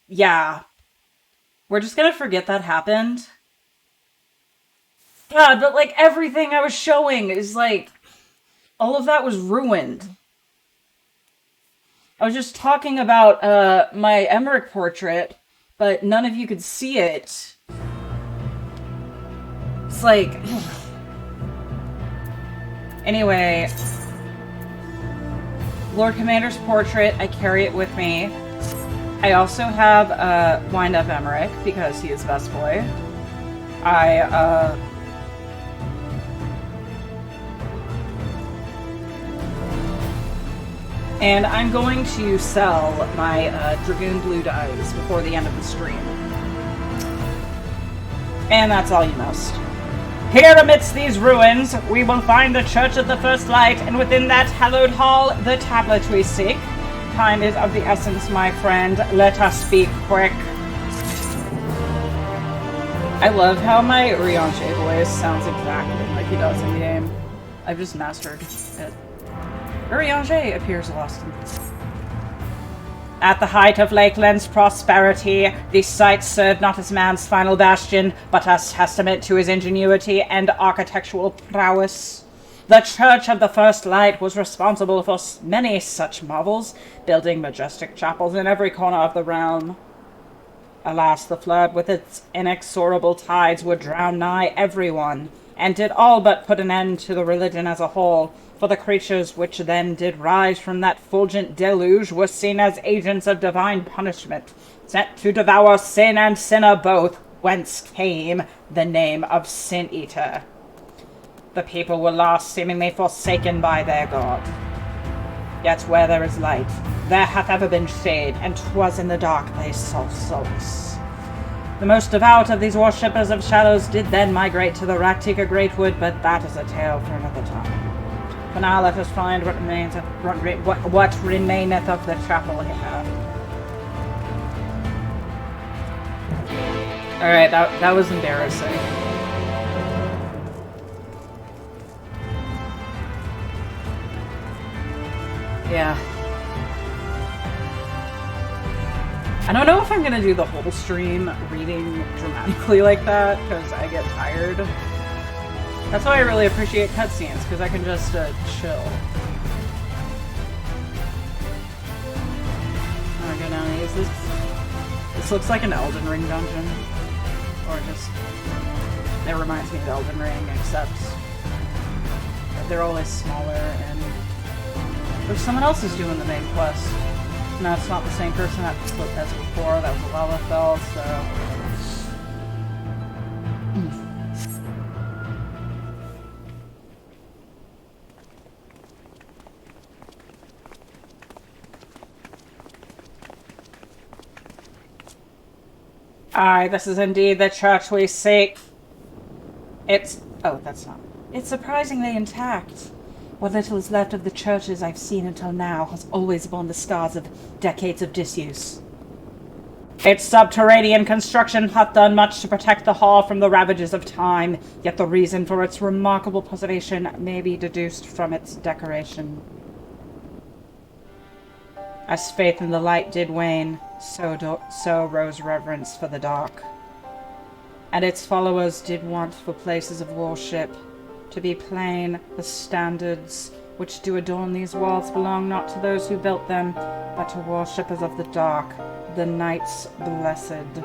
Yeah. We're just gonna forget that happened. God, but like everything I was showing is like, all of that was ruined. I was just talking about my Emmerich portrait, but none of you could see it. It's like... Anyway, Lord Commander's portrait, I carry it with me. I also have Wind Up Emmerich, because he is best boy. And I'm going to sell my Dragoon Blue Dies before the end of the stream. And that's all you must. Here amidst these ruins, we will find the Church of the First Light, and within that hallowed hall, the tablet we seek. Time is of the essence, my friend. Let us speak quick. I love how my Rianche voice sounds exactly like he does in the game. I've just mastered it. Rianche appears lost in this. At the height of Lakeland's prosperity, the site served not as man's final bastion, but as testament to his ingenuity and architectural prowess. The Church of the First Light was responsible for many such marvels, building majestic chapels in every corner of the realm. Alas, the flood with its inexorable tides would drown nigh everyone, and did all but put an end to the religion as a whole, for the creatures which then did rise from that fulgent deluge were seen as agents of divine punishment, sent to devour sin and sinner both, whence came the name of Sin-Eater. The people were lost, seemingly forsaken by their god. Yet where there is light, there hath ever been shade, and 'twas in the dark they sought solace. The most devout of these worshippers of shadows did then migrate to the Raktika Greatwood, but that is a tale for another time. For now, let us find what remaineth of the chapel here. Alright, that was embarrassing. Yeah. I don't know if I'm gonna do the whole stream reading dramatically like that, because I get tired. That's why I really appreciate cutscenes, because I can just chill. I'm gonna go down and use this. This looks like an Elden Ring dungeon. Or just... it reminds me of Elden Ring, except... they're always smaller, and... there's someone else who's doing the main quest. No, it's not the same person as before. That was a Lalafell, so... Aye, this is indeed the church we seek. It's... oh, that's not... it's surprisingly intact. What little is left of the churches I've seen until now has always borne the scars of decades of disuse. Its subterranean construction hath done much to protect the hall from the ravages of time, yet the reason for its remarkable preservation may be deduced from its decoration. As faith in the light did wane, so rose reverence for the dark. And its followers did want for places of worship. To be plain, the standards which do adorn these walls belong not to those who built them, but to worshippers of the dark, the Knights Blessed.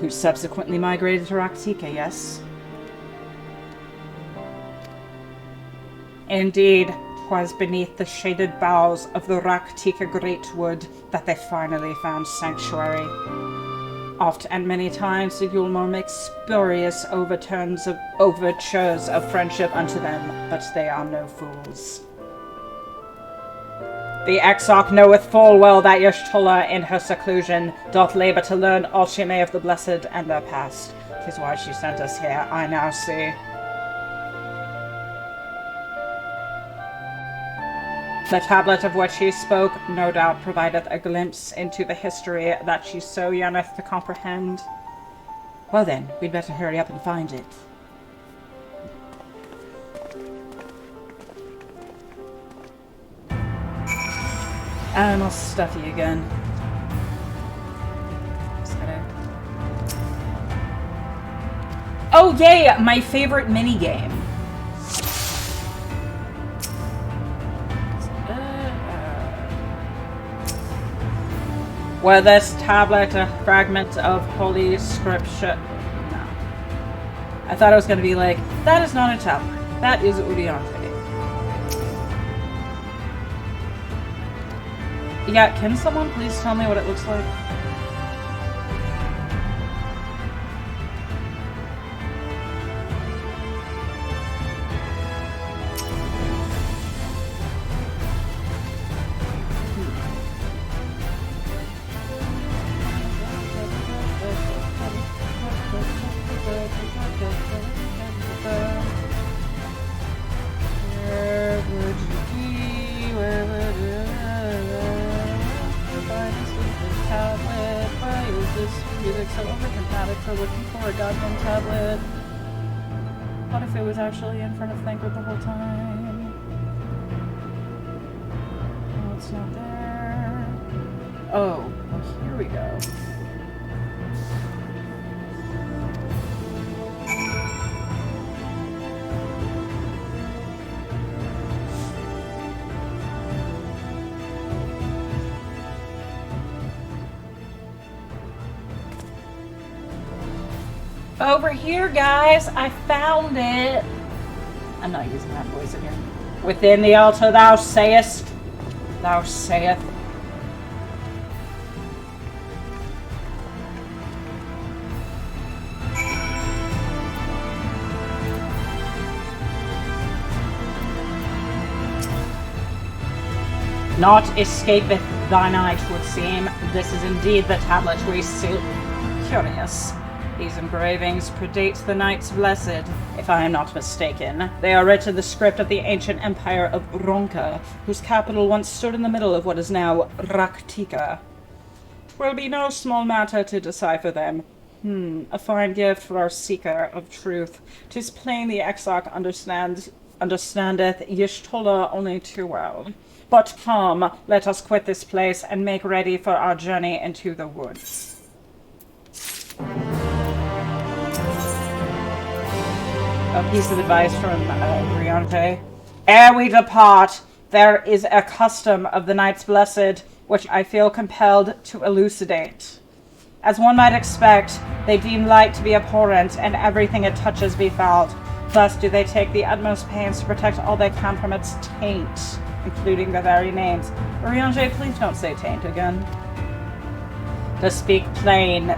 Who subsequently migrated to Raktika, yes? Indeed, 'twas beneath the shaded boughs of the Raktika Greatwood that they finally found sanctuary. Oft and many times did Yulmor make spurious overtures of friendship unto them, but they are no fools. The Exarch knoweth full well that Y'shtola in her seclusion doth labour to learn all she may of the Blessed and their past. 'Tis why she sent us here, I now see. The tablet of which he spoke no doubt provideth a glimpse into the history that she so yearneth to comprehend. Well then, we'd better hurry up and find it. And I'll stuff you again. Just gonna... Oh yay! My favorite minigame. Were this tablet a fragment of holy scripture? No. I thought it was going to be like, that is not a tablet. That is Uriante. Yeah, can someone please tell me what it looks like? Actually in front of Thancred the whole time. Oh, it's not there. Oh, well, here we go. Over here, guys! I found it! I'm not using that voice again. Within the altar thou sayest. Thou sayest. Naught escapeth thine eye, 'twould seem. This is indeed the tablet we see. Curious. These engravings predate the Knights Blessed, if I am not mistaken. They are written in the script of the ancient empire of Ronka, whose capital once stood in the middle of what is now Raktika. 'Twill be no small matter to decipher them. A fine gift for our seeker of truth. 'Tis plain the Exarch understandeth Y'shtola only too well. But come, let us quit this place and make ready for our journey into the woods. A piece of advice from Briante. Ere we depart, there is a custom of the Knights Blessed which I feel compelled to elucidate. As one might expect, they deem light to be abhorrent and everything it touches befouled. Thus do they take the utmost pains to protect all they can from its taint, including the very names. Briante, please don't say taint again. To speak plain,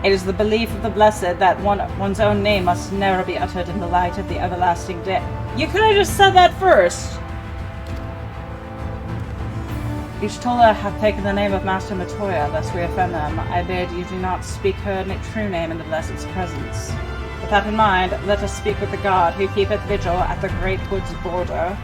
it is the belief of the Blessed that one's own name must never be uttered in the light of the everlasting day. You could have just said that first! Y'shtola hath taken the name of Master Matoya, lest we offend them. I bid you do not speak her true name in the Blessed's presence. With that in mind, let us speak with the guard who keepeth vigil at the great wood's border.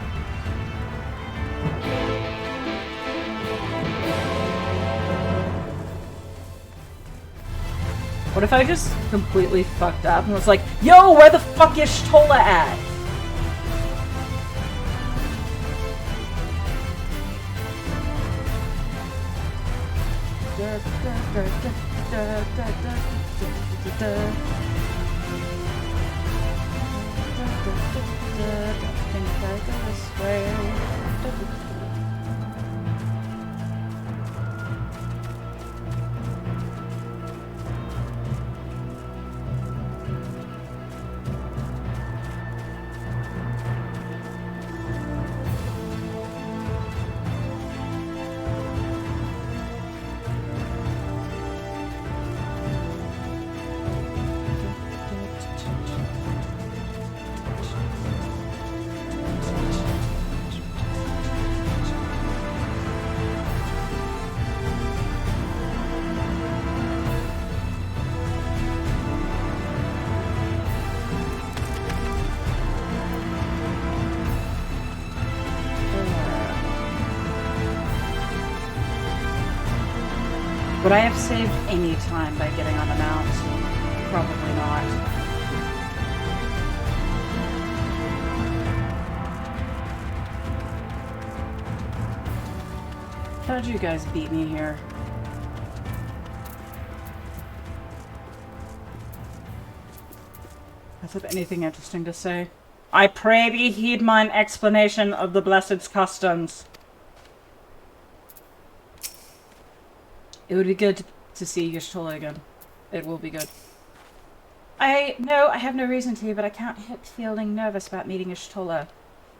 What if I just completely fucked up and was like, yo, where the fuck is Y'shtola at? Think I go this way. Would I have saved any time by getting on the mount? Probably not. thought you guys beat me here. Does have anything interesting to say? I pray thee heed mine explanation of the blessed's customs. It would be good to see Y'shtola again. It will be good. I have no reason to, but I can't help feeling nervous about meeting Y'shtola.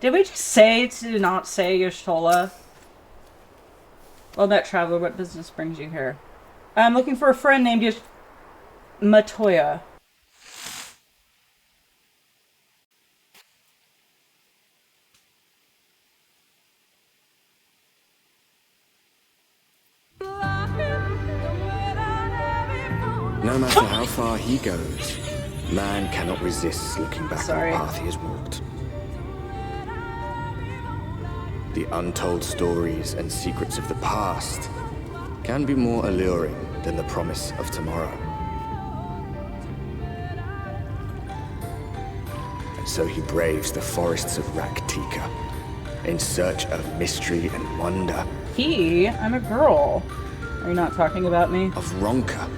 Did we just say to not say Y'shtola? Well, that traveler, what business brings you here? I'm looking for a friend named Matoya. No matter how far he goes, man cannot resist looking back on the path he has walked. The untold stories and secrets of the past can be more alluring than the promise of tomorrow. And so he braves the forests of Raktika in search of mystery and wonder. I'm a girl. Are you not talking about me? Of Ronka,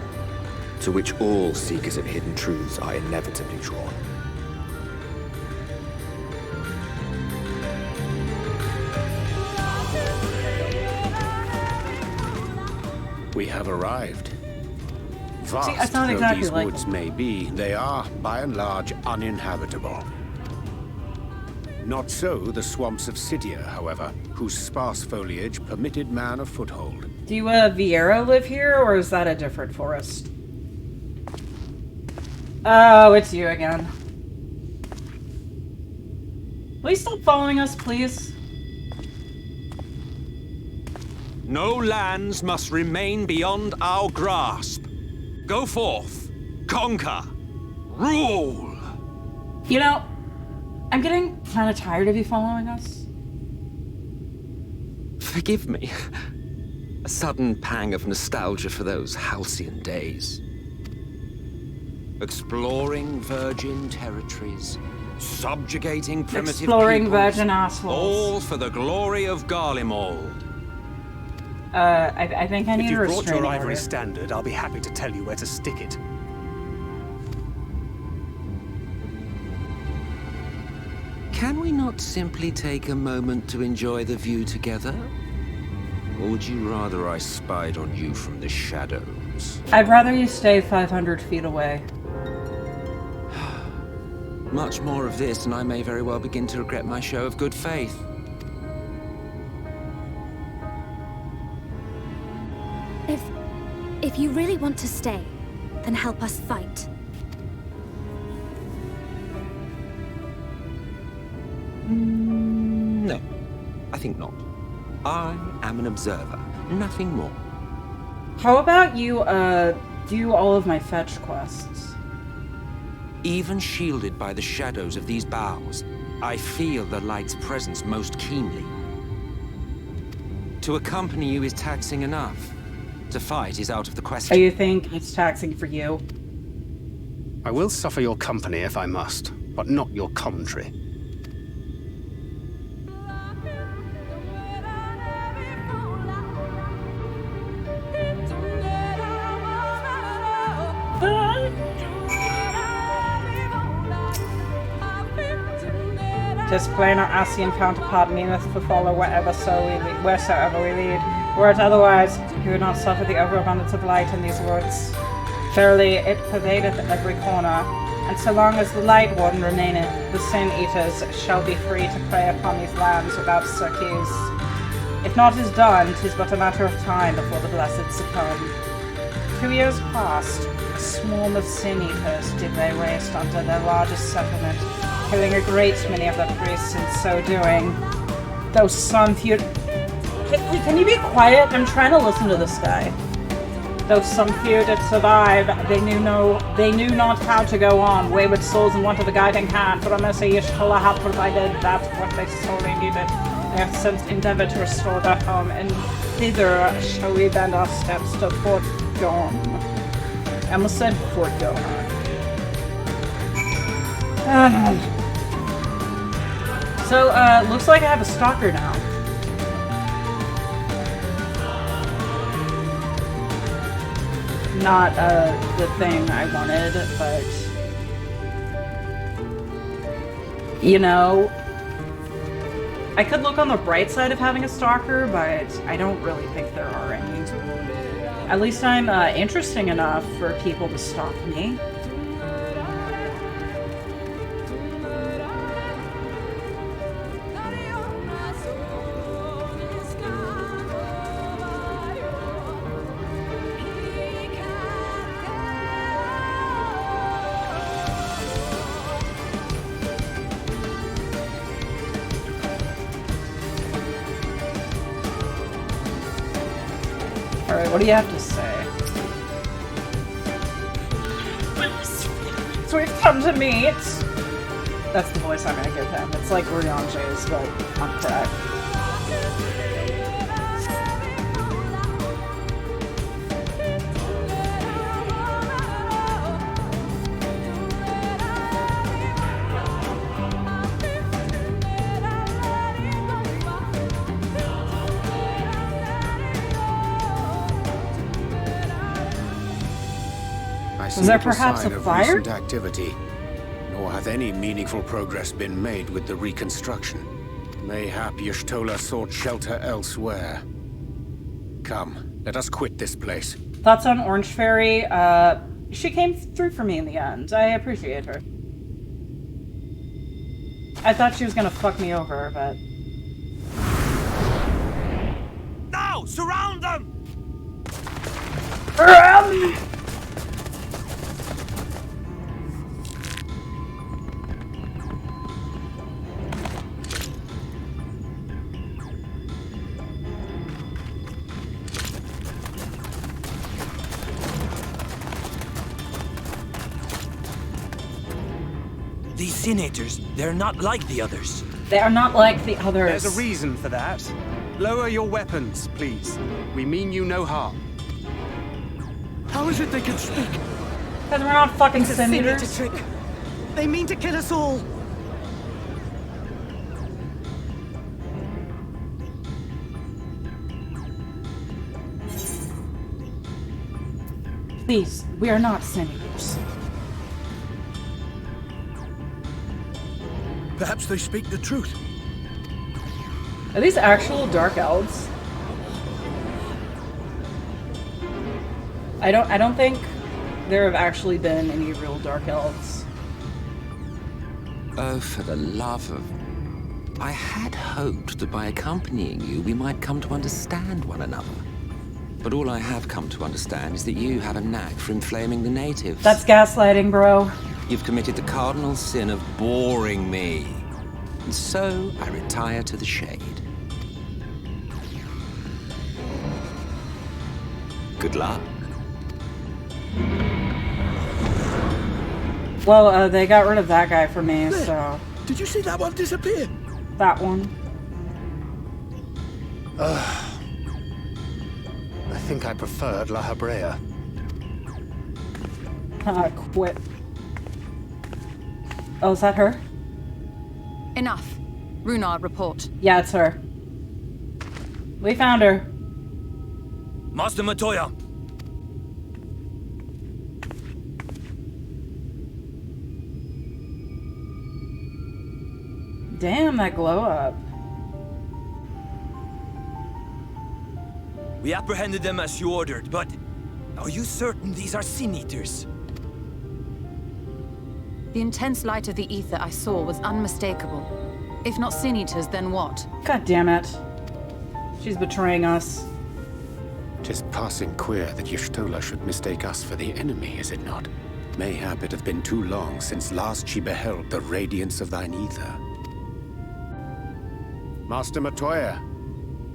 to which all seekers of hidden truths are inevitably drawn. We have arrived. Vast See, I sound though exactly these like woods may be, they are, by and large, uninhabitable. Not so the swamps of Sidia, however, whose sparse foliage permitted man a foothold. Do you, Vieira live here, or is that a different forest? Oh, it's you again. Will you stop following us, please? No lands must remain beyond our grasp. Go forth, conquer, rule! You know, I'm getting kind of tired of you following us. Forgive me. A sudden pang of nostalgia for those halcyon days. Exploring virgin territories, subjugating primitive Exploring peoples, virgin assholes. all for the glory of Garlemald. I think I need a restraining order. If you've brought your ivory standard, I'll be happy to tell you where to stick it. Can we not simply take a moment to enjoy the view together? Or would you rather I spied on you from the shadows? I'd rather you stay 500 feet away. Much more of this, and I may very well begin to regret my show of good faith. If you really want to stay, then help us fight. No, I think not. I am an observer, nothing more. How about you, do all of my fetch quests? Even shielded by the shadows of these boughs, I feel the light's presence most keenly. To accompany you is taxing enough. To fight is out of the question. Do you think it's taxing for you? I will suffer your company if I must, but not your commentary. This plain our Asian counterpart meaneth to follow wheresoever we lead. Were it otherwise, he would not suffer the overabundance of light in these woods. Verily, it pervadeth every corner, and so long as the light one remaineth, the sin-eaters shall be free to prey upon these lands without circuits. If naught is done, 'tis but a matter of time before the blessed succumb. 2 years past, a swarm of sin-eaters did lay waste under their largest settlement, killing a great many of the priests in so doing. Though some few... Can you be quiet? I'm trying to listen to this guy. Though some few did survive, they knew not how to go on. Wayward souls in want of a guiding hand, for a mercy Y'shtola hath provided that what they sorely needed. They have since endeavored to restore their home, and thither shall we bend our steps to Fort Gone. I almost said Fort Gone. So, looks like I have a stalker now. not the thing I wanted, but you know, I could look on the bright side of having a stalker, but I don't really think there are any. At least I'm interesting enough for people to stalk me. Alright, what do you have to say? So we've come to meet! That's the voice I'm gonna give him. It's like Riange's, but on crack. Was there perhaps a fire? Recent activity, nor hath any meaningful progress been made with the reconstruction. Mayhap Y'shtola sought shelter elsewhere. Come, let us quit this place. Thoughts on Orange Fairy? She came through for me in the end. I appreciate her. I thought she was gonna fuck me over, but... Now! Surround them! These senators, they're not like the others. They are not like the others. There's a reason for that. Lower your weapons, please. We mean you no harm. How is it they can speak? Because we're not fucking It's a senator senators. trick. They mean to kill us all. Please, we are not senators. Perhaps they speak the truth. Are these actual dark elves? I don't think there have actually been any real dark elves. Oh, for the love of... I had hoped that by accompanying you, we might come to understand one another. But all I have come to understand is that you have a knack for inflaming the natives. That's gaslighting, bro. You've committed the cardinal sin of boring me. And so, I retire to the shade. Good luck. Well, they got rid of that guy for me, so... Did you see that one disappear? That one. I think I preferred La Habrea. Quit. Oh, is that her? Enough. Runard, report. Yeah, it's her. We found her. Master Matoya. Damn, that glow up. We apprehended them as you ordered, but are you certain these are sin eaters? The intense light of the ether I saw was unmistakable. If not sin eaters, then what? God damn it. She's betraying us. 'Tis passing queer that Y'shtola should mistake us for the enemy, is it not? Mayhap it hath been too long since last she beheld the radiance of thine ether. Master Matoya,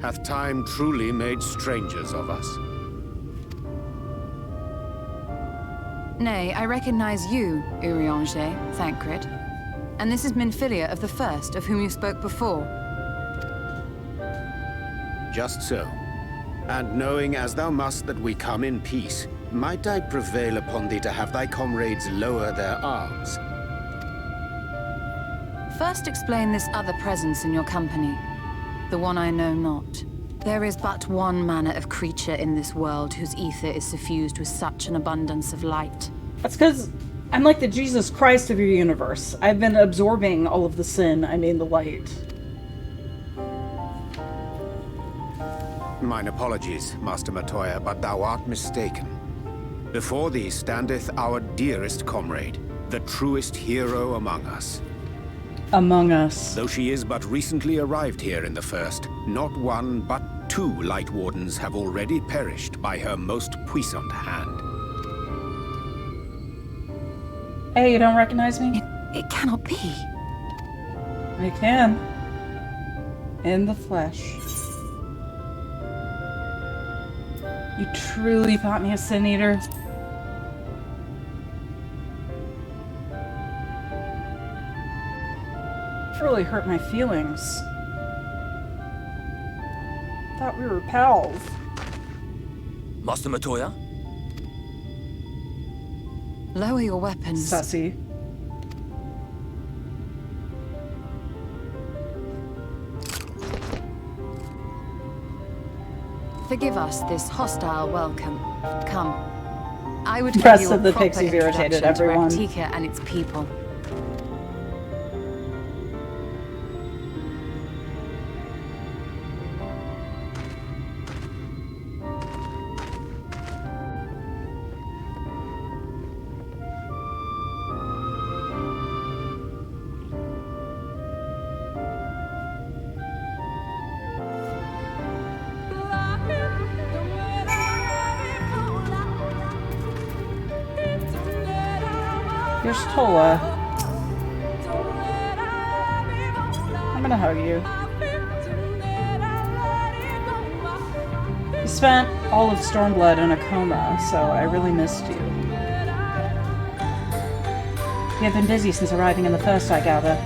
hath time truly made strangers of us? Nay, I recognize you, Urianger, Thancred. And this is Minfilia of the First, of whom you spoke before. Just so. And knowing as thou must that we come in peace, might I prevail upon thee to have thy comrades lower their arms? First explain this other presence in your company. The one I know not. There is but one manner of creature in this world whose ether is suffused with such an abundance of light. That's because I'm like the Jesus Christ of your universe. I've been absorbing all of the sin, the light. Mine apologies, Master Matoya, but thou art mistaken. Before thee standeth our dearest comrade, the truest hero among us. Among us. Though she is but recently arrived here in the First, not one but two Light Wardens have already perished by her most puissant hand. Hey, you don't recognize me? It cannot be. I can. In the flesh. You truly thought me a Sin Eater? It really hurt my feelings. Thought we were pals. Master Matoya? Lower your weapons. Sussy. Forgive us this hostile welcome. Come. I would give Rest you a of the proper pixies irritated introduction to everyone. Raktika and its people. Here's Tola. I'm gonna hug you. You spent all of Stormblood in a coma, so I really missed you. You have been busy since arriving in the First, I gather,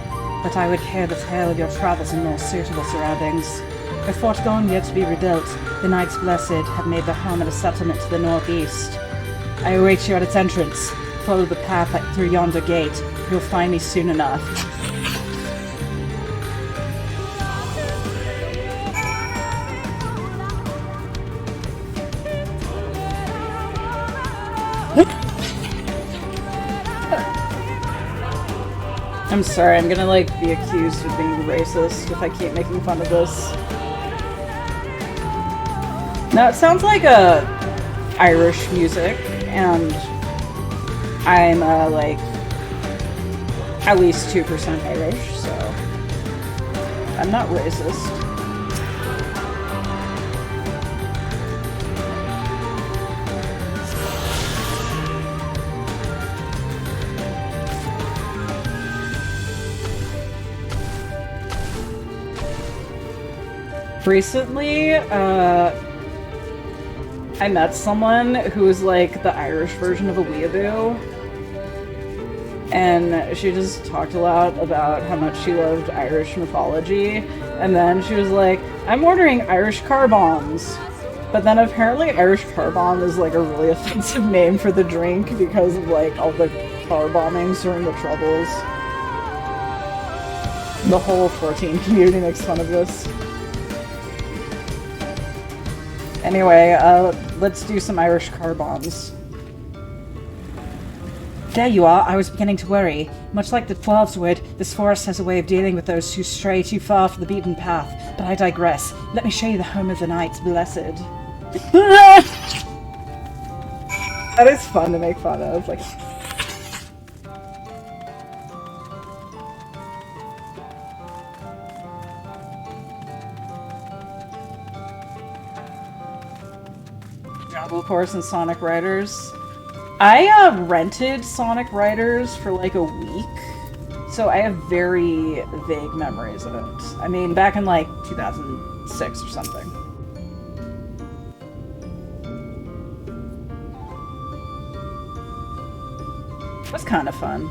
but I would hear the tale of your travels in more suitable surroundings. With Fort Gone yet to be rebuilt, the Knights Blessed have made their home at a settlement to the northeast. I await you at its entrance. Follow the path through yonder gate. You'll find me soon enough. I'm sorry, I'm gonna be accused of being racist if I keep making fun of this. Now it sounds like Irish music, and I'm at least 2% Irish, so I'm not racist. Recently, I met someone who was like the Irish version of a weeaboo. And she just talked a lot about how much she loved Irish mythology. And then she was like, I'm ordering Irish car bombs. But then apparently Irish car bomb is like a really offensive name for the drink because of like all the car bombings during the Troubles. The whole 14 community makes fun of this. Anyway, let's do some Irish car bombs. There you are, I was beginning to worry. Much like the Dwarves would, this forest has a way of dealing with those who stray too far from the beaten path. But I digress. Let me show you the home of the Knights Blessed. That is fun to make fun of. Like, Jungle Course and Sonic Riders. I rented Sonic Riders for like a week, so I have very vague memories of it. I mean, back in like 2006 or something. It was kind of fun.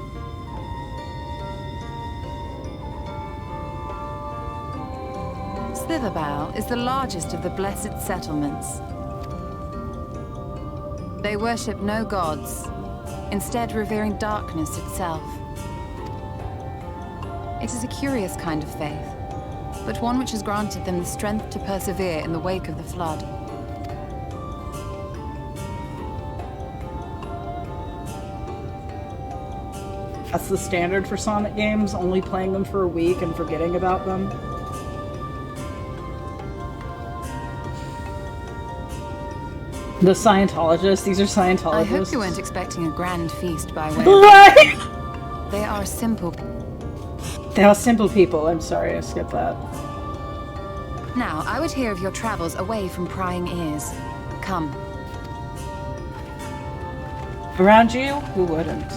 Slitherbow is the largest of the blessed settlements. They worship no gods, instead revering darkness itself. It is a curious kind of faith. but one which has granted them the strength to persevere in the wake of the flood. That's the standard for Sonic games, only playing them for a week and forgetting about them. The Scientologists, these are Scientologists. I hope you weren't expecting a grand feast by way of... What? They are simple. They are simple people, I'm sorry, I skipped that. Now, I would hear of your travels away from prying ears. Come. Around you? Who wouldn't?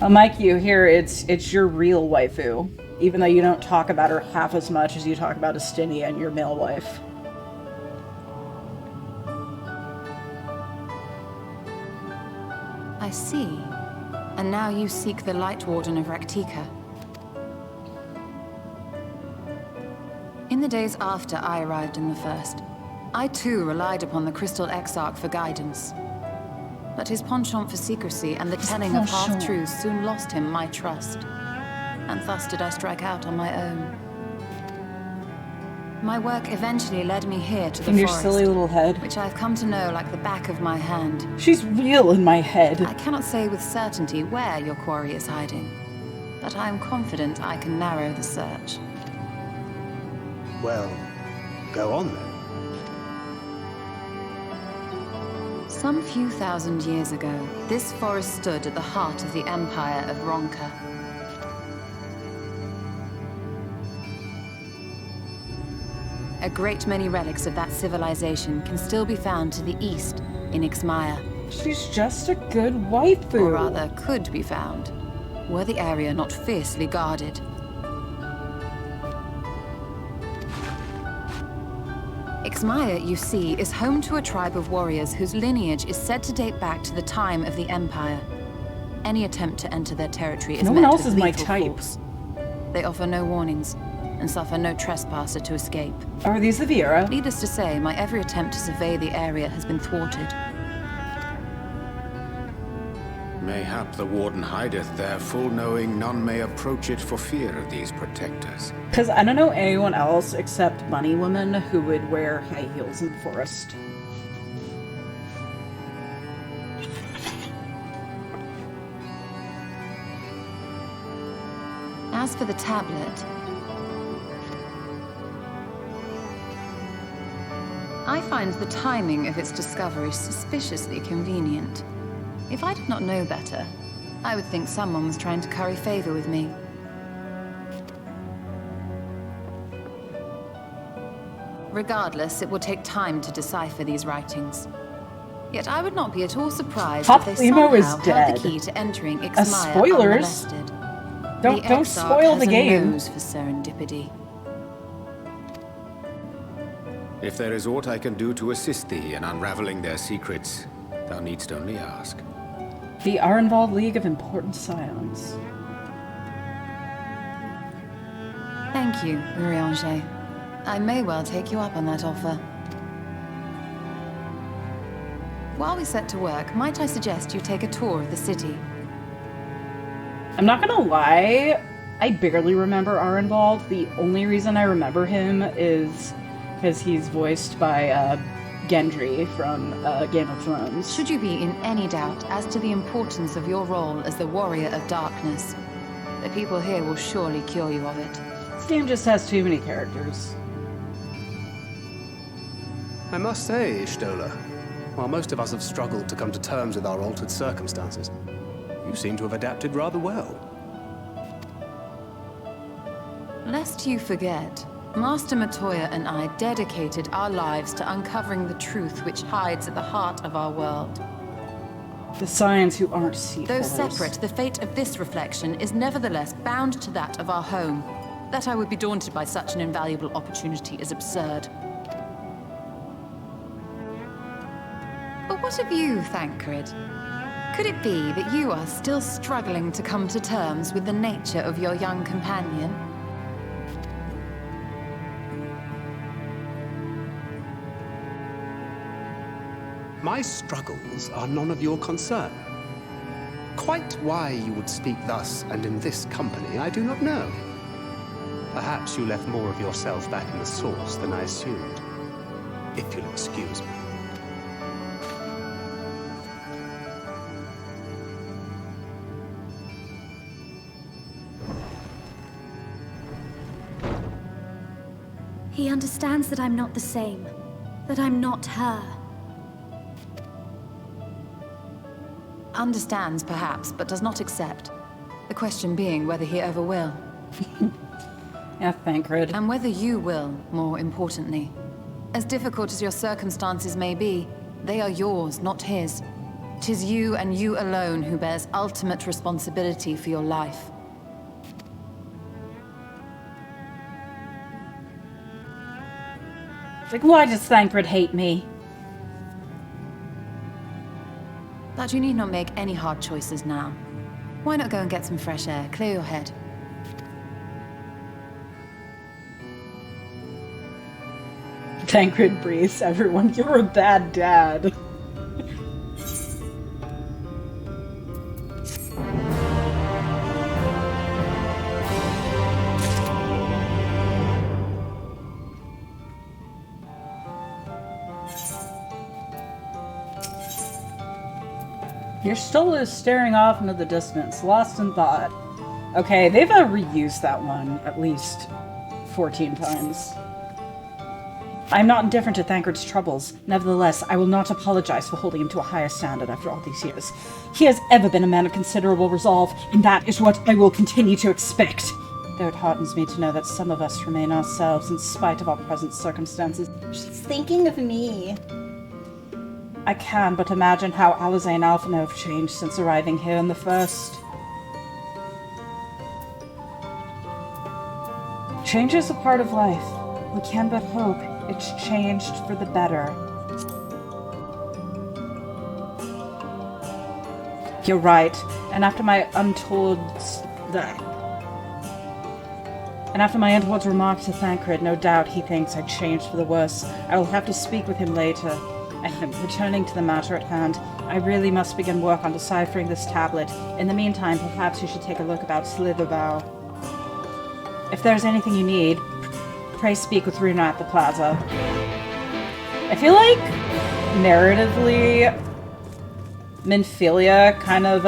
Mike, you here, it's your real waifu. Even though you don't talk about her half as much as you talk about Astinia and your male wife. I see. And now you seek the Light Warden of Raktika. In the days after I arrived in the First, I too relied upon the Crystal Exarch for guidance. But his penchant for secrecy and the telling of half-truths soon lost him my trust. And thus did I strike out on my own. My work eventually led me here to the in your forest, silly little head. which I've come to know like the back of my hand. She's real in my head. I cannot say with certainty where your quarry is hiding, but I am confident I can narrow the search. Well, go on then. Some few thousand years ago, this forest stood at the heart of the Empire of Ronka. A great many relics of that civilization can still be found to the east in Ixmaya. She's just a good waifu. Or rather, could be found, were the area not fiercely guarded. Ixmaya, you see, is home to a tribe of warriors whose lineage is said to date back to the time of the Empire. Any attempt to enter their territory is No met one else with is my lethal type. force. They offer no warnings, and suffer no trespasser to escape. Are these the Viera? Needless to say, my every attempt to survey the area has been thwarted. Mayhap the Warden hideth there, full knowing none may approach it for fear of these protectors. Because I don't know anyone else except bunny women who would wear high heels in the forest. As for the tablet, I find the timing of its discovery suspiciously convenient. If I did not know better, I would think someone was trying to curry favor with me. Regardless, it will take time to decipher these writings. Yet I would not be at all surprised Pop if they Limo is somehow dead. held the key to entering Ixmaya spoilers. unmolested. Don't Exarch spoil the has a game. nose for serendipity. If there is aught I can do to assist thee in unraveling their secrets, thou needst only ask. The Arenvald League of Important Scions. Thank you, Urianger. I may well take you up on that offer. While we set to work, might I suggest you take a tour of the city? I'm not gonna lie, I barely remember Arenvald. The only reason I remember him is because he's voiced by Gendry from Game of Thrones. Should you be in any doubt as to the importance of your role as the Warrior of Darkness, the people here will surely cure you of it. This game just has too many characters. I must say, Ishtola, while most of us have struggled to come to terms with our altered circumstances, you seem to have adapted rather well. Lest you forget, Master Matoya and I dedicated our lives to uncovering the truth which hides at the heart of our world. The Scions who aren't sequels. Though separate, the fate of this reflection is nevertheless bound to that of our home. That I would be daunted by such an invaluable opportunity is absurd. But what of you, Thancred? Could it be that you are still struggling to come to terms with the nature of your young companion? My struggles are none of your concern. Quite why you would speak thus and in this company, I do not know. Perhaps you left more of yourself back in the source than I assumed. If you'll excuse me. He understands that I'm not the same. That I'm not her. Understands, perhaps, but does not accept. The question being whether he ever will. Yeah, Thancred. And whether you will, more importantly. As difficult as your circumstances may be, they are yours, not his. 'Tis you and you alone who bears ultimate responsibility for your life. Like, why does Thancred hate me? But you need not make any hard choices now. Why not go and get some fresh air, clear your head? Thancred breathes, everyone. You're a bad dad. You're still staring off into the distance, lost in thought. Okay, they've reused that one at least 14 times. I'm not indifferent to Thancred's troubles. Nevertheless, I will not apologize for holding him to a higher standard after all these years. He has ever been a man of considerable resolve, and that is what I will continue to expect. Though it hardens me to know that some of us remain ourselves in spite of our present circumstances. She's thinking of me. I can but imagine how Alize and Alphino have changed since arriving here in the first. Change is a part of life. We can but hope it's changed for the better. You're right, and after my untold remark to Thancred, no doubt he thinks I changed for the worse. I will have to speak with him later. Returning to the matter at hand, I really must begin work on deciphering this tablet. In the meantime, perhaps you should take a look about Slitherbow. If there's anything you need, pray speak with Runa at the plaza. I feel like, narratively, Minfilia kind of,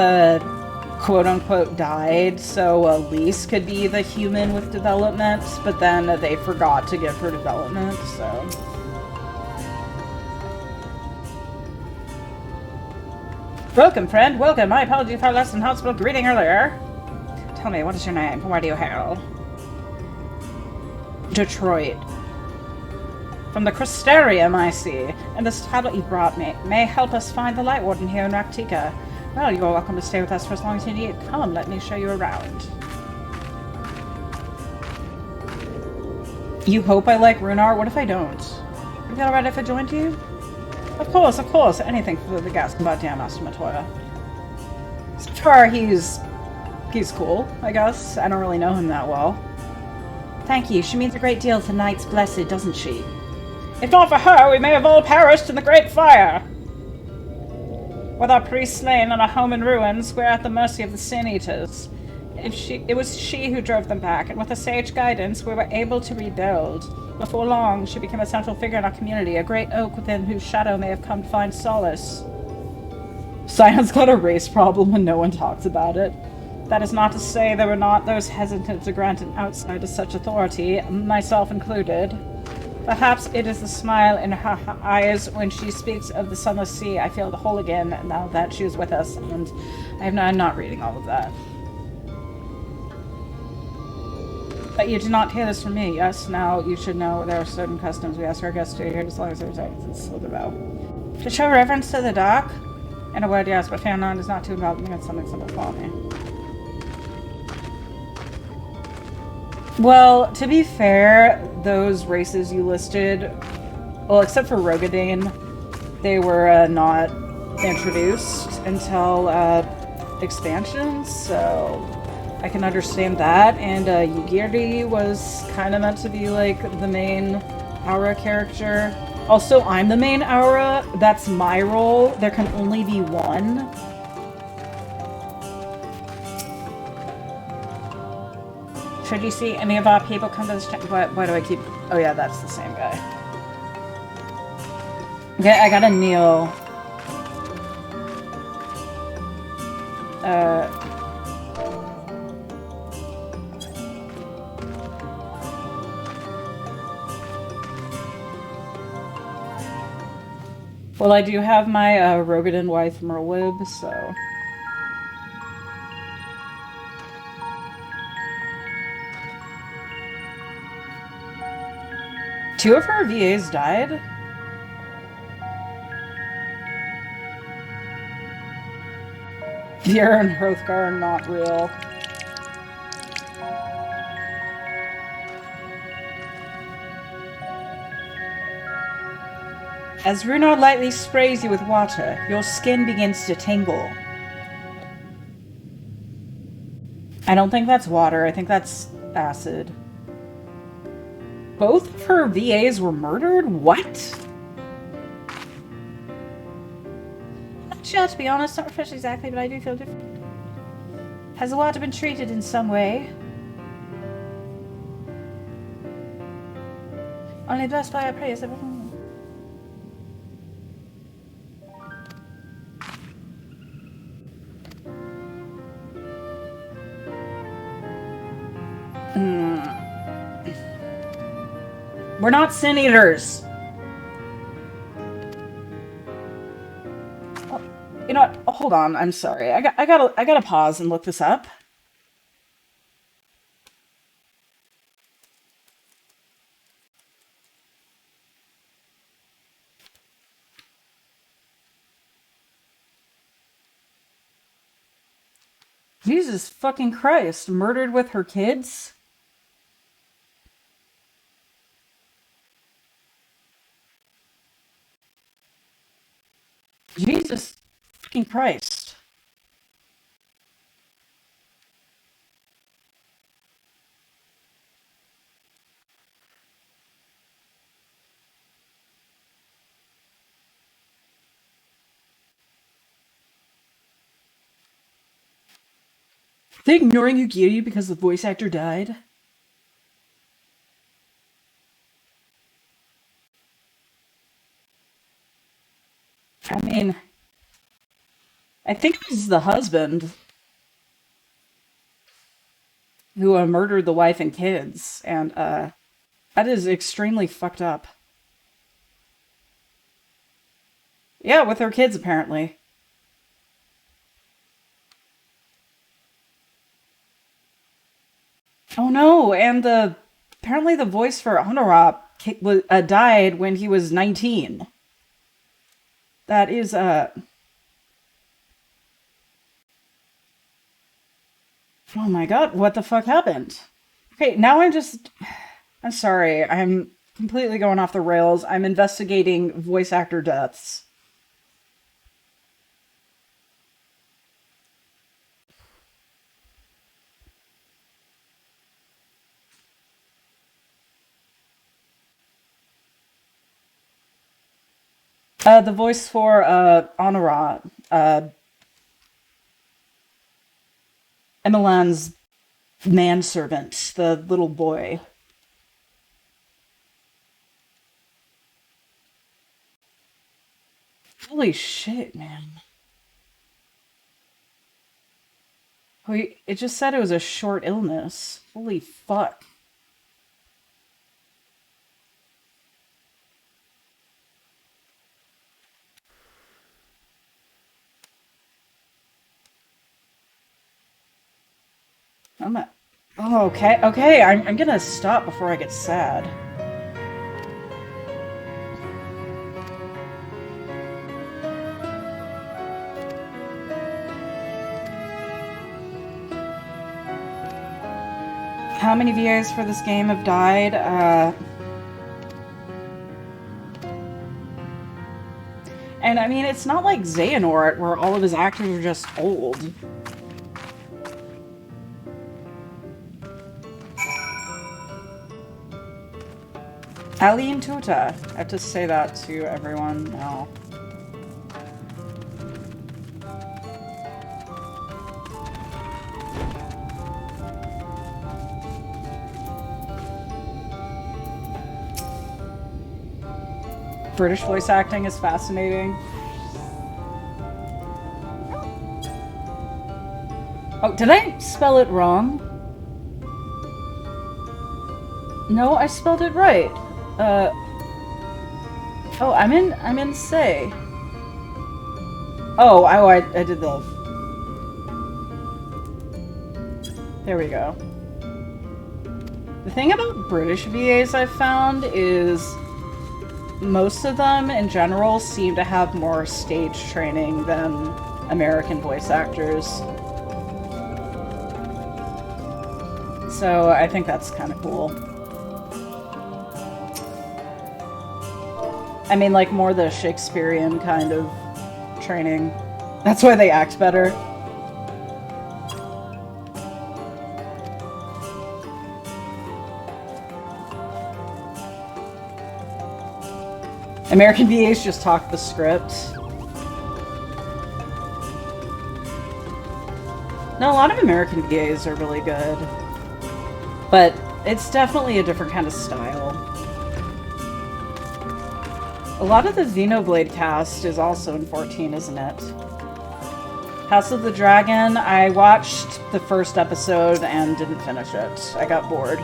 quote-unquote died, so Elise could be the human with development, but then they forgot to give her development, so... Welcome, friend, welcome. My apology for our less than hospital greeting earlier. Tell me, what is your name? Where do you hail? Detroit. From the Crystarium, I see. And this tablet you brought me may help us find the Light Warden here in Raktika. Well, you're welcome to stay with us for as long as you need. Come, let me show you around. You hope I like Runar? What if I don't? Would it be alright if I joined you? Of course, anything for the gas about damn Master Matoya. So far, he's cool, I guess. I don't really know him that well. Thank you, she means a great deal to Knights Blessed, doesn't she? If not for her, we may have all perished in the Great Fire! With our priests slain and our home in ruins, we're at the mercy of the Sin Eaters. It was she who drove them back, and with a sage guidance, we were able to rebuild. Before long, she became a central figure in our community, a great oak within whose shadow may have come to find solace. Scion's got a race problem and no one talks about it. That is not to say there were not those hesitant to grant an outsider such authority, myself included. Perhaps it is the smile in her eyes when she speaks of the sunless sea. I feel whole again now that she is with us, and I'm not reading all of that. But you did not hear this from me, yes? Now you should know there are certain customs we ask our guests to adhere as long as there's exits in Slitherbow. To show reverence to the dock? In a word, yes, but fear none is not too involved in something simple for me. Well, to be fair, those races you listed, well, except for Rogadane, they were not introduced until expansions, so I can understand that. And Yugiri was kind of meant to be like the main Aura character. Also, I'm the main Aura. That's my role. There can only be one. Should you see any of our people come to this channel? Why do I keep... Oh yeah, that's the same guy. Okay, I gotta kneel. Well, I do have my Rogadin wife Merlib, so... Two of her VAs died? Viera and Hrothgar are not real. As Runar lightly sprays you with water, your skin begins to tingle. I don't think that's water, I think that's acid. Both of her VAs were murdered? What? Not sure, to be honest, not refreshed exactly, but I do feel different. Has the water been treated in some way? Only blessed by our prayers. We're not sin eaters. Oh, you know what? Hold on. I'm sorry. I gotta pause and look this up. Jesus fucking Christ! Murdered with her kids? Jesus fucking Christ. Are they ignoring Yugiri because the voice actor died? I mean, I think this is the husband who murdered the wife and kids, and that is extremely fucked up. Yeah, with her kids, apparently. Oh no, and apparently the voice for Honorop died when he was 19. That is, oh my god, what the fuck happened? Okay, now I'm sorry, I'm completely going off the rails. I'm investigating voice actor deaths. The voice for, Honora, Emilan's manservant, the little boy. Holy shit, man. Wait, it just said it was a short illness. Holy fuck. Oh, okay, I'm gonna stop before I get sad. How many VAs for this game have died? And I mean, it's not like Xehanort, where all of his actors are just old. Ali and Tuta. I have to say that to everyone now. British voice acting is fascinating. Oh, did I spell it wrong? No, I spelled it right. Oh, I'm in say. Oh, I did the... There we go. The thing about British VAs I've found is most of them, in general, seem to have more stage training than American voice actors. So I think that's kind of cool. I mean, like, more the Shakespearean kind of training. That's why they act better. American VAs just talk the script. No, a lot of American VAs are really good. But it's definitely a different kind of style. A lot of the Xenoblade cast is also in 14, isn't it? House of the Dragon, I watched the first episode and didn't finish it. I got bored.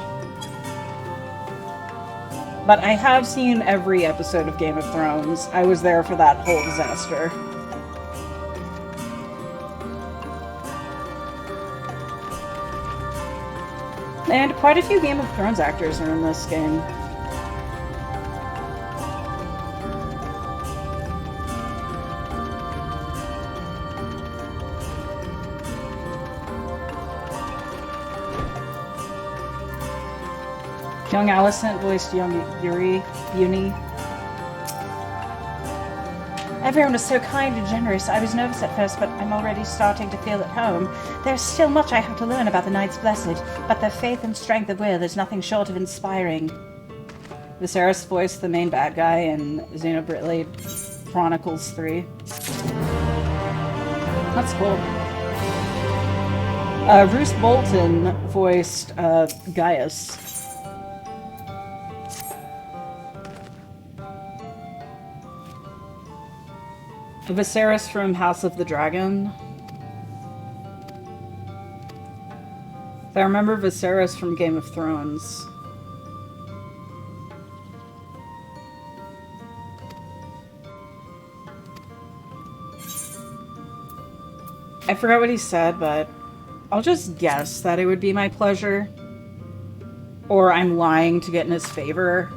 But I have seen every episode of Game of Thrones. I was there for that whole disaster. And quite a few Game of Thrones actors are in this game. Young Alicent voiced young Uni. Everyone was so kind and generous. I was nervous at first, but I'm already starting to feel at home. There's still much I have to learn about the Knights Blessed, but their faith and strength of will is nothing short of inspiring. Viserys voiced the main bad guy in Xenoblade Chronicles 3. That's cool. Roose Bolton voiced Gaius. Viserys from House of the Dragon. I remember Viserys from Game of Thrones. I forgot what he said, but I'll just guess that it would be my pleasure. Or I'm lying to get in his favor.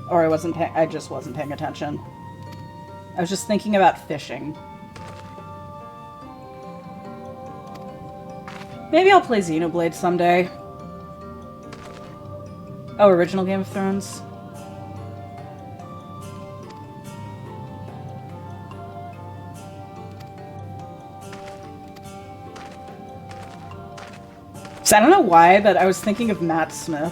Or I just wasn't paying attention. I was just thinking about fishing. Maybe I'll play Xenoblade someday. Oh, original Game of Thrones? So I don't know why, but I was thinking of Matt Smith.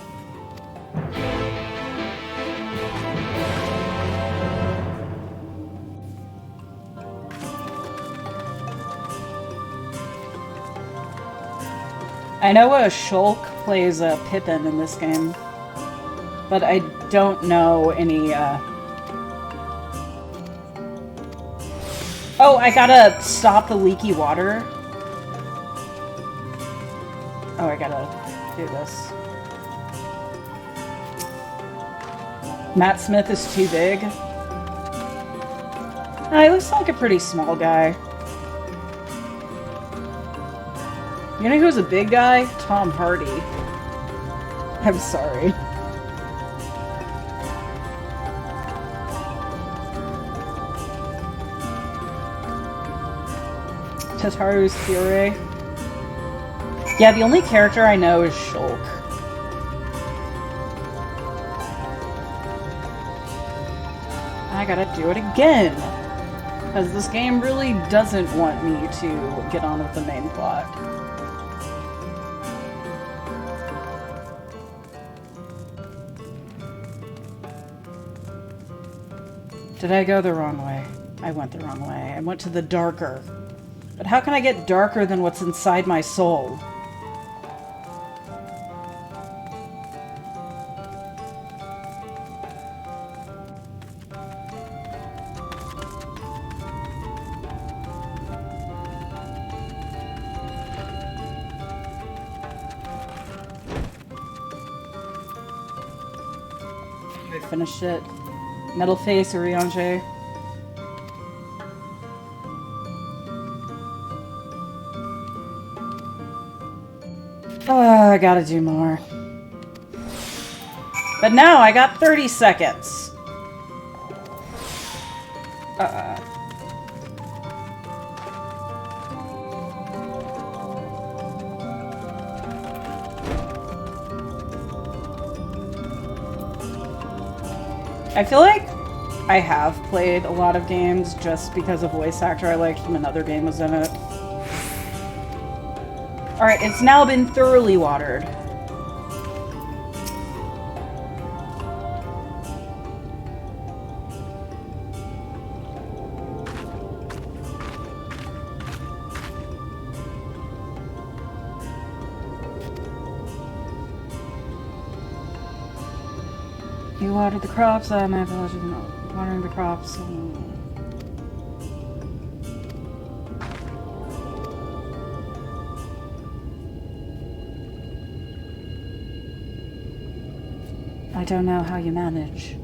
I know Shulk plays Pippin in this game, but I don't know any, Oh, I gotta stop the leaky water. Oh, I gotta do this. Matt Smith is too big. He looks like a pretty small guy. You know who's a big guy? Tom Hardy. I'm sorry. Tataru's Fury. Yeah, the only character I know is Shulk. I gotta do it again. Because this game really doesn't want me to get on with the main plot. Did I go the wrong way? I went the wrong way. I went to the darker. But how can I get darker than what's inside my soul? I finished it. Metal Face or Riange. Oh, I gotta do more. But now I got 30 seconds. I feel like I have played a lot of games just because a voice actor I liked from another game was in it. Alright, it's now been thoroughly watered. You watered the crops, my apologies, no. Watering the crops. I don't know how you manage.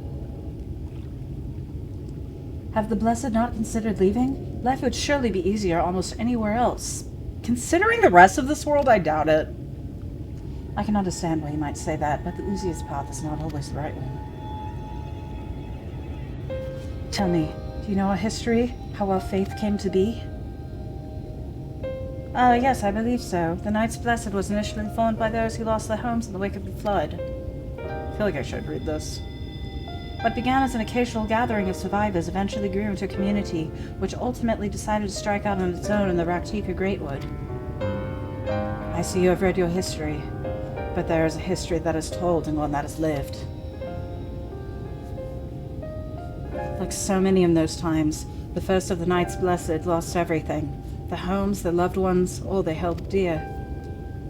Have the Blessed not considered leaving? Life would surely be easier almost anywhere else. Considering the rest of this world, I doubt it. I can understand why you might say that, but the easiest path is not always the right one. Tell me, do you know our history? How our faith came to be? Yes, I believe so. The Knights Blessed was initially formed by those who lost their homes in the wake of the flood. I feel like I should read this. What began as an occasional gathering of survivors eventually grew into a community, which ultimately decided to strike out on its own in the Raktika Greatwood. I see you have read your history, but there is a history that is told and one that is lived. Like so many in those times, the first of the Knights Blessed lost everything. Their homes, their loved ones, all they held dear.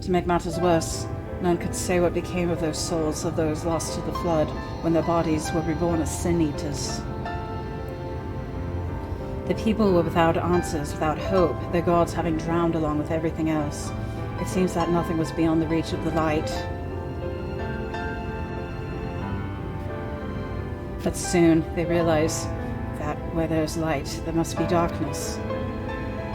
To make matters worse, none could say what became of those souls of those lost to the flood when their bodies were reborn as sin-eaters. The people were without answers, without hope, their gods having drowned along with everything else. It seems that nothing was beyond the reach of the light. But soon they realize that where there's light, there must be darkness.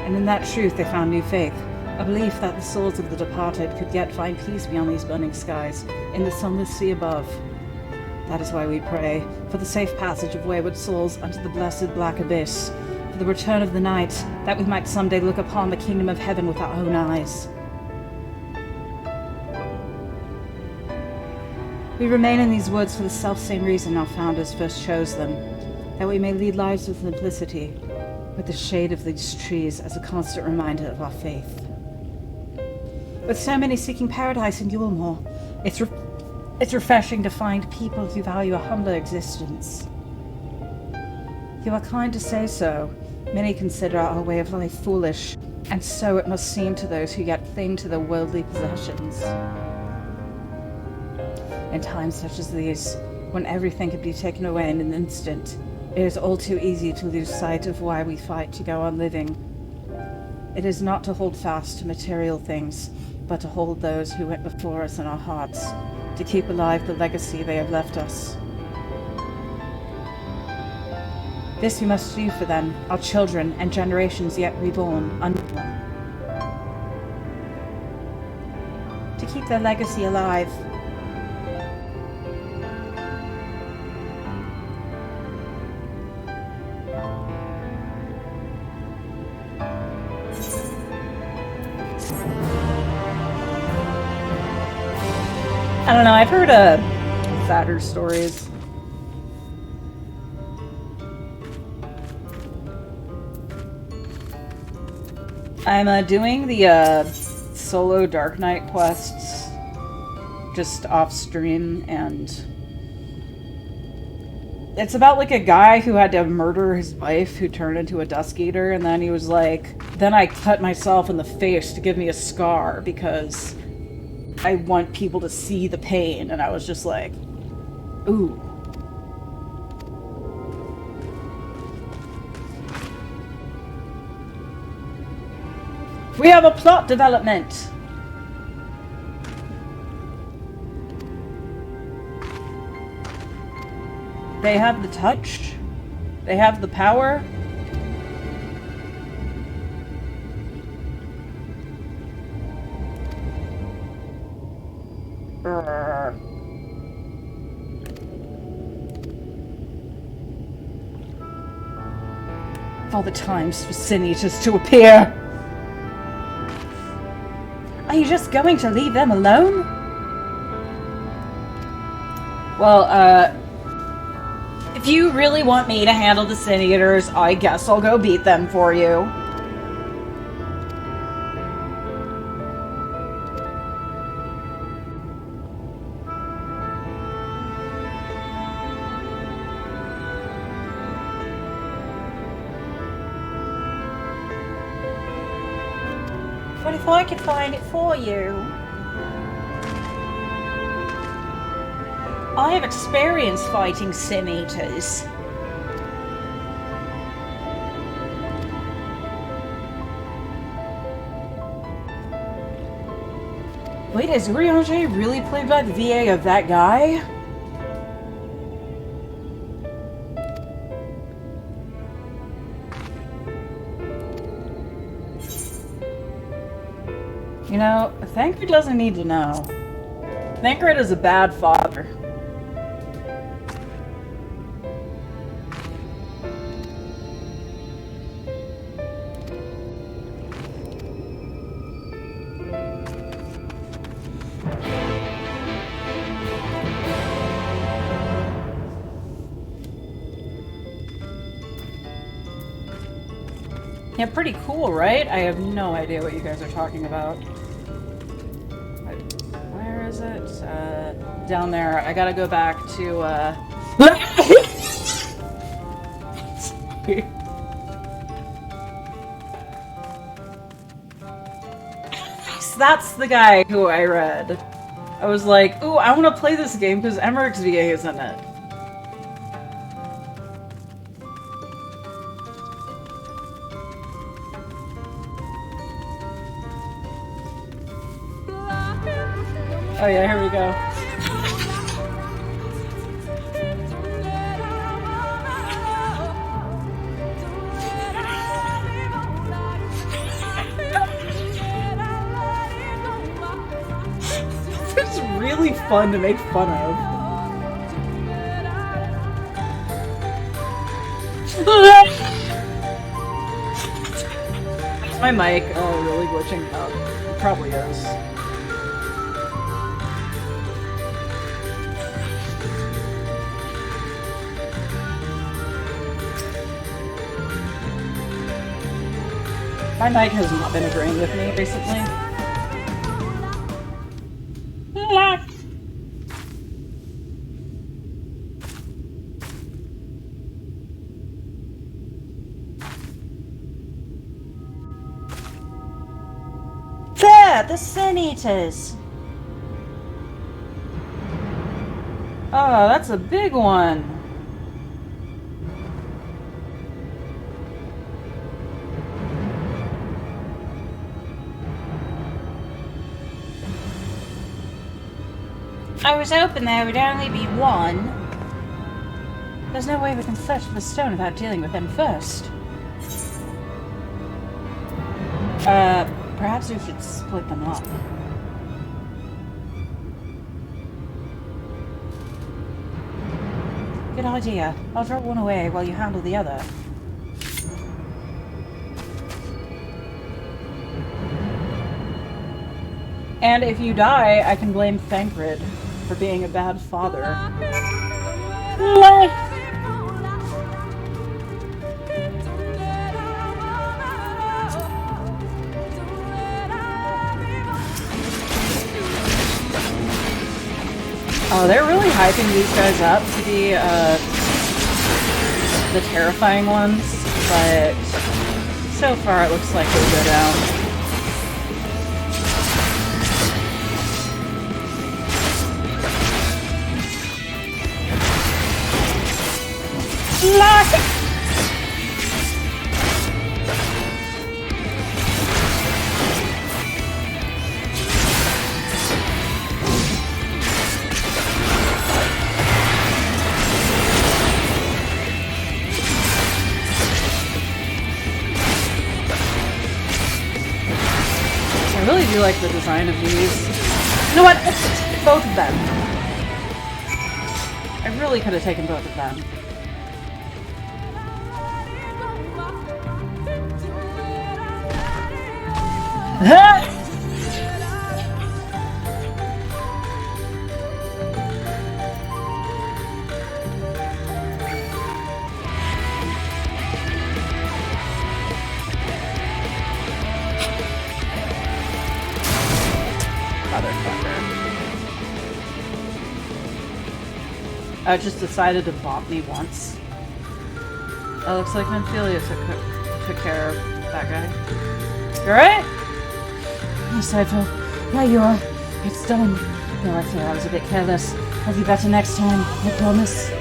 And in that truth they found new faith, a belief that the souls of the departed could yet find peace beyond these burning skies, in the sunless sea above. That is why we pray, for the safe passage of wayward souls unto the blessed black abyss, for the return of the night, that we might someday look upon the kingdom of heaven with our own eyes. We remain in these woods for the self-same reason our founders first chose them, that we may lead lives of simplicity, with the shade of these trees as a constant reminder of our faith. With so many seeking paradise in Yulmore, it's refreshing to find people who value a humbler existence. You are kind to say so. Many consider our way of life foolish, and so it must seem to those who yet cling to their worldly possessions. In times such as these, when everything could be taken away in an instant, it is all too easy to lose sight of why we fight to go on living. It is not to hold fast to material things, but to hold those who went before us in our hearts, to keep alive the legacy they have left us. This we must do for them, our children, and generations yet reborn, unborn. To keep their legacy alive. I don't know, I've heard sadder stories. I'm doing the solo Dark Knight quests just off stream, and it's about like a guy who had to murder his wife who turned into a Dusk Eater, and then he was like, then I cut myself in the face to give me a scar because I want people to see the pain, and I was just like, ooh. We have a plot development! They have the touch. They have the power. All the times for Sin Eaters to appear. Are you just going to leave them alone? Well, if you really want me to handle the Sin Eaters, I guess I'll go beat them for you. What if I could find it for you? I have experience fighting Sin Eaters. Wait, is Urianger really played by the VA of that guy? You know, Thancred doesn't need to know. Thancred is a bad father. Yeah, pretty cool, right? I have no idea what you guys are talking about. Where is it? Down there. I gotta go back to, That's the guy who I read. I was like, ooh, I want to play this game because Emmerich's VA is in it. Oh yeah, here we go. It's really fun to make fun of. Is my mic really glitching out? It probably is. My mic has not been agreeing with me recently. There! The Sin Eaters! Oh, that's a big one! I was hoping there would only be one. There's no way we can search for the stone without dealing with them first. Perhaps we should split them up. Good idea. I'll drop one away while you handle the other. And if you die, I can blame Thancred for being a bad father. Oh, they're really hyping these guys up to be the terrifying ones, but so far it looks like they'll go down. like the design of these. You know what? Both of them. I really could have taken both of them. I just decided to bop me once. That looks like Menphilia took care of that guy. You alright? Yes, I feel. Yeah, you are. It's done. No, I feel I was a bit careless. I'll be better next time, I promise.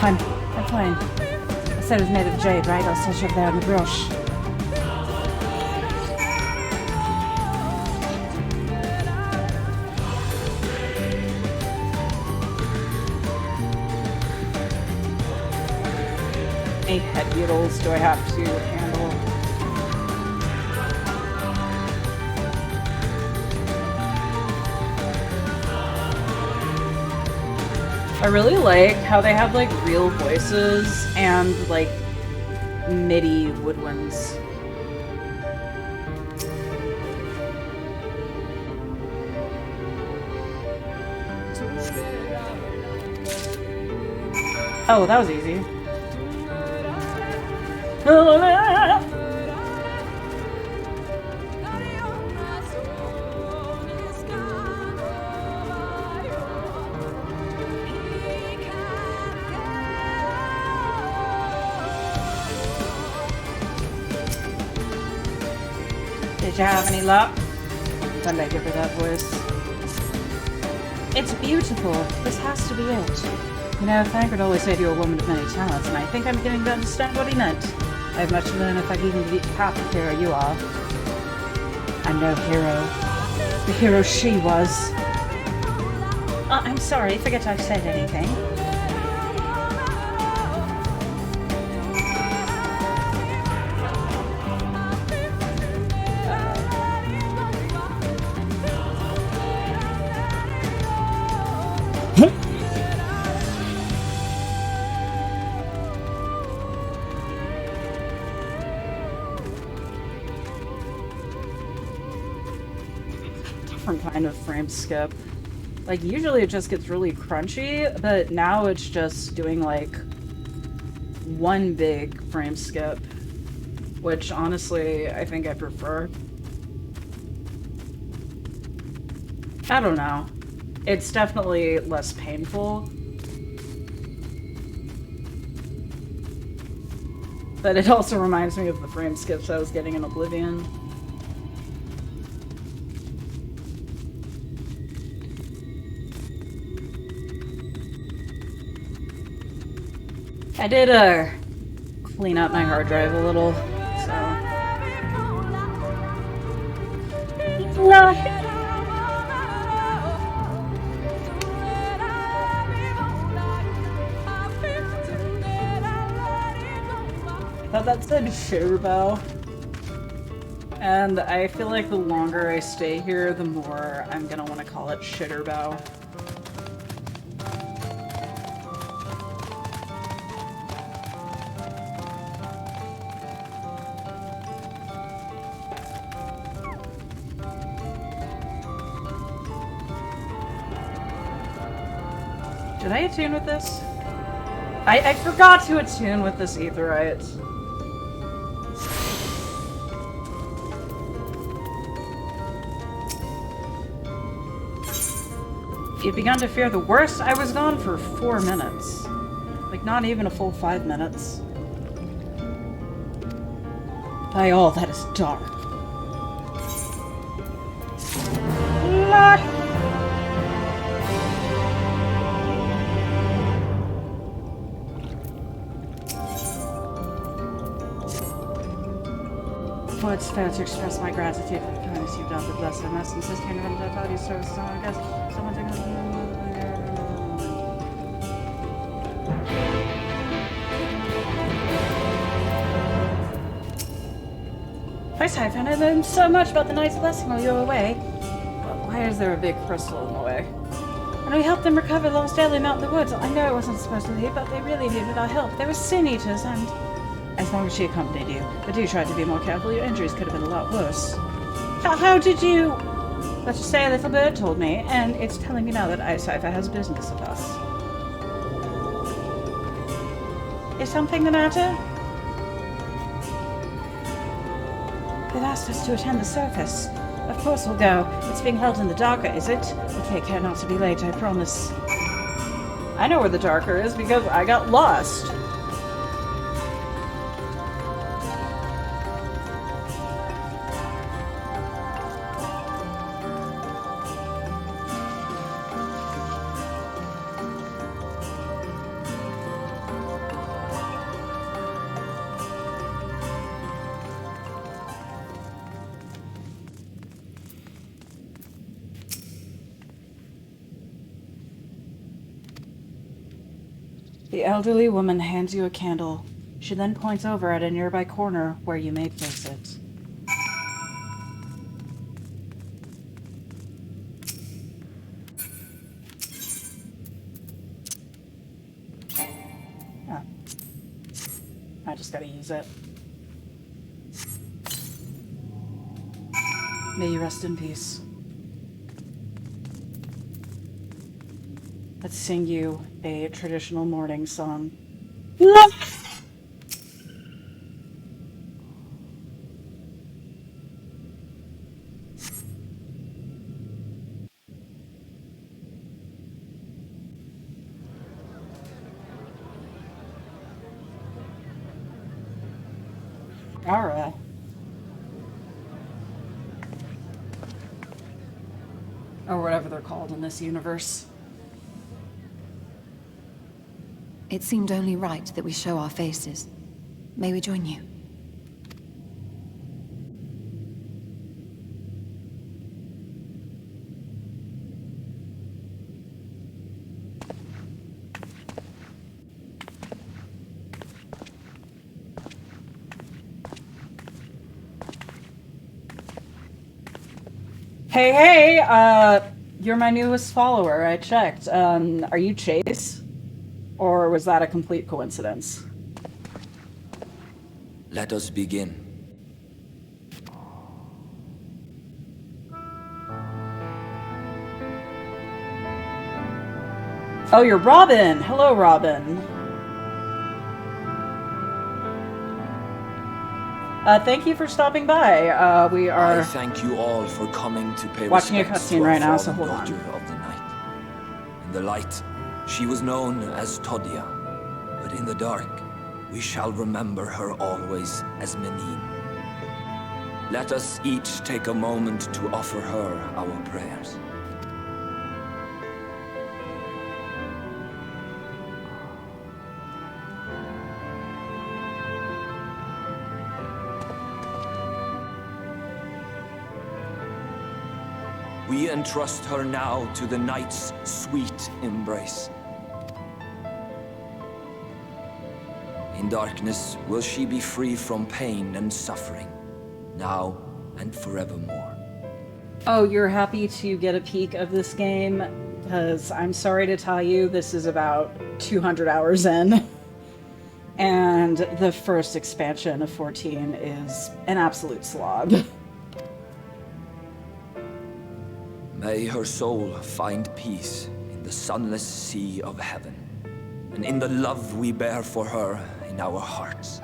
I'm fine. I said it was made of jade, right? I'll set you up there in the brush. How many head beetles do I have to handle? I really like how they have like real voices and like MIDI woodwinds. Oh, that was easy. Did you have any luck? When I give her that voice. It's beautiful. This has to be it. You know, Frank would always say you're a woman of many talents, and I think I'm beginning to understand what he meant. I have much to learn if I can even be half the hero you are. I'm no hero. The hero she was. I'm sorry, forget I said anything. Kind of frame skip. Like usually it just gets really crunchy, but now it's just doing like one big frame skip, which honestly I think I prefer. I don't know. It's definitely less painful, but it also reminds me of the frame skips I was getting in Oblivion. I did clean up my hard drive a little, so. I thought that said Shadowbow. And I feel like the longer I stay here, the more I'm gonna want to call it Shitterbow. Did I attune with this? I forgot to attune with this aetherite. You'd begun to fear the worst? I was gone for 4 minutes. Like, not even a full 5 minutes. By all that is dark. Oh, it's fair to express my gratitude for the kindness you've done to bless our mess and sustaining of dead body services on our guests. Someone take Hi, Siphon. I learned so much about the Knight's Blessing while you were away. But why is there a big crystal in the way? And we helped them recover Lost Ellie out in the woods. I know it wasn't supposed to be, but they really needed our help. They were sin eaters, and as long as she accompanied you. But do try to be more careful. Your injuries could have been a lot worse. How did you... Let's just say a little bird told me, and it's telling me now that Icipher has business with us. Is something the matter? They've asked us to attend the surface. Of course we'll go. It's being held in the Darker, is it? We'll take care not to be late, I promise. I know where the Darker is because I got lost. The elderly woman hands you a candle. She then points over at a nearby corner where you may place it. Oh. I just gotta use it. May you rest in peace. Let's sing you a traditional morning song. Alright. Or whatever they're called in this universe. It seemed only right that we show our faces. May we join you? Hey, you're my newest follower. I checked. Are you Chase? Or was that a complete coincidence? Let us begin. Oh, you're Robin! Hello, Robin. Thank you for stopping by. We are I thank you all for coming to pay watching a respects cutscene to our right now, so fallen hold on. daughter of the night. In the light, she was known as Todia, but in the dark, we shall remember her always as Menine. Let us each take a moment to offer her our prayers. We entrust her now to the night's sweet embrace. In darkness will she be free from pain and suffering, now and forevermore. Oh, you're happy to get a peek of this game? Because I'm sorry to tell you, this is about 200 hours in. And the first expansion of 14 is an absolute slog. May her soul find peace in the sunless sea of heaven, and in the love we bear for her in our hearts.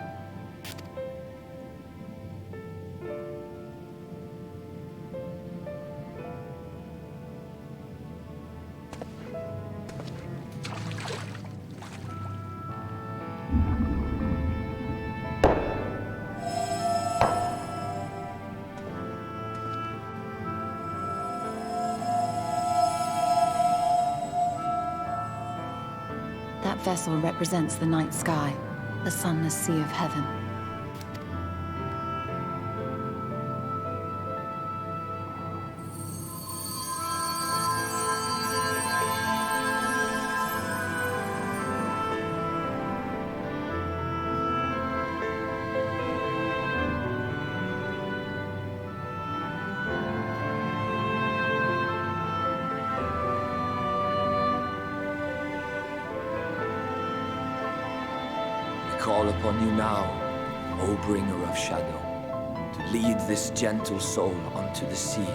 That vessel represents the night sky, the sunless sea of heaven. call upon you now, O bringer of shadow, to lead this gentle soul unto the sea.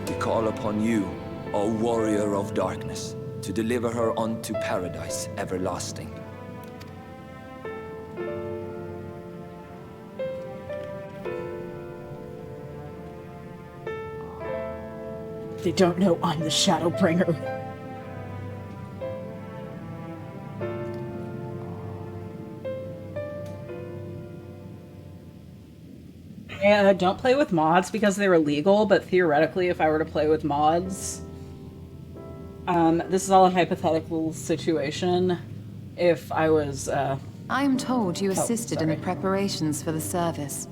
We call upon you, O warrior of darkness, to deliver her unto paradise everlasting. They don't know I'm the Shadowbringer. I don't play with mods because they're illegal, but theoretically, if I were to play with mods, this is all a hypothetical situation. If I was, I am told you assisted in the sorry. preparations for the service.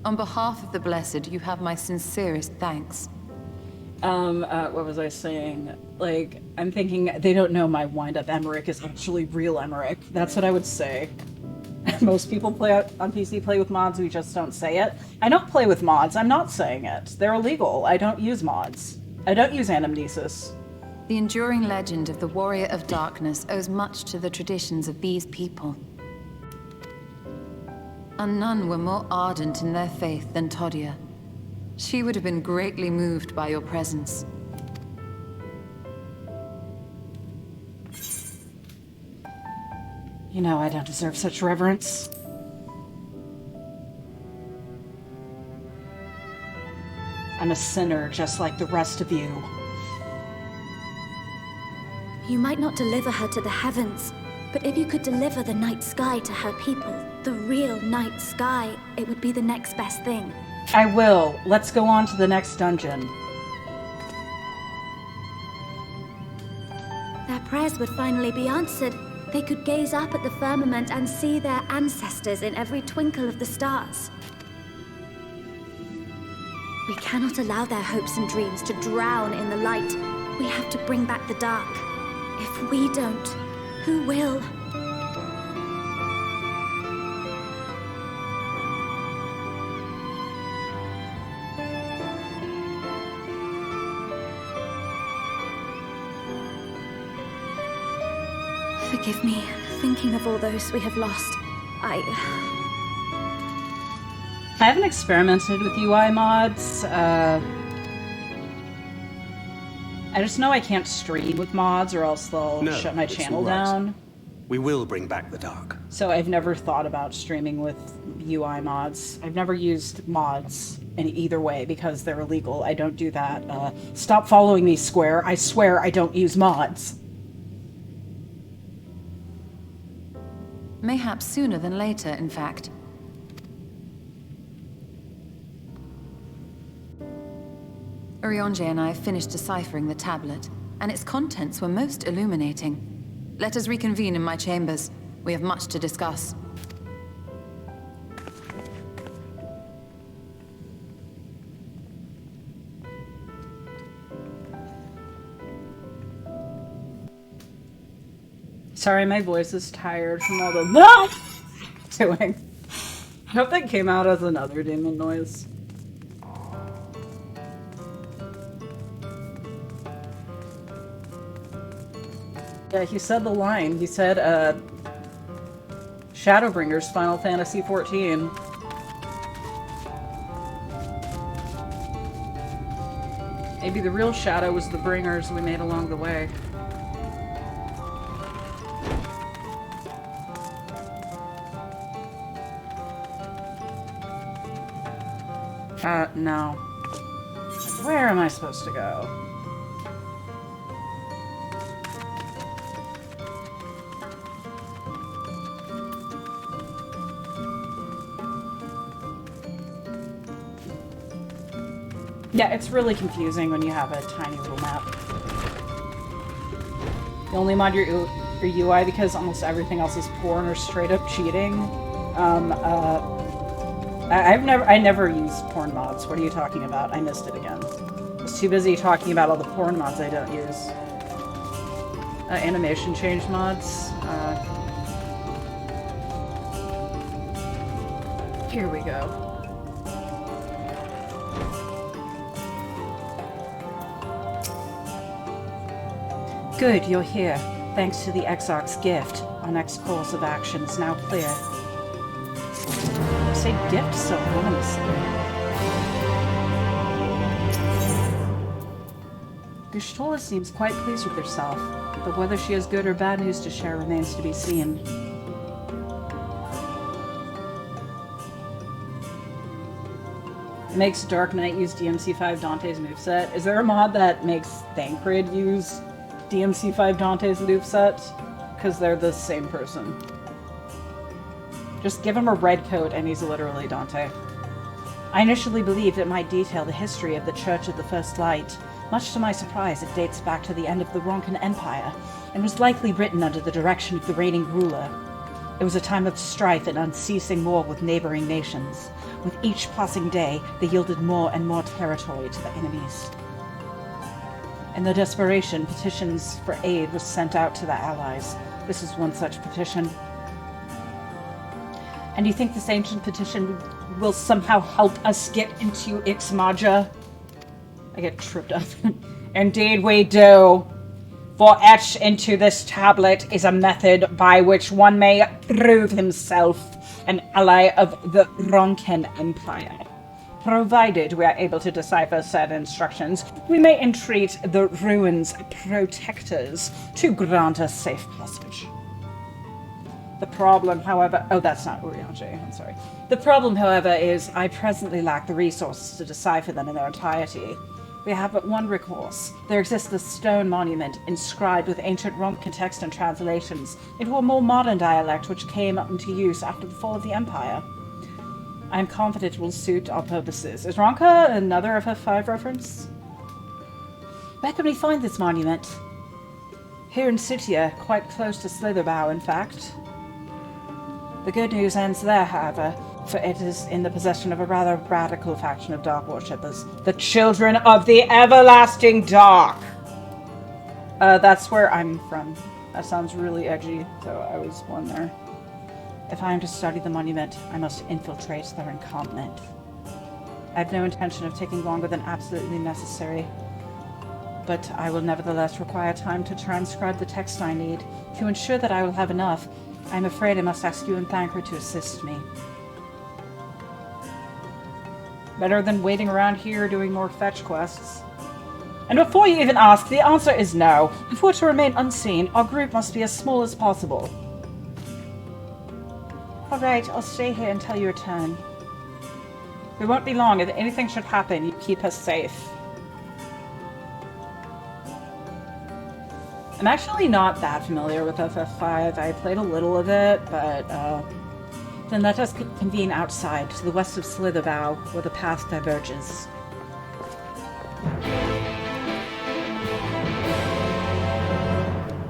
On behalf of the Blessed, you have my sincerest thanks. what was I saying? Like, I'm thinking they don't know my wind-up Emmerich is actually real Emmerich. That's what I would say. Most people on PC play with mods, we just don't say it. I don't play with mods, I'm not saying it. They're illegal. I don't use mods. I don't use anamnesis. The enduring legend of the Warrior of Darkness owes much to the traditions of these people. And none were more ardent in their faith than Todia. She would have been greatly moved by your presence. You know, I don't deserve such reverence. I'm a sinner just like the rest of you. You might not deliver her to the heavens, but if you could deliver the night sky to her people, the real night sky, it would be the next best thing. I will. Let's go on to the next dungeon. Their prayers would finally be answered. They could gaze up at the firmament and see their ancestors in every twinkle of the stars. We cannot allow their hopes and dreams to drown in the light. We have to bring back the dark. If we don't, who will? Forgive me, thinking of all those we have lost. I haven't experimented with UI mods. I just know I can't stream with mods or else they'll shut my channel down. We will bring back the dark. So I've never thought about streaming with UI mods. I've never used mods in either way because they're illegal. I don't do that. Stop following me, Square. I swear I don't use mods. Mayhaps sooner than later, in fact. Urianger and I finished deciphering the tablet, and its contents were most illuminating. Let us reconvene in my chambers. We have much to discuss. Sorry, my voice is tired from all the doing. I hope that came out as another demon noise. Yeah, he said the line. He said, Shadowbringers, Final Fantasy XIV. Maybe the real Shadow was the bringers we made along the way. No. Where am I supposed to go? Yeah, it's really confusing when you have a tiny little map. You only mod your UI because almost everything else is porn or straight up cheating. I never use porn mods. What are you talking about? I missed it again. I was too busy talking about all the porn mods I don't use. Animation change mods. Here we go. Good, you're here. Thanks to the Exarch's gift. our next course of action is now clear. You say gift so ominously. Y'shtola seems quite pleased with herself, but whether she has good or bad news to share remains to be seen. Makes Dark Knight use DMC5 Dante's moveset. Is there a mod that makes Thancred use DMC5 Dante's moveset? Because they're the same person. Just give him a red coat and he's literally Dante. I initially believed it might detail the history of the Church of the First Light. Much to my surprise, it dates back to the end of the Ronkan Empire, and was likely written under the direction of the reigning ruler. It was a time of strife and unceasing war with neighboring nations. With each passing day, they yielded more and more territory to the enemies. In their desperation, petitions for aid were sent out to the allies. This is one such petition. And you think this ancient petition will somehow help us get into Ixmaja? I get tripped up. Indeed we do. For etched into this tablet is a method by which one may prove himself an ally of the Ronkan Empire. Provided we are able to decipher said instructions, we may entreat the ruins' protectors to grant us safe passage. The problem, however... Oh, that's not Urianger, I'm sorry. The problem, however, is I presently lack the resources to decipher them in their entirety. We have but one recourse. There exists a stone monument inscribed with ancient Ronkan text and translations into a more modern dialect which came into use after the fall of the Empire. I am confident it will suit our purposes. Is Ronka another FF5 reference? Where can we find this monument? Here in Sitia, quite close to Slitherbow, in fact. The good news ends there, however, for it is in the possession of a rather radical faction of Dark Worshippers. The Children of the Everlasting Dark! That's where I'm from. That sounds really edgy, so I was born there. If I am to study the monument, I must infiltrate their encampment. I have no intention of taking longer than absolutely necessary, but I will nevertheless require time to transcribe the text I need. To ensure that I will have enough, I am afraid I must ask you and Thancred to assist me. Better than waiting around here doing more fetch quests. And before you even ask, the answer is no. If we're to remain unseen, our group must be as small as possible. Alright, I'll stay here until you return. We won't be long. If anything should happen, you keep us safe. I'm actually not that familiar with FF5. I played a little of it, but then let us convene outside, to the west of Slitherbow, where the path diverges.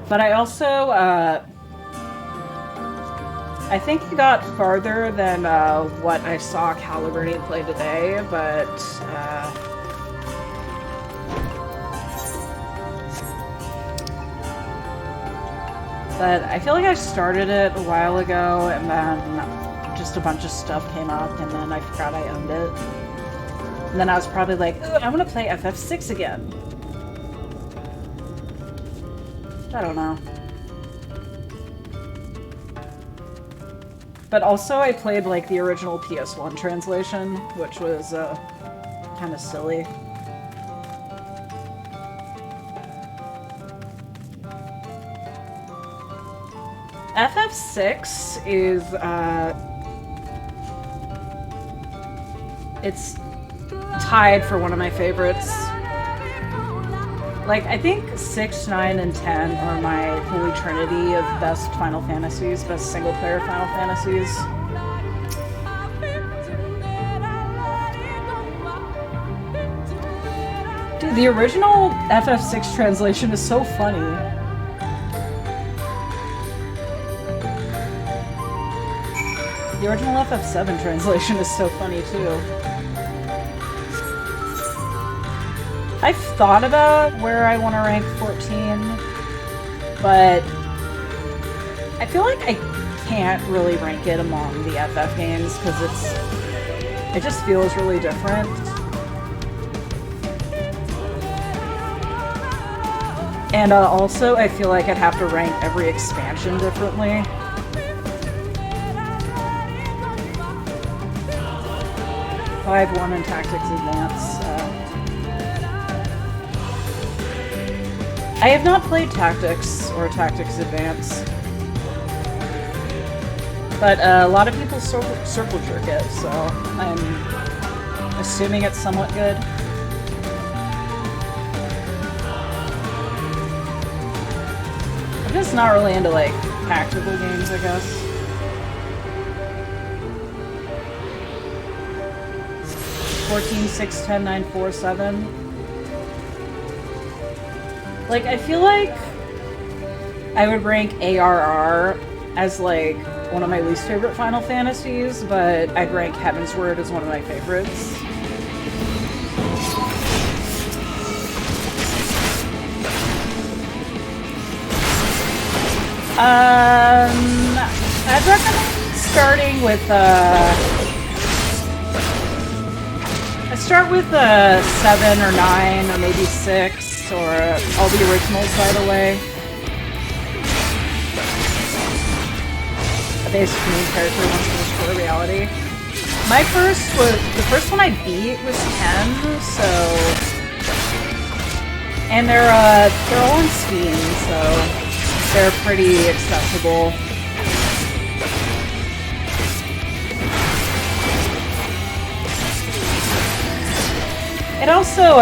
But I also, I think he got farther than what I saw Caliburni play today, but I feel like I started it a while ago, and then just a bunch of stuff came up, and then I forgot I owned it. And then I was probably like, ooh, I want to play FF6 again. I don't know. But also I played like the original PS1 translation, which was kind of silly. FF6 is it's tied for one of my favorites. Like, I think 6, 9, and 10 are my holy trinity of best Final Fantasies, best single-player Final Fantasies. Dude, the original FF6 translation is so funny. The original FF7 translation is so funny, too. I've thought about where I want to rank 14, but I feel like I can't really rank it among the FF games because it just feels really different. And also, I feel like I'd have to rank every expansion differently. I have one in Tactics Advance. I have not played Tactics or Tactics Advance, but a lot of people circle jerk it, so I'm assuming it's somewhat good. I'm just not really into, like, tactical games, I guess. $14, $6, $10, $9, $4, $7. Like, I feel like I would rank ARR as, like, one of my least favorite Final Fantasies, but I'd rank Heaven's Word as one of my favorites. I'd recommend starting with, I start with 7 or 9 or maybe 6 or all the originals, by the way. A basic main character once to restore reality. The first one I beat was 10, so, and they're all on Steam, so they're pretty accessible. It also,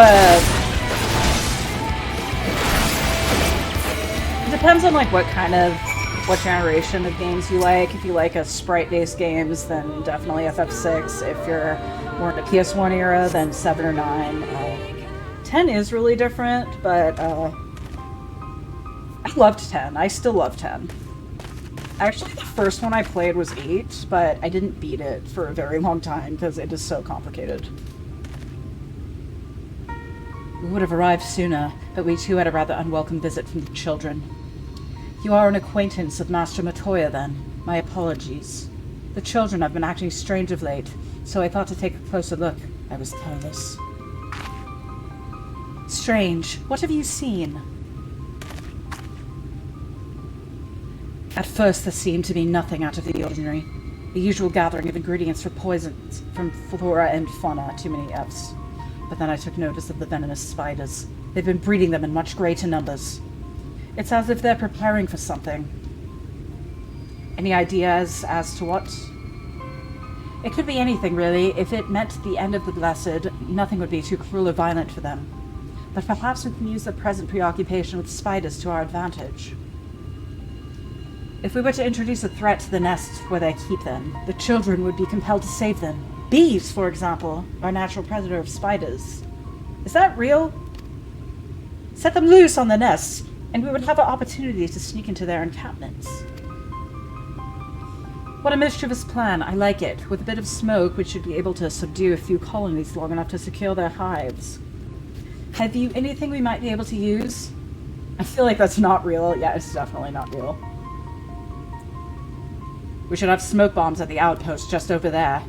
it depends on, like, what generation of games you like. If you like a sprite-based games, then definitely FF6. If you're more in the PS1 era, then 7 or 9. 10 is really different, but, I loved 10. I still love 10. Actually, the first one I played was 8, but I didn't beat it for a very long time because it is so complicated. We would have arrived sooner, but we too had a rather unwelcome visit from the children. You are an acquaintance of Master Matoya, then. My apologies. The children have been acting strange of late, so I thought to take a closer look. I was careless. Strange. What have you seen? At first, there seemed to be nothing out of the ordinary. The usual gathering of ingredients for poisons from flora and fauna, too many Fs. But then I took notice of the venomous spiders. They've been breeding them in much greater numbers. It's as if they're preparing for something. Any ideas as to what? It could be anything, really. If it meant the end of the Blessed, nothing would be too cruel or violent for them. But perhaps we can use the present preoccupation with spiders to our advantage. If we were to introduce a threat to the nests where they keep them, the children would be compelled to save them. Bees, for example, are a natural predator of spiders. Is that real? Set them loose on the nests, and we would have an opportunity to sneak into their encampments. What a mischievous plan. I like it. With a bit of smoke, we should be able to subdue a few colonies long enough to secure their hives. Have you anything we might be able to use? I feel like that's not real. Yeah, it's definitely not real. We should have smoke bombs at the outpost just over there.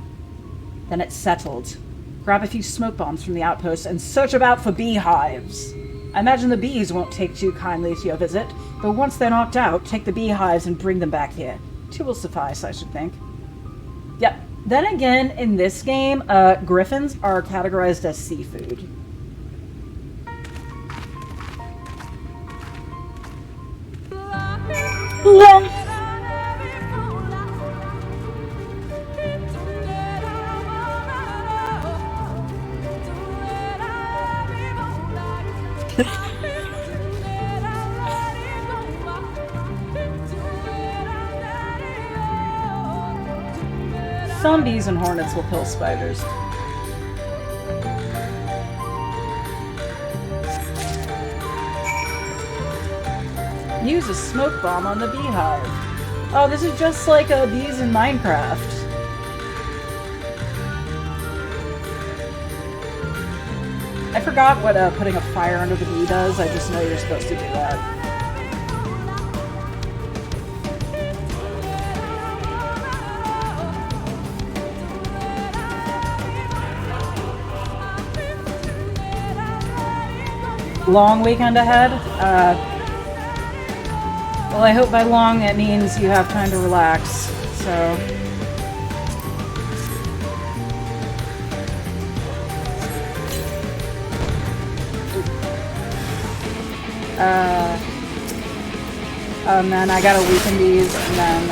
Then it's settled. Grab a few smoke bombs from the outpost and search about for beehives. I imagine the bees won't take too kindly to your visit, but once they're knocked out, take the beehives and bring them back here. 2 will suffice, I should think. Yep. Then again, in this game, griffins are categorized as seafood. Some bees and hornets will kill spiders. Use a smoke bomb on the beehive. Oh, this is just like bees in Minecraft. I forgot what putting a fire under the bee does. I just know you're supposed to do that. Long weekend ahead. Well, I hope by long it means you have time to relax, so... And then I gotta weaken these, and then,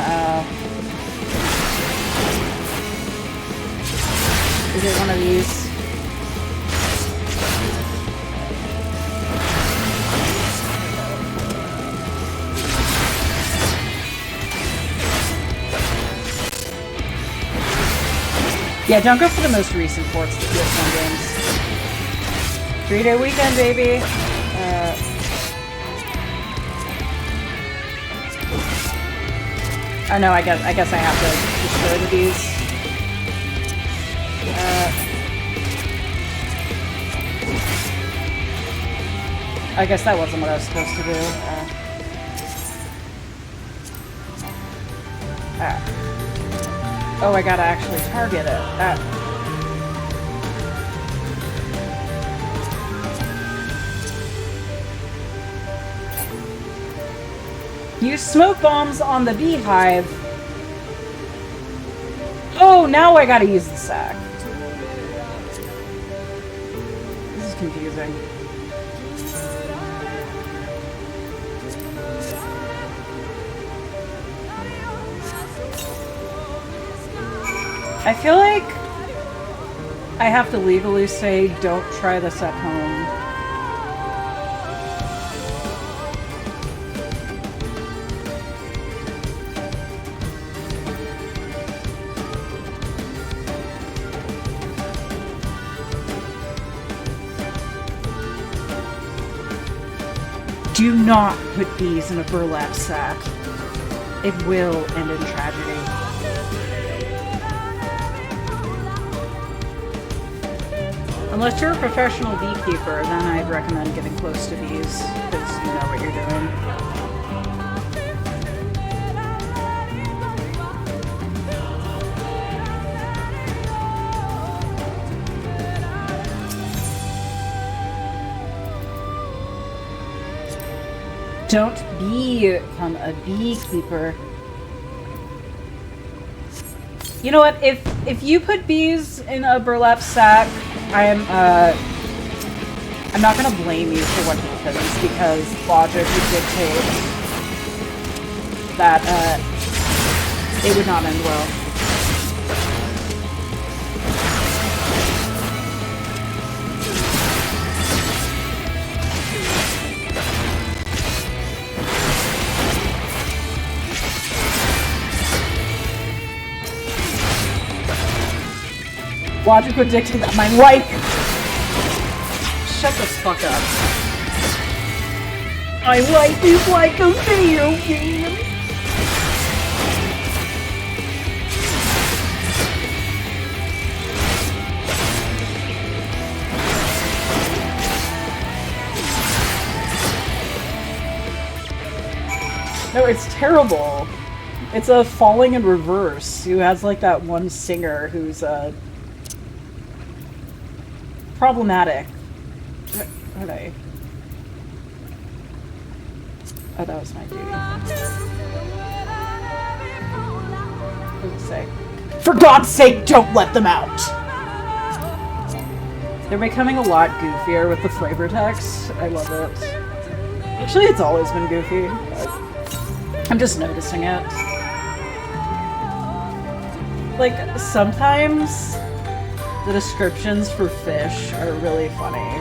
is it one of these? Yeah, don't go for the most recent ports to PS1 games. 3-day weekend, baby! Oh no, I guess I have to destroy these. I guess that wasn't what I was supposed to do. Oh, I gotta actually target it. Use smoke bombs on the beehive. Oh, now I gotta use the sack. This is confusing. I feel like I have to legally say don't try this at home. Do not put bees in a burlap sack. It will end in tragedy. Unless you're a professional beekeeper, then I'd recommend getting close to bees, because you know what you're doing. Don't become a beekeeper. You know what? If you put bees in a burlap sack, I'm not gonna blame you for what happens, because logic would dictate that it would not end well. Logic would dictate that my life. Shut the fuck up. My life is like a video game. No, it's terrible. It's a falling in reverse who has like that one singer who's problematic. What did I? Oh, that was my duty. What did it say? For God's sake, don't let them out! They're becoming a lot goofier with the flavor text. I love it. Actually, it's always been goofy, but I'm just noticing it. Like, sometimes the descriptions for fish are really funny.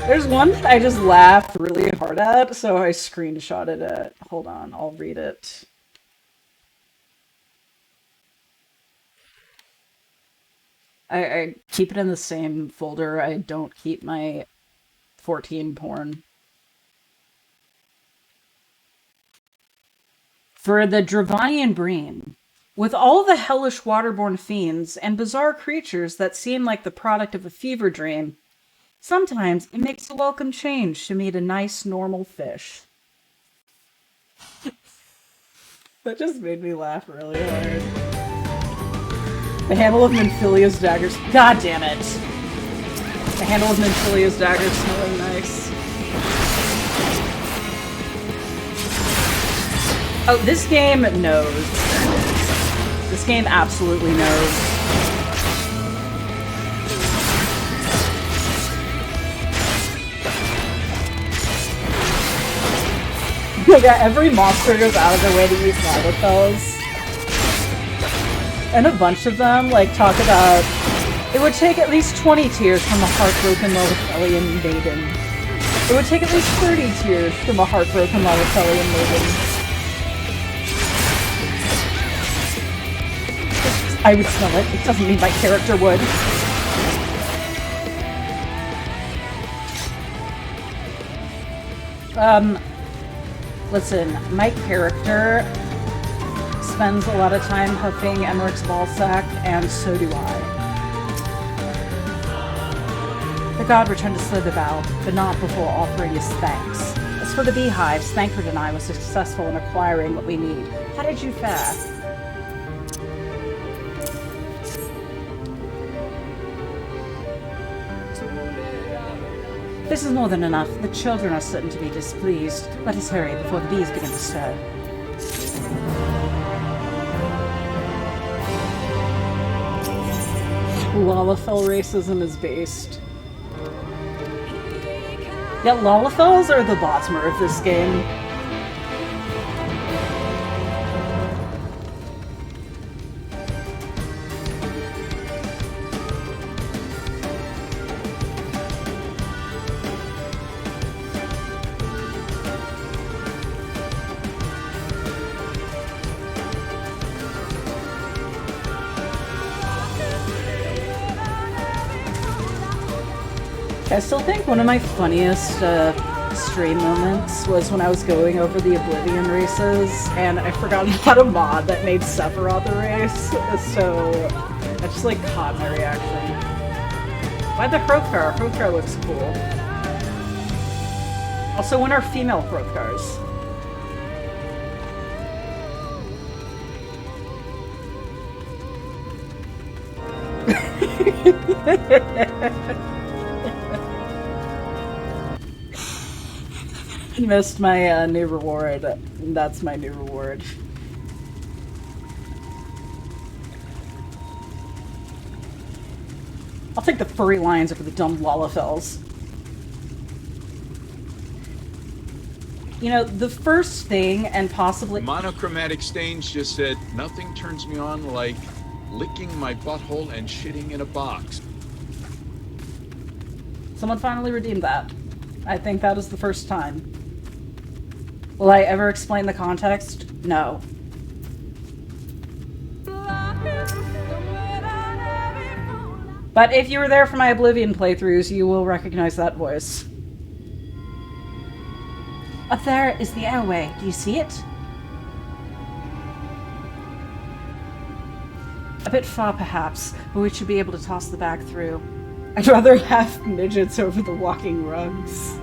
There's one that I just laughed really hard at, so I screenshotted it. Hold on, I'll read it. I keep it in the same folder. I don't keep my 14 porn. For the Dravanian Breen. With all the hellish waterborne fiends and bizarre creatures that seem like the product of a fever dream, sometimes it makes a welcome change to meet a nice, normal fish. That just made me laugh really hard. The handle of Menphilia's daggers. God damn it! The handle of Menphilia's daggers smelling nice. Oh, this game knows. This game absolutely knows. Yeah, every monster goes out of their way to eat lava. And a bunch of them, like, talk about it would take at least 20 tears from a heartbroken Lavafellian maiden. It would take at least 30 tears from a heartbroken Lavafellian maiden. I would smell it. It doesn't mean my character would. Listen, my character spends a lot of time huffing Emmerich's ballsack, and so do I. The god returned to slay the vow, but not before offering his thanks. As for the beehives, Thancred and I were successful in acquiring what we need. How did you fare? This is more than enough. The children are certain to be displeased. Let us hurry before the bees begin to stir. Lalafell racism is based. Yeah, Lalafells are the bottomer of this game. I still think one of my funniest stream moments was when I was going over the Oblivion races, and I forgot about a mod that made Sephiroth the race, so that just like caught my reaction. Why the Hrothgar? Hrothgar looks cool. Also, when are female Hrothgars? Missed my new reward. That's my new reward. I'll take the furry lions over the dumb Lalafells. You know, the first thing, and possibly... Monochromatic Stains just said, nothing turns me on like licking my butthole and shitting in a box. Someone finally redeemed that. I think that is the first time. Will I ever explain the context? No. But if you were there for my Oblivion playthroughs, you will recognize that voice. Up there is the airway. Do you see it? A bit far, perhaps, but we should be able to toss the bag through. I'd rather have midgets over the walking rugs.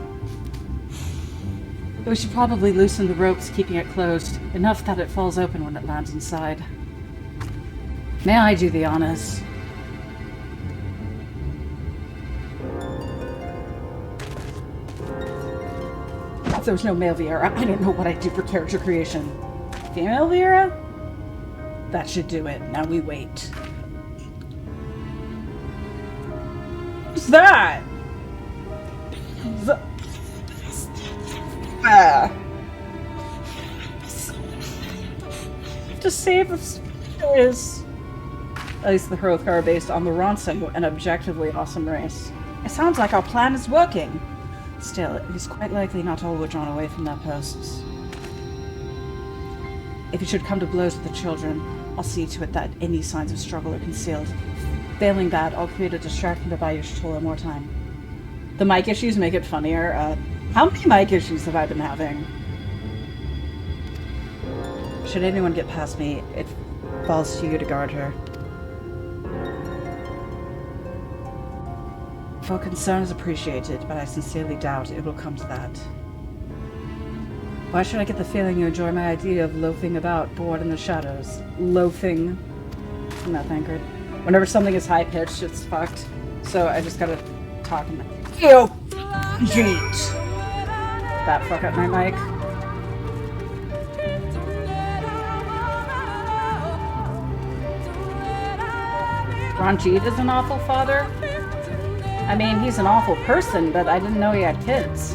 We should probably loosen the ropes, keeping it closed, enough that it falls open when it lands inside. May I do the honors? If there was no male Viera, I don't know what I'd do for character creation. Female Viera? That should do it. Now we wait. What's that? To save us is at least the Hrothgar are based on the Ronson, an objectively awesome race. It sounds like our plan is working. Still, it is quite likely not all were drawn away from their posts. If it should come to blows with the children, I'll see to it that any signs of struggle are concealed. Failing that, I'll create a distraction to buy Y'shtola more time. The mic issues make it funnier. How many mic issues have I been having? Should anyone get past me, it falls to you to guard her. Your concern is appreciated, but I sincerely doubt it will come to that. Why should I get the feeling you enjoy my idea of loafing about, bored in the shadows? Loafing. I'm not Thancred. Whenever something is high-pitched, it's fucked. So I just gotta talk in my... Ew! Jeet! That fuck up my mic. Ranjit is an awful father? I mean, he's an awful person, but I didn't know he had kids.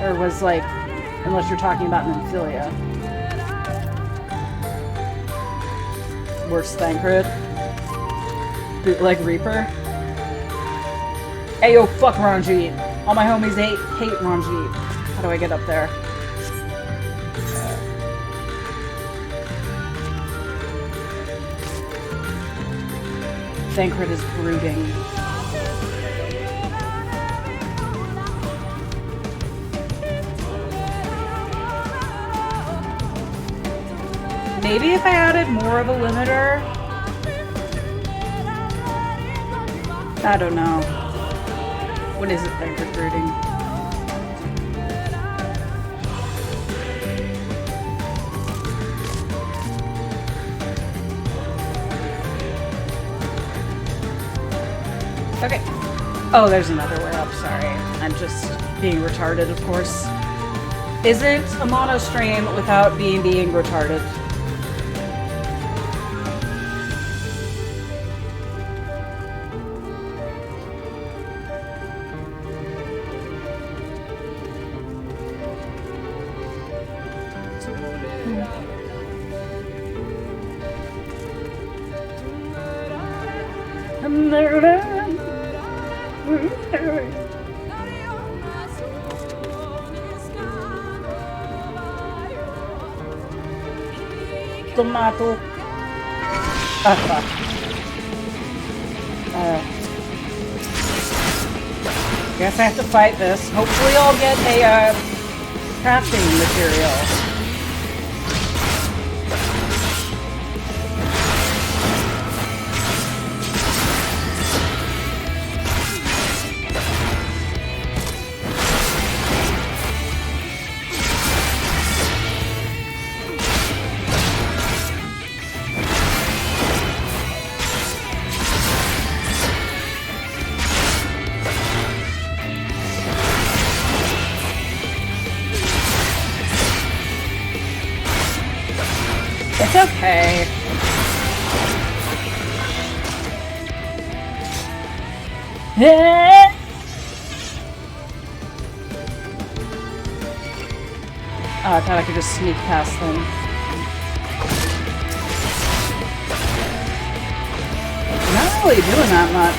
Or was like, unless you're talking about Nymphilia. Worse Thancred. Bootleg Reaper. Hey, yo, fuck Ranjit. All my homies hate Ranjit. How do I get up there? Thancred is brooding. Maybe if I added more of a limiter? I don't know. What is it, Thancred brooding? Okay. Oh, there's another way up, sorry. I'm just being retarded, of course. Isn't a mono stream without being retarded? Tomato. Ah, fuck. Guess I have to fight this. Hopefully I'll get a, crafting material. It's okay. Oh, I thought I could just sneak past them. Not really doing that much.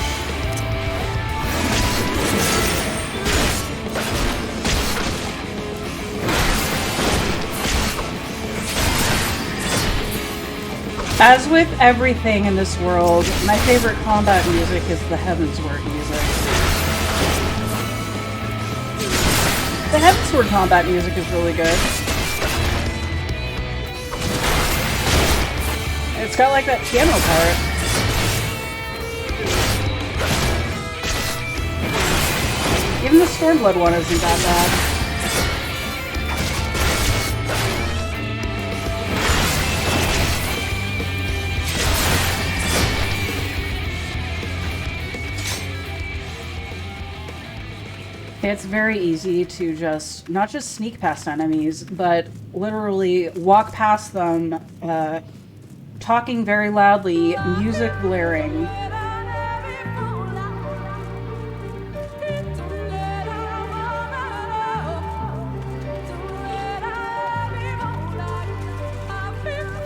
As with everything in this world, my favorite combat music is the Heavensward music. The Heavensward combat music is really good. It's got like that piano part. Even the Stormblood one isn't that bad. It's very easy to just, not just sneak past enemies, but literally walk past them, talking very loudly, music blaring.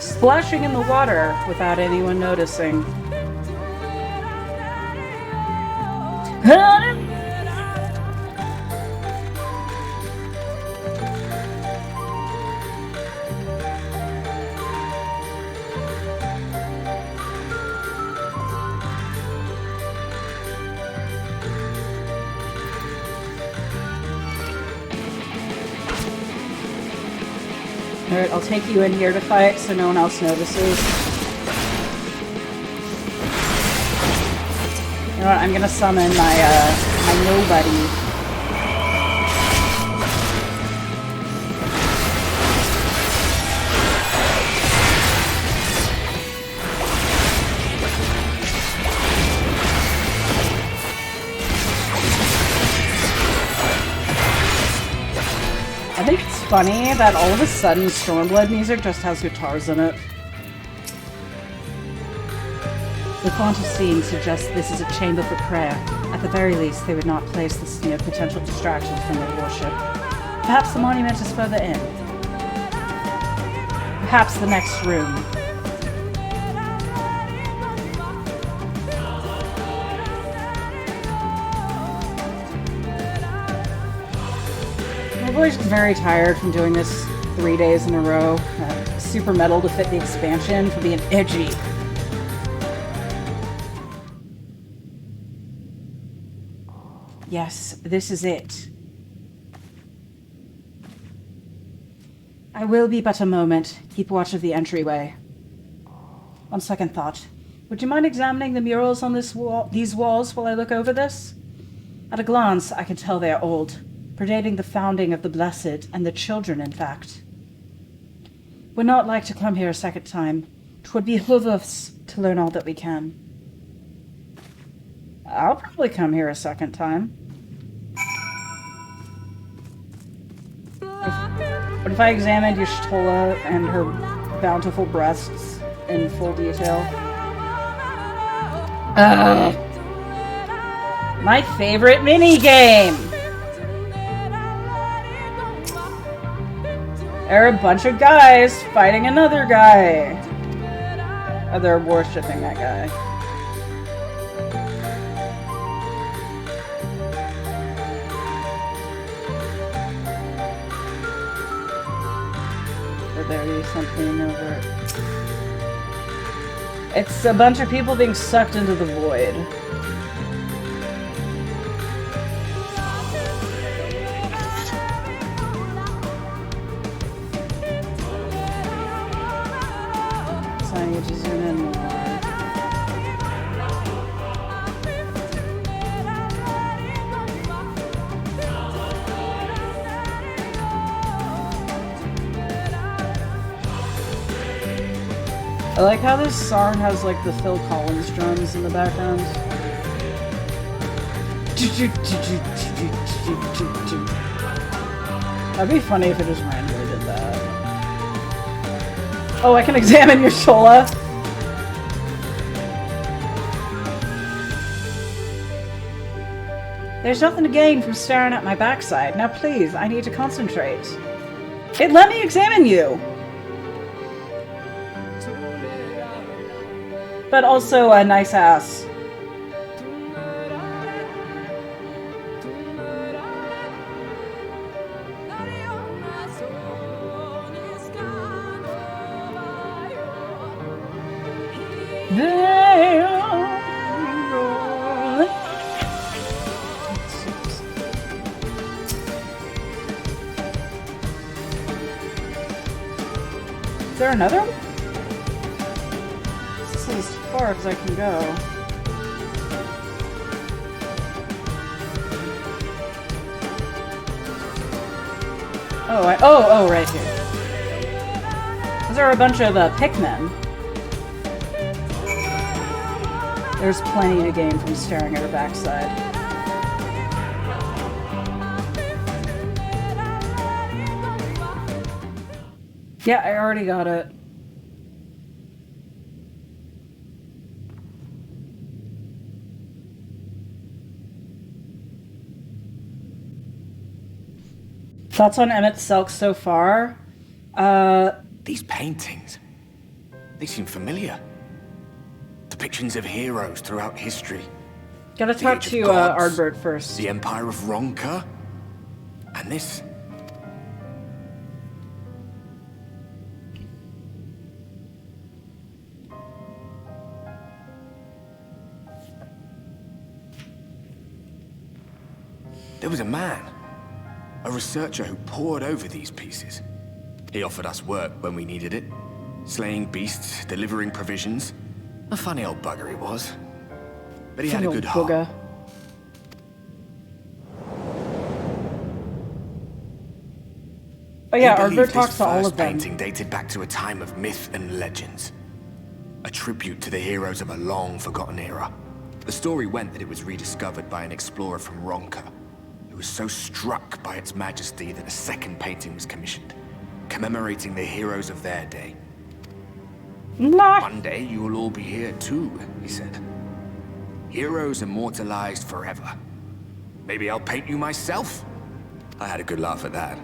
Splashing in the water without anyone noticing. Alright, I'll take you in here to fight so no one else notices. You know what, I'm gonna summon my nobody. I think it's funny that all of a sudden Stormblood music just has guitars in it. The font of scene suggests this is a chamber for prayer. At the very least, they would not place this near potential distractions from their worship. Perhaps the monument is further in. Perhaps the next room. My voice is very tired from doing this 3 days in a row. Super metal to fit the expansion for being edgy. Yes, this is it. I will be but a moment. Keep watch of the entryway. On second thought, would you mind examining the murals on these walls while I look over this? At a glance, I can tell they are old, predating the founding of the Blessed and the Children, in fact. Would not like to come here a second time. 'Twould behoove us to learn all that we can. I'll probably come here a second time. What if I examined Y'shtola and her bountiful breasts in full detail? My favorite minigame! There are a bunch of guys fighting another guy. Or they're worshipping that guy. There is something over. It's a bunch of people being sucked into the void. So I need to zoom in more. I like how this song has like the Phil Collins drums in the background. That'd be funny if it just randomly did that. Oh, I can examine your Shola. There's nothing to gain from staring at my backside. Now please, I need to concentrate. It let me examine you! But also a nice ass. Is there another one? As far as I can go. Oh, right here. Those are a bunch of Pikmin. There's plenty to gain from staring at her backside. Yeah, I already got it. Thoughts on Emmett Selk so far? These paintings, they seem familiar. Depictions of heroes throughout history. Gotta The talk Age of to Gods, Ardbert first. The Empire of Ronka, and this. There was a man, a researcher who pored over these pieces. He offered us work when we needed it, slaying beasts, delivering provisions. A funny old bugger he was, but he had a good heart. Booger. Oh yeah, He Ardbert believed talks this to all first of them. painting dated back to a time of myth and legends. A tribute to the heroes of a long-forgotten era. The story went that it was rediscovered by an explorer from Ronka, who was so struck by its majesty that a second painting was commissioned, commemorating the heroes of their day. Nah. One day you will all be here too, he said. Heroes immortalized forever. Maybe I'll paint you myself? I had a good laugh at that.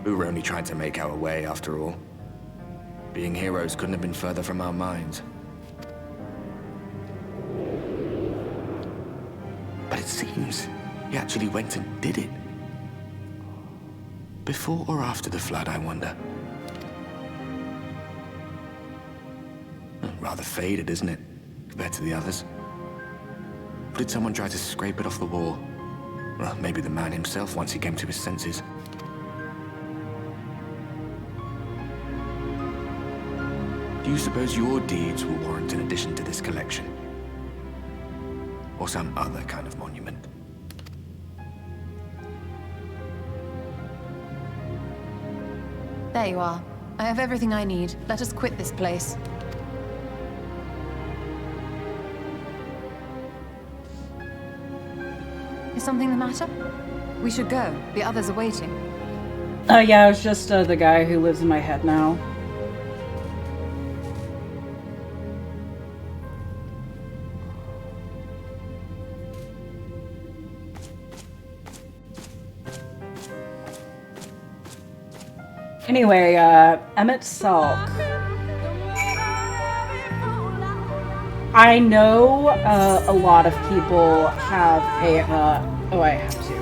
We were only trying to make our way after all. Being heroes couldn't have been further from our minds. But it seems he actually went and did it. Before or after the flood, I wonder. Rather faded, isn't it, compared to the others? Or did someone try to scrape it off the wall? Well, maybe the man himself once he came to his senses. Do you suppose your deeds will warrant an addition to this collection? Or some other kind of monument? There you are. I have everything I need. Let us quit this place. Is something the matter? We should go. The others are waiting. Yeah, I was just the guy who lives in my head now. Anyway, Emmett Salk. I know a lot of people have a, oh, I have to.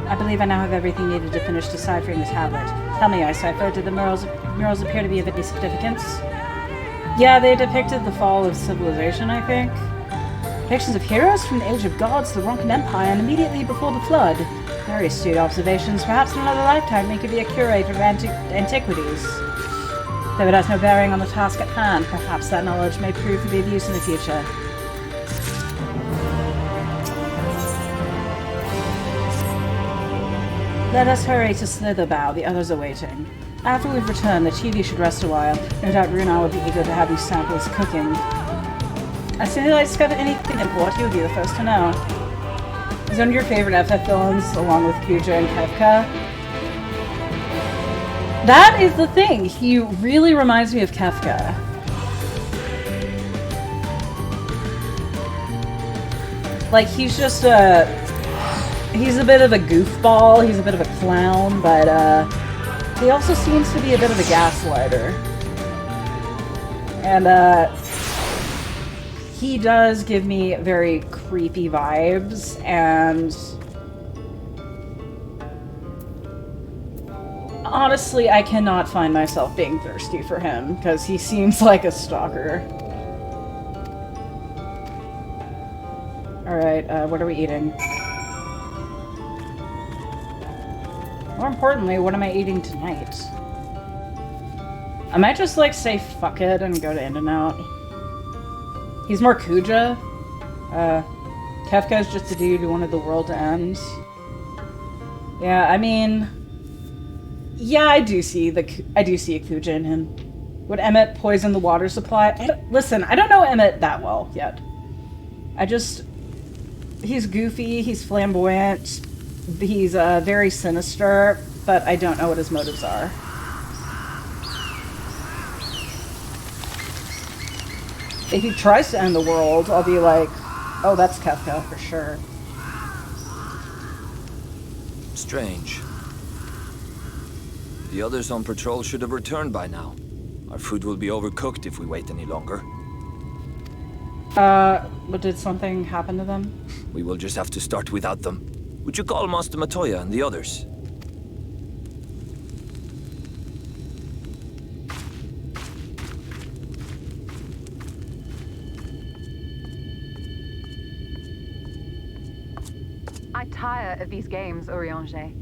I believe I now have everything needed to finish deciphering the tablet. Tell me, Icipher, did the murals appear to be of any significance? Yeah, they depicted the fall of civilization, I think. Depictions of heroes from the Age of Gods, the Ronkan Empire, and immediately before the Flood. Very astute observations. Perhaps in another lifetime you could be a curator of antiquities. Though it has no bearing on the task at hand, perhaps that knowledge may prove to be of use in the future. Let us hurry to Slitherbow, the others are waiting. After we've returned, the TV should rest a while. No doubt Runar would be eager to have you sample his cooking. As soon as I discover anything important, you would be the first to know. He's one of your favorite FF villains, along with Kuja and Kefka. That is the thing. He really reminds me of Kefka. Like, he's just he's a bit of a goofball, he's a bit of a clown, but he also seems to be a bit of a gaslighter. And he does give me very creepy vibes, and honestly, I cannot find myself being thirsty for him, because he seems like a stalker. Alright, what are we eating? More importantly, what am I eating tonight? I might just, like, say fuck it and go to In-N-Out. He's more Kuja. Kefka's just a dude who wanted the world to end. Yeah, I mean... Yeah, I do see a Kuja in him. Would Emmett poison the water supply? Listen, I don't know Emmett that well yet. He's goofy, he's flamboyant, he's very sinister, but I don't know what his motives are. If he tries to end the world, I'll be like, oh, that's Kefka for sure. Strange. The others on patrol should have returned by now. Our food will be overcooked if we wait any longer. But did something happen to them? We will just have to start without them. Would you call Master Matoya and the others? I tire of these games, Urianger.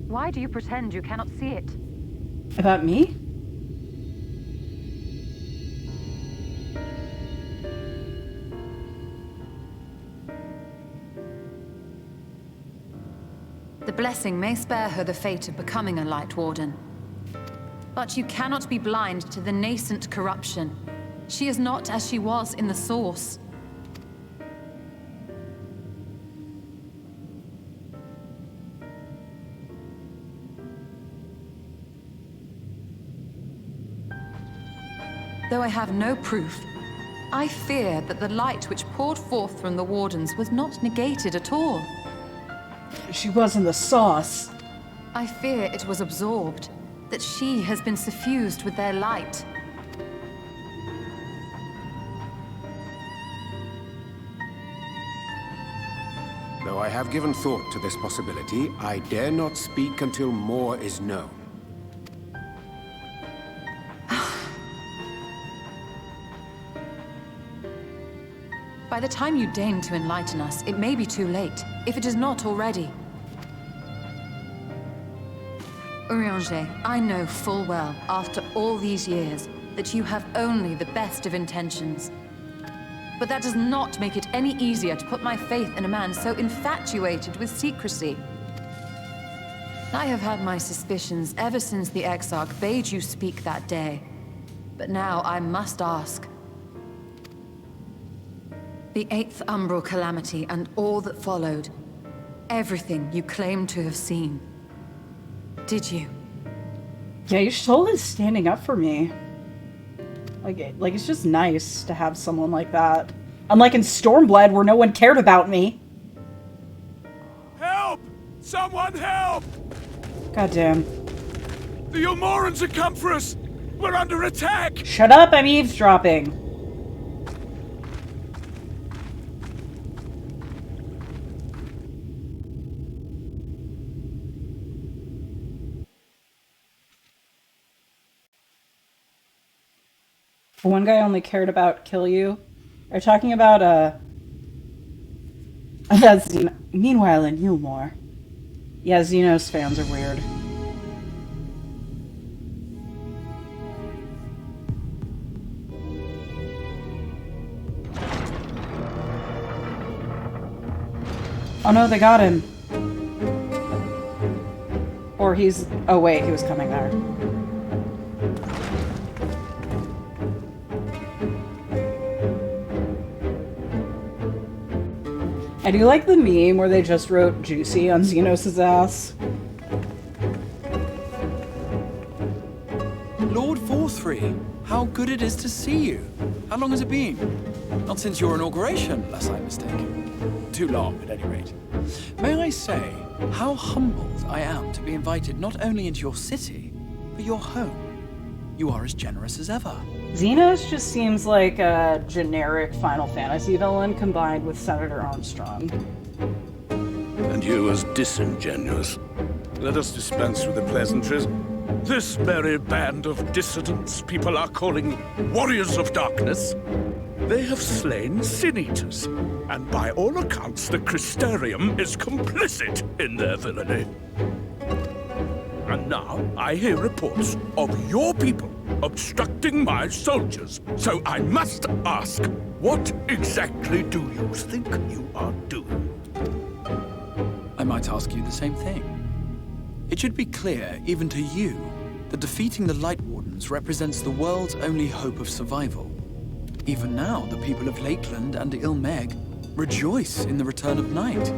Why do you pretend you cannot see it? About me? The blessing may spare her the fate of becoming a Light Warden. But you cannot be blind to the nascent corruption. She is not as she was in the Source. though I have no proof, I fear that the light which poured forth from the Wardens was not negated at all. She was in the sauce. I fear it was absorbed, that she has been suffused with their light. Though I have given thought to this possibility, I dare not speak until more is known. By the time you deign to enlighten us, it may be too late, if it is not already. Urianger, I know full well, after all these years, that you have only the best of intentions. But that does not make it any easier to put my faith in a man so infatuated with secrecy. I have had my suspicions ever since the Exarch bade you speak that day. But now I must ask. The 8th Umbral Calamity and all that followed. Everything you claim to have seen. Did you? Yeah, you're totally standing up for me. Like it's just nice to have someone like that. Unlike in Stormblood, where no one cared about me. Help! Someone help! Goddamn. The Ilmorans have come for us! We're under attack! Shut up, I'm eavesdropping. One guy only cared about kill you. Are you talking about, that's Xeno. Meanwhile, in Newmore. Yeah, Xenos fans are weird. Oh no, they got him. Or he's... Oh wait, he was coming there. I do like the meme where they just wrote Juicy on Xenos' ass. Lord Forthry, how good it is to see you. How long has it been? Not since your inauguration, unless I'm mistaken. Too long, at any rate. May I say how humbled I am to be invited not only into your city, but your home. You are as generous as ever. Xenos just seems like a generic Final Fantasy villain combined with Senator Armstrong. And you as disingenuous. Let us dispense with the pleasantries. This merry band of dissidents people are calling Warriors of Darkness. They have slain Sin-Eaters, and by all accounts the Crystarium is complicit in their villainy. And now I hear reports of your people obstructing my soldiers. So I must ask, what exactly do you think you are doing? I might ask you the same thing. It should be clear, even to you, that defeating the Light Wardens represents the world's only hope of survival. Even now, the people of Lakeland and Ilmeg rejoice in the return of night.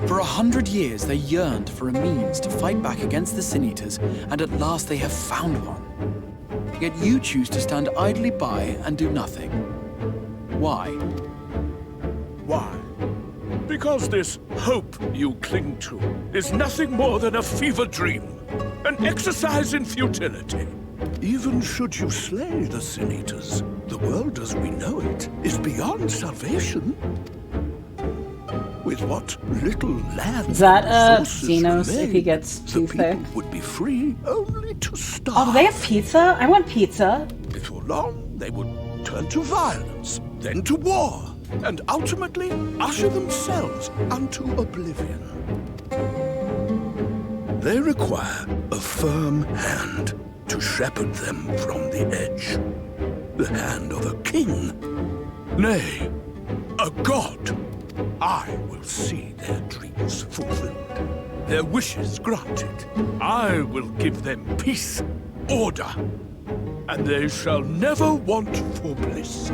For 100 years, they yearned for a means to fight back against the Sin-Eaters, and at last they have found one. Yet you choose to stand idly by and do nothing. Why? Why? Because this hope you cling to is nothing more than a fever dream, an exercise in futility. Even should you slay the Sin-Eaters, the world as we know it is beyond salvation. With what little land Is that Xenos if he gets too thick? Would be free only to starve. Oh, do they have pizza? I want pizza. Before long, they would turn to violence, then to war, and ultimately usher themselves unto oblivion. They require a firm hand to shepherd them from the edge. The hand of a king. Nay, a god. I will see their dreams fulfilled, their wishes granted. I will give them peace, order, and they shall never want for bliss.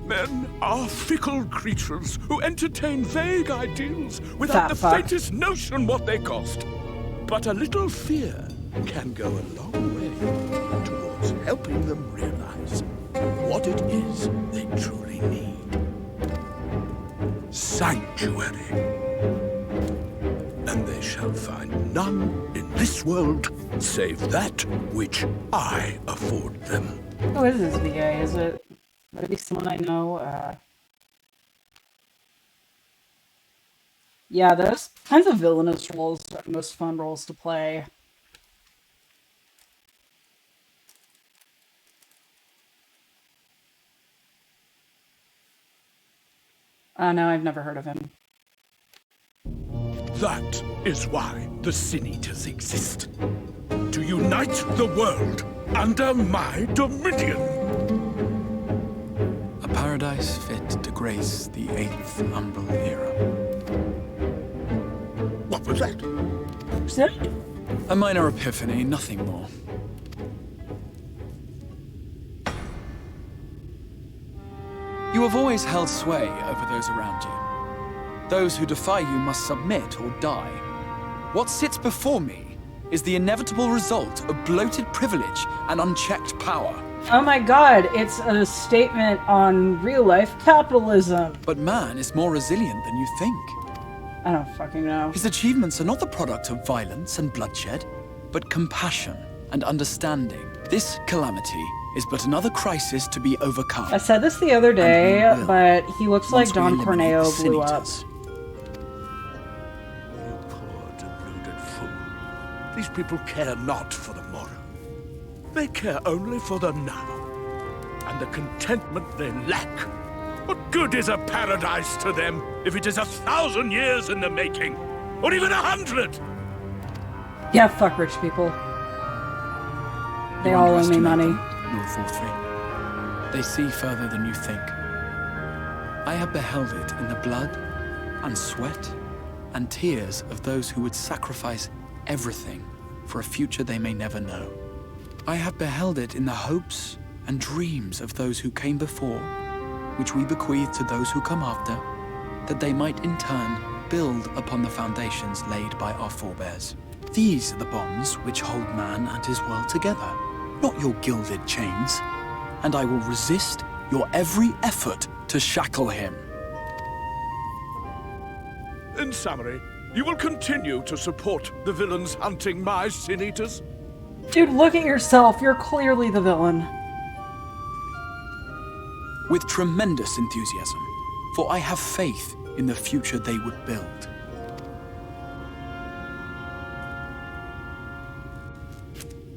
May Men are fickle creatures who entertain vague ideals without the faintest notion what they cost. But a little fear can go a long way towards helping them realize what it is they truly need. Sanctuary. And they shall find none in this world save that which I afford them. Who is this VA? Is it maybe someone I know? Yeah, those kinds of villainous roles are the most fun roles to play. No, I've never heard of him. That is why the Sin Eaters exist. To unite the world under my dominion. A paradise fit to grace the 8th Umbral era. What was that? Is that? A minor epiphany, nothing more. You have always held sway over those around you. Those who defy you must submit or die. What sits before me is the inevitable result of bloated privilege and unchecked power. Oh my god, it's a statement on real-life capitalism. But man is more resilient than you think. I don't fucking know. His achievements are not the product of violence and bloodshed, but compassion and understanding. This calamity is but another crisis to be overcome. I said this the other day, but he looks like Don Corneo blew up. You poor deluded fool. These people care not for the morrow. They care only for the now, and the contentment they lack. What good is a paradise to them if it is 1,000 years in the making, or even 100? Yeah, fuck rich people. They all owe me money. Nor forfeit. They see further than you think. I have beheld it in the blood and sweat and tears of those who would sacrifice everything for a future they may never know. I have beheld it in the hopes and dreams of those who came before, which we bequeath to those who come after, that they might in turn build upon the foundations laid by our forebears. These are the bonds which hold man and his world together, not your gilded chains, and I will resist your every effort to shackle him. In summary, you will continue to support the villains hunting my Sin Eaters? Dude, look at yourself. You're clearly the villain. With tremendous enthusiasm, for I have faith in the future they would build.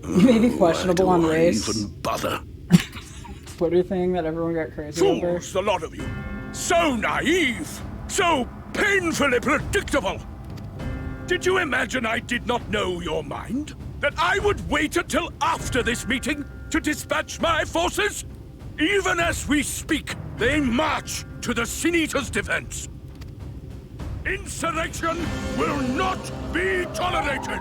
You may be questionable on race. Even bother. Twitter thing that everyone got crazy over. Fools, the lot of you. So naive. So painfully predictable. Did you imagine I did not know your mind? That I would wait until after this meeting to dispatch my forces? Even as we speak, they march to the Sin Eaters' defense. Insurrection will not be tolerated.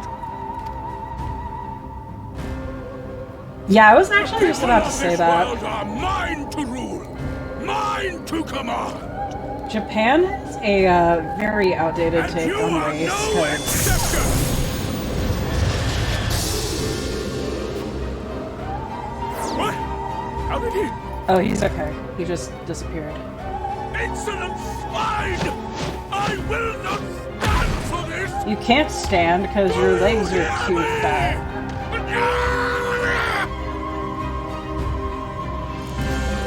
Yeah, I was actually just about to say that. World are mine to rule, mine to command. Japan has a very outdated take on race. What? How did he? Oh, he's okay. He just disappeared. Insolent swine! I will not stand for this! You can't stand because your legs are too fat.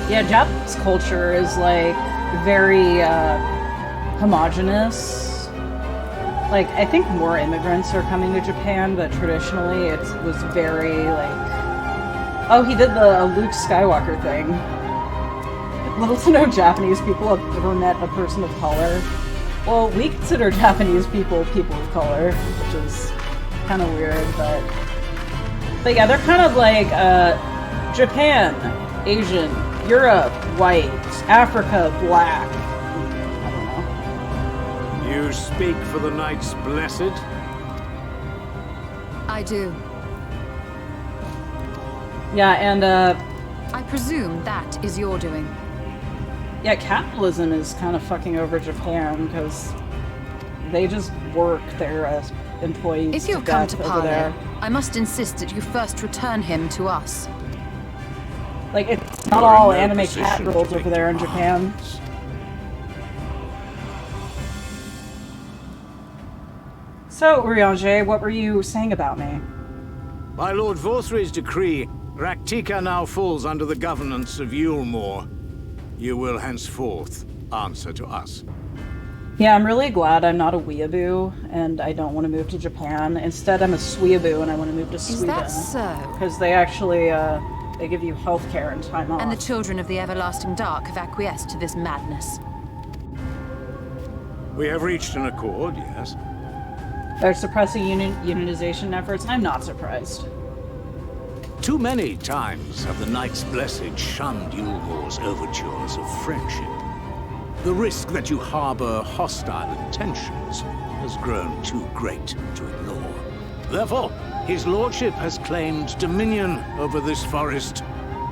Yeah, Japanese culture is like very homogenous. Like, I think more immigrants are coming to Japan, but traditionally it was very like... Oh, he did the Luke Skywalker thing. Little to no Japanese people have ever met a person of color. Well, we consider Japanese people of color, which is kind of weird, but yeah, they're kind of like Japan, Asian, Europe, white, Africa, black. I don't know. You speak for the Knights Blessed? I do. Yeah, and I presume that is your doing. Yeah, capitalism is kind of fucking over Japan because they just work their employees If you have come to parley, I must insist that you first return him to us. Like, it's not all anime cat girls over there in Japan. So, Urianger, what were you saying about me? By Lord Vorthry's decree, Raktika now falls under the governance of Yulmore. You will henceforth answer to us. Yeah, I'm really glad I'm not a weeaboo, and I don't want to move to Japan. Instead, I'm a sweeaboo, and I want to move to Sweden. Is that so? Because they actually, they give you healthcare and time off. And the children of the Everlasting Dark have acquiesced to this madness. We have reached an accord, yes. They're suppressing unionization efforts. I'm not surprised. Too many times have the Knights Blessed shunned Yulmore's overtures of friendship. The risk that you harbor hostile intentions has grown too great to ignore. Therefore, his lordship has claimed dominion over this forest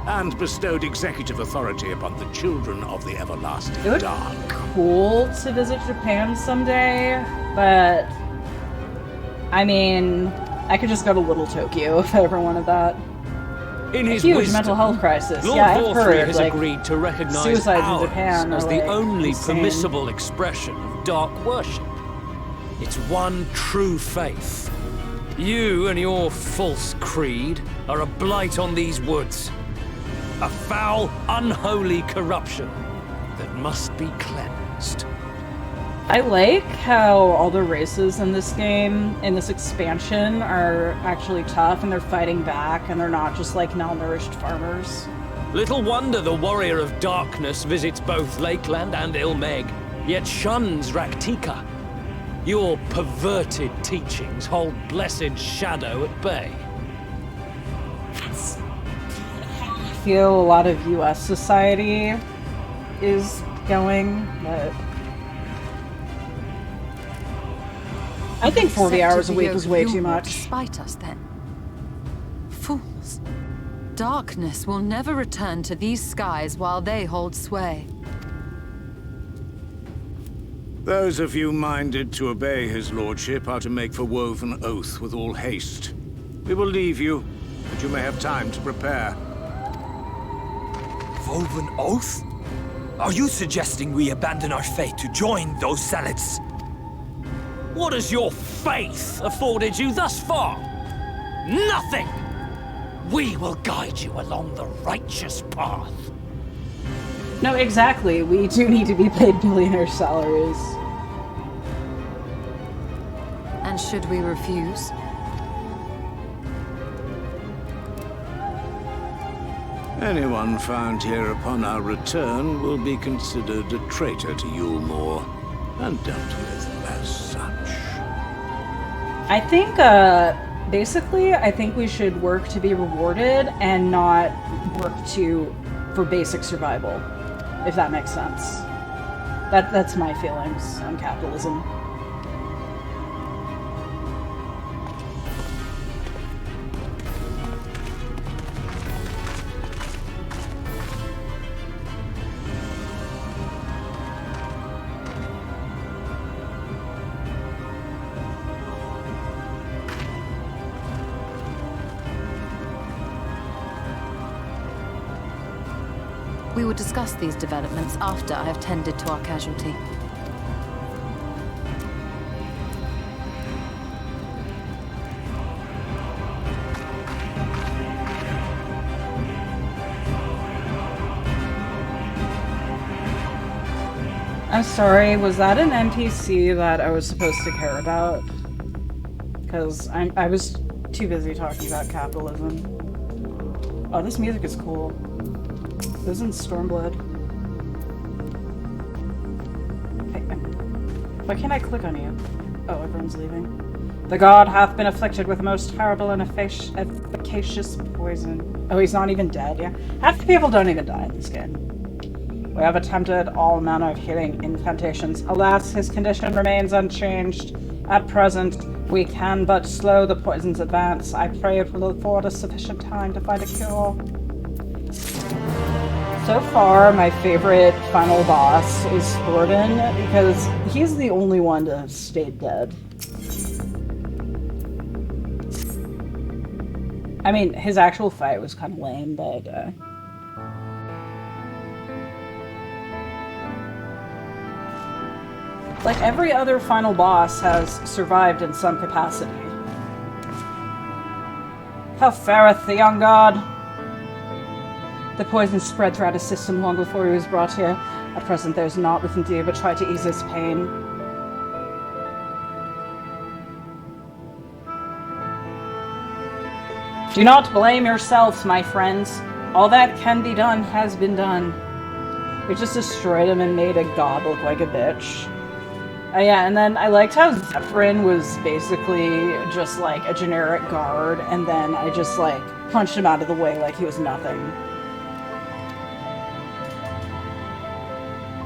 and bestowed executive authority upon the children of the Everlasting It would Dark. be cool to visit Japan someday, but I mean, I could just go to Little Tokyo if I ever wanted that. In his huge wisdom, mental health crisis. Lord Yeah, I've Vorthry heard, has like, agreed to recognize suicides ours in Japan as are, the like, only insane. permissible expression of dark worship. It's one true faith. You and your false creed are a blight on these woods. A foul, unholy corruption that must be cleansed. I like how all the races in this game, in this expansion, are actually tough and they're fighting back and they're not just like malnourished farmers. Little wonder the Warrior of Darkness visits both Lakeland and Ilmeg, yet shuns Raktika. Your perverted teachings hold blessed Shadow at bay. I feel a lot of US society is going, but I think 40 hours a week is way too much. Despite us, then. Fools. Darkness will never return to these skies while they hold sway. Those of you minded to obey his lordship are to make for Woven Oath with all haste. We will leave you, but you may have time to prepare. Woven Oath? Are you suggesting we abandon our fate to join those zealots? What has your faith afforded you thus far? Nothing! We will guide you along the righteous path. No, exactly. We do need to be paid billionaire salaries. And should we refuse? Anyone found here upon our return will be considered a traitor to Yulmore and dealt with as such. I think, basically, I think we should work to be rewarded and not work for basic survival, if that makes sense. That's my feelings on capitalism. We will discuss these developments after I have tended to our casualty. I'm sorry, was that an NPC that I was supposed to care about? Because I was too busy talking about capitalism. Oh, this music is cool. Isn't Stormblood? Hey, why can't I click on you? Oh, everyone's leaving. The god hath been afflicted with a most terrible and efficacious poison. Oh, he's not even dead, yeah? Half the people don't even die in this game. We have attempted all manner of healing incantations. Alas, his condition remains unchanged. At present, we can but slow the poison's advance. I pray it will afford us sufficient time to find a cure. So far, my favorite final boss is Thorben, because he's the only one to have stayed dead. I mean, his actual fight was kind of lame, but, like, every other final boss has survived in some capacity. How fareth the young god? The poison spread throughout his system long before he was brought here. At present, there is naught we can do but try to ease his pain. Do not blame yourselves, my friends. All that can be done has been done. We just destroyed him and made a god look like a bitch. Yeah, and then I liked how Zephyrin was basically just like a generic guard, and then I just like punched him out of the way like he was nothing.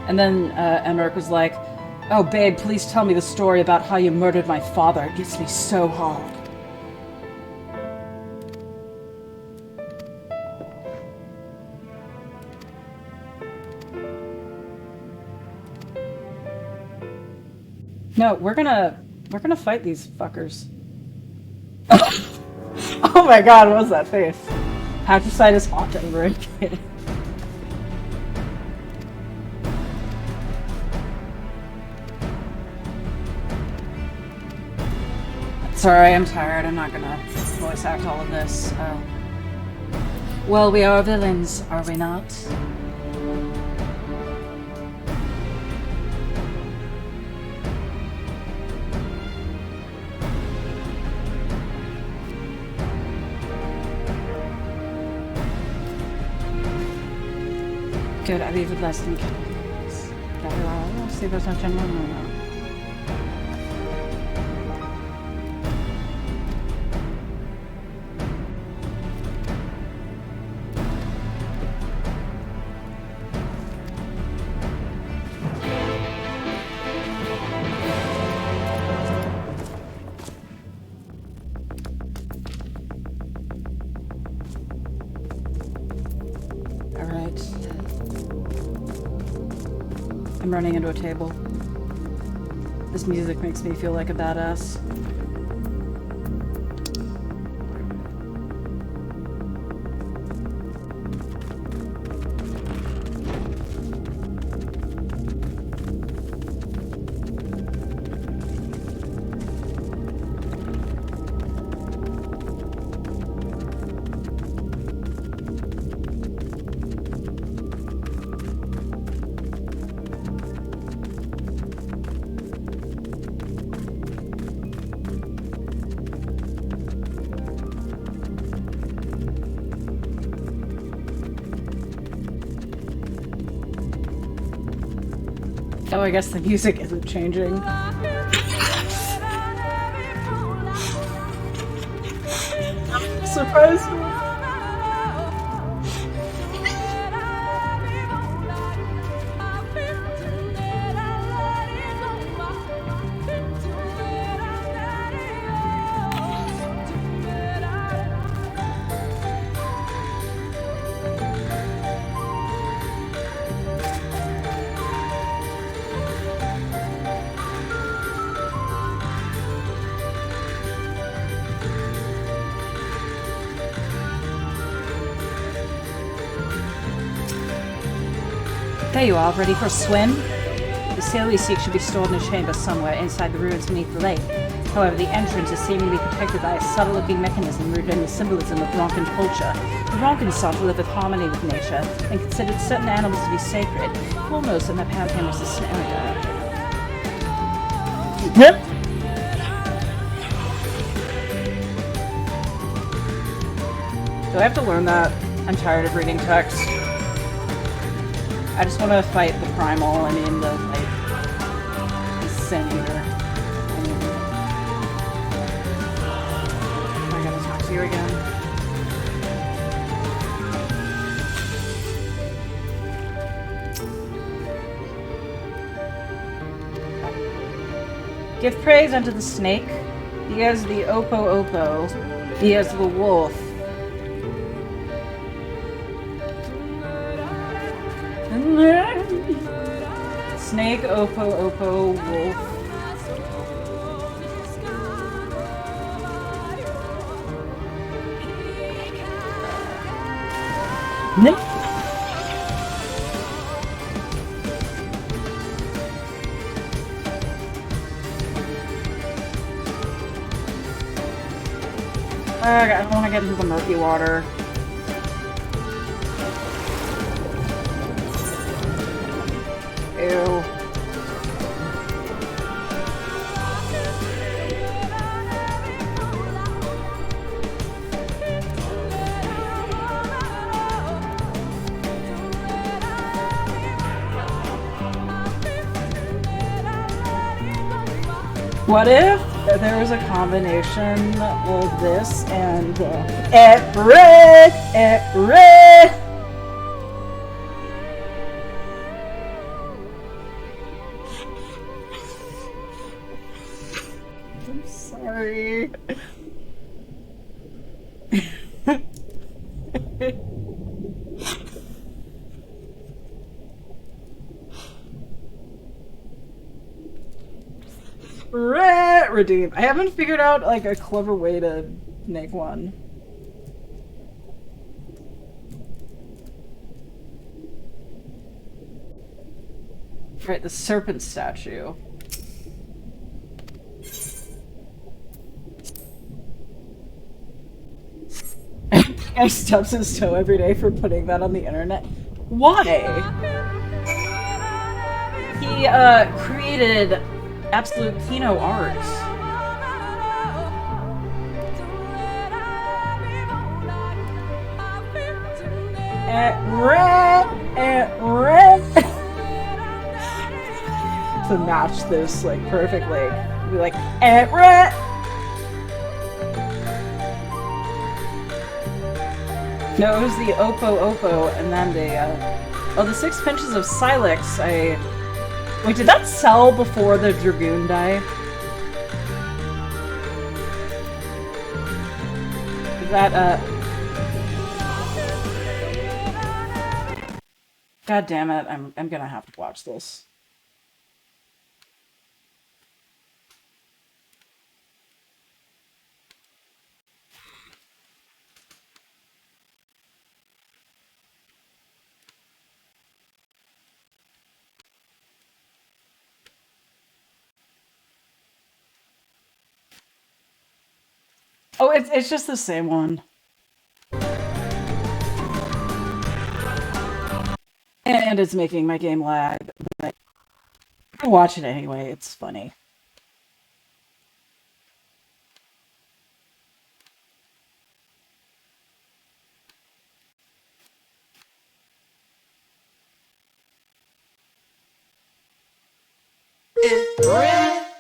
And then Emmerich was like, "Oh babe, please tell me the story about how you murdered my father. It gets me so hard." No, we're gonna fight these fuckers. Oh my god, what was that face? Patricide is hot over again. Sorry, I'm tired. I'm not gonna voice act all of this. Well, we are villains, are we not? Good, I leave with less than calories. See if there's no general no. I'm running into a table. This music makes me feel like a badass. Oh, I guess the music isn't changing. Surprised me. There you are, ready for a swim? The sail we seek should be stored in a chamber somewhere inside the ruins beneath the lake. However, the entrance is seemingly protected by a subtle-looking mechanism rooted in the symbolism of Roncan culture. The Ronkans sought to live in harmony with nature and considered certain animals to be sacred, foremost in their pantheon was the snare. Yep. Do I have to learn that? I'm tired of reading text. I just want to fight the primal, the sin eater. I gotta talk to you again. Give praise unto the snake, the ears of the Opo, the ears of the wolf. Snake, Oppo, wolf. No. I don't want to get into the murky water. Ew. What if there was a combination of this and red. I'm sorry. Redeem. I haven't figured out like a clever way to make one. Right, the serpent statue. Guy stubs his toe every day for putting that on the internet. Why? He created absolute Kino art. To match this like perfectly. Be like, no, it was the Oppo, and then the 6 pinches of Silex. Wait, did that sell before the Dragoon die? Is that, God damn it, I'm gonna have to watch this. Oh, it's just the same one. And it's making my game lag. But I watch it anyway, it's funny.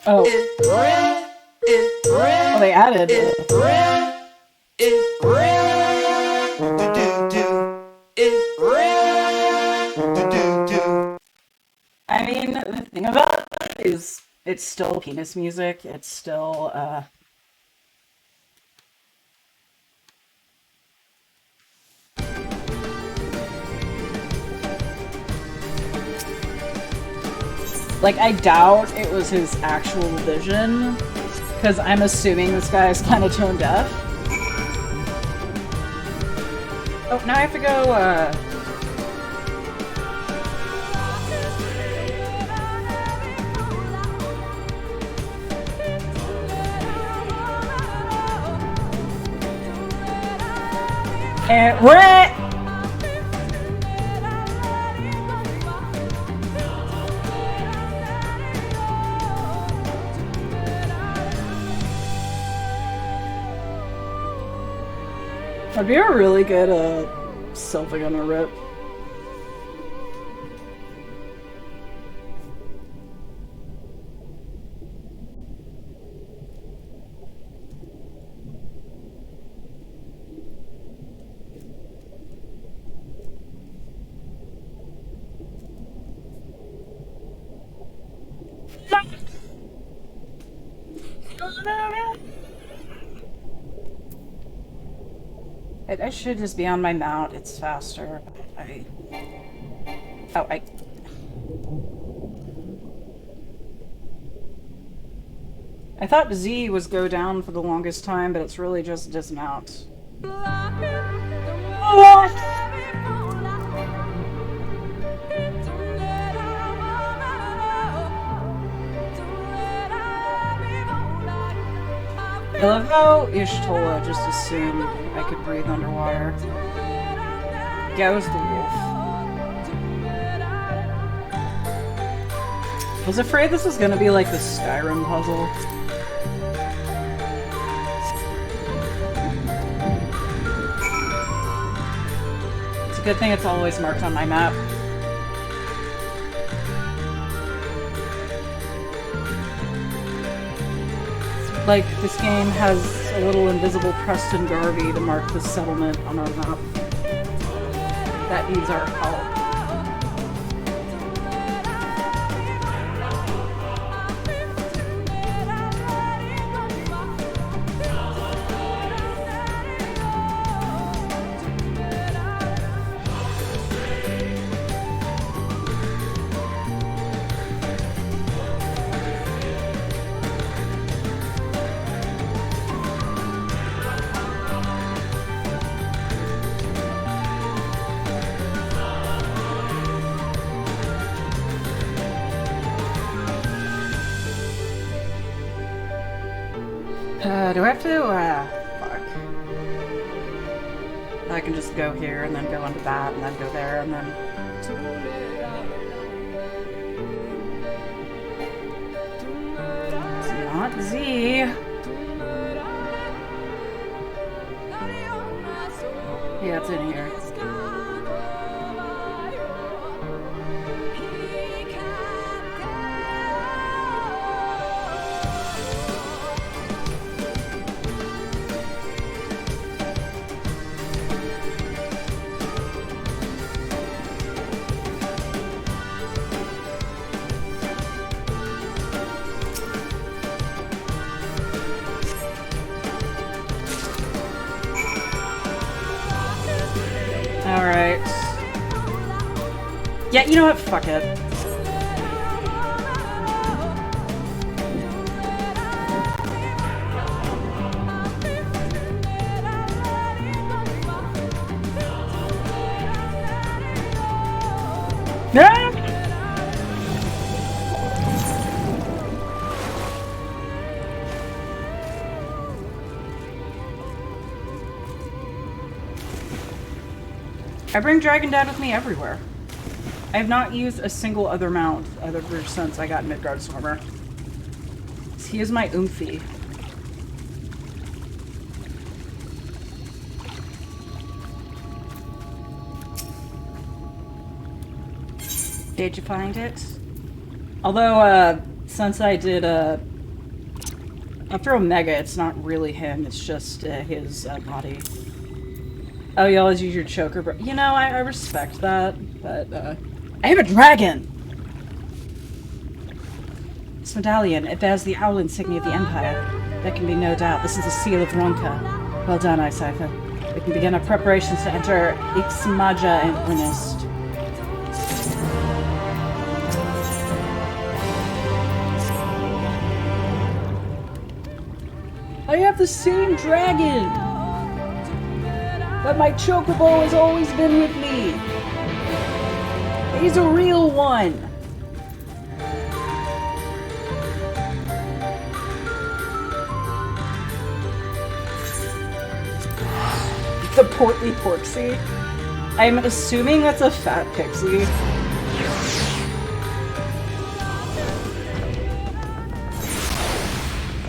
Oh. Oh, they added it. I mean, the thing about it is it's still penis music. It's still, like, I doubt it was his actual vision, because I'm assuming this guy is kind of tone deaf. Oh, now I have to go, I'd be a really good, Sylvia on a rip. I should just be on my mount, it's faster. Oh, I thought Z was go down for the longest time, but it's really just dismount. I love how Ishtola just assumed I could breathe underwater. Goes the wolf. I was afraid this was gonna be like the Skyrim puzzle. It's a good thing it's always marked on my map. Like, this game has a little invisible Preston Garvey to mark the settlement on our map. That needs our help. Do I have to? Fuck. I can just go here and then go into that and then go there and then... It's not Z. Yeah, it's in here. Alright. Yeah, you know what? Fuck it. Ah! I bring Dragon Dad with me everywhere. I have not used a single other mount other since I got Midgard Stormer. He is my oomphy. Did you find it? Although, since I did, after Omega, it's not really him, it's just, his, body. Oh, you always use your choker, but you know, I respect that, but, I have a dragon! This medallion, it bears the owl insignia of the Empire. There can be no doubt, this is the seal of Ronka. Well done, Icipher. We can begin our preparations to enter Ixmaja in earnest. I have the same dragon! But my chocobo has always been with me! He's a real one! The portly porksy? I'm assuming that's a fat pixie.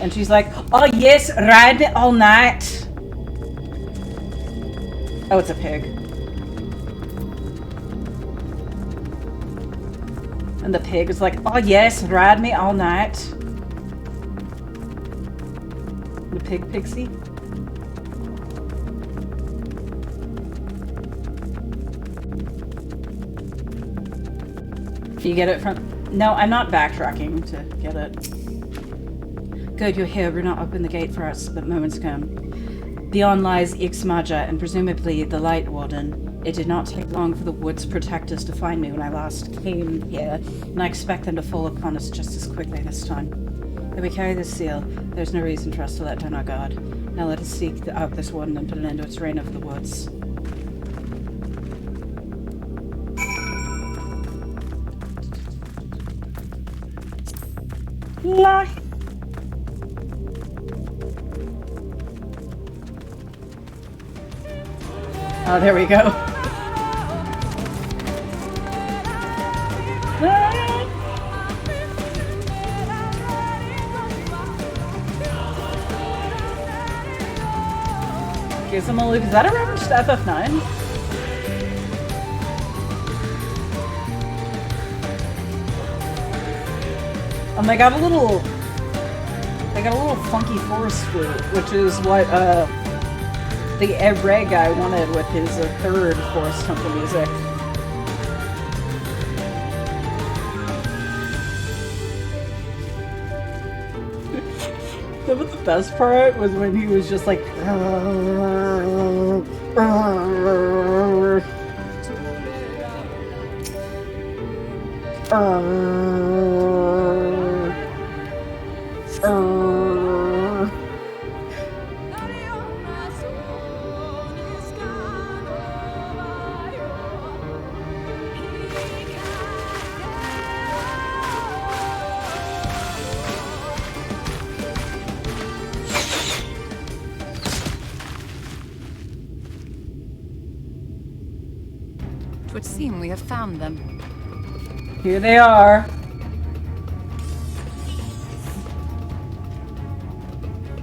And she's like, oh yes, ride me all night. Oh, it's a pig. And the pig is like, oh yes, ride me all night. The pig pixie. You get it from... No, I'm not backtracking to get it. Good, you're here. We're not open the gate for us, but moments come. Beyond lies Ixmaja and presumably the Light Warden. It did not take long for the Woods protectors to find me when I last came here, and I expect them to fall upon us just as quickly this time. If we carry this seal, there's no reason for us to let down our guard. Now let us seek out this Warden and put an end to its reign over the Woods. La. Oh, there we go. Gives him a look. Is that a reference to FF9? They got a little funky forest flute, which is what the Ed Ray guy wanted with his third Forest Temple music. But the best part was when he was just like It would seem we have found them. Here they are.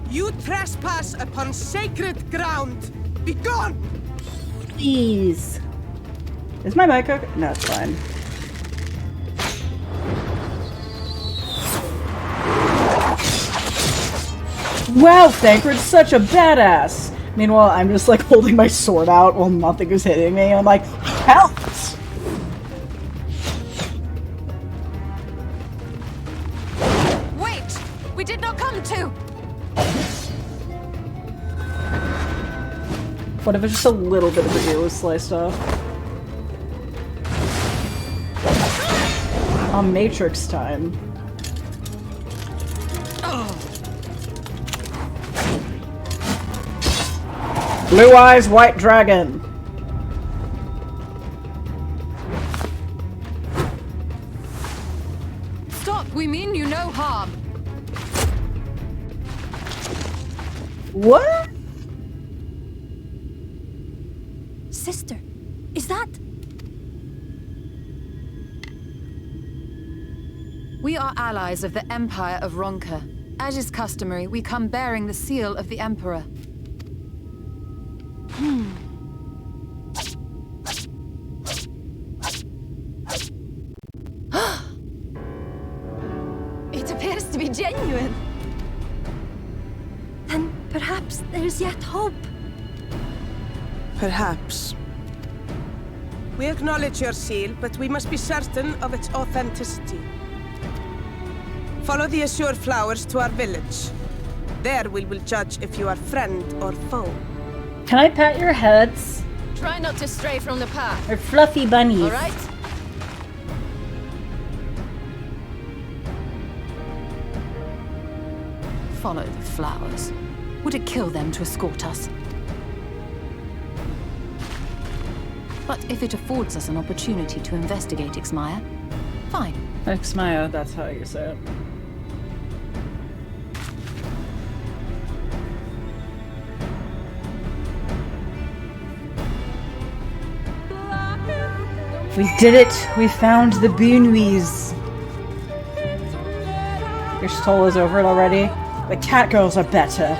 You trespass upon sacred ground. Be gone! Please. Is my mic okay? No, it's fine. Wow, Thancred's such a badass! Meanwhile, I'm just like holding my sword out while nothing is hitting me. I'm like, help! Wait! We did not come to! What if it's just a little bit of the ear was sliced off? On Matrix time. Blue eyes, white dragon. Stop! We mean you no harm. What? Sister, is that? We are allies of the Empire of Ronka. As is customary, we come bearing the seal of the Emperor. It appears to be genuine. Then perhaps there's yet hope. Perhaps. We acknowledge your seal, but we must be certain of its authenticity. Follow the azure flowers to our village. There we will judge if you are friend or foe. Can I pat your heads? Try not to stray from the path. They're fluffy bunnies. All right? Follow the flowers. Would it kill them to escort us? But if it affords us an opportunity to investigate Ixmaya, fine. Ixmaya, that's how you say it. We did it! We found the Boonwees! Your stole is over it already? The cat girls are better.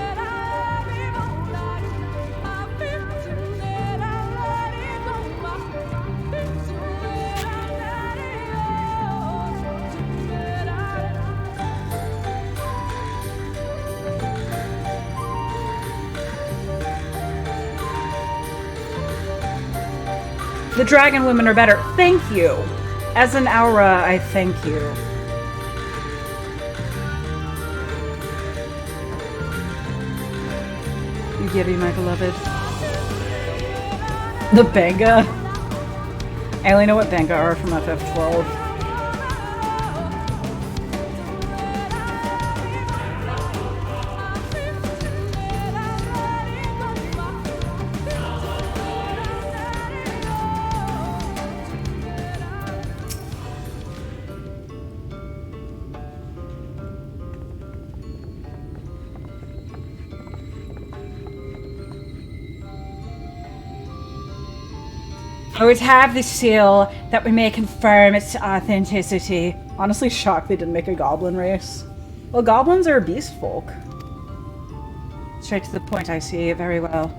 The dragon women are better. Thank you! As an aura, I thank you. You Gibby, my beloved. The Benga. I only know what Benga are from FF12. I would have the seal that we may confirm its authenticity. Honestly shocked they didn't make a goblin race. Well, goblins are beast folk. Straight to the point, I see. Very well.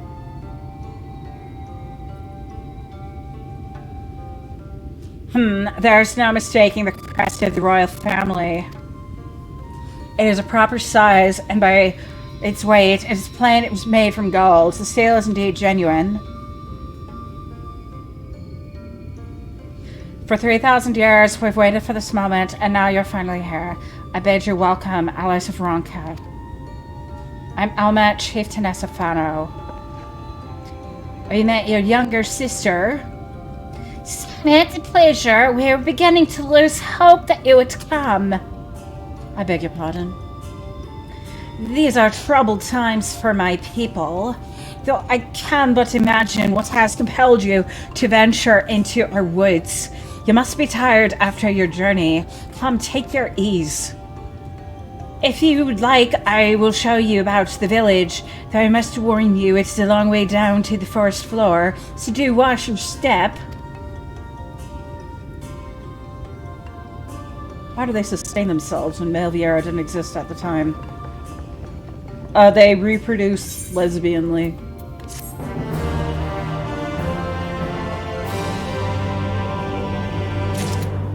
There's no mistaking the crest of the royal family. It is a proper size, and by its weight, it is plain it was made from gold. The seal is indeed genuine. For 3,000 years, we've waited for this moment, and now you're finally here. I bid you welcome, allies of Ronka. I'm Alma, Chieftainess of Fano. We met your younger sister. It's a pleasure. We were beginning to lose hope that you would come. I beg your pardon. These are troubled times for my people, though I can but imagine what has compelled you to venture into our woods. You must be tired after your journey. Come, take your ease. If you would like, I will show you about the village, though I must warn you it's a long way down to the first floor, so do watch your step. How do they sustain themselves when Melviera didn't exist at the time? They reproduce lesbianly.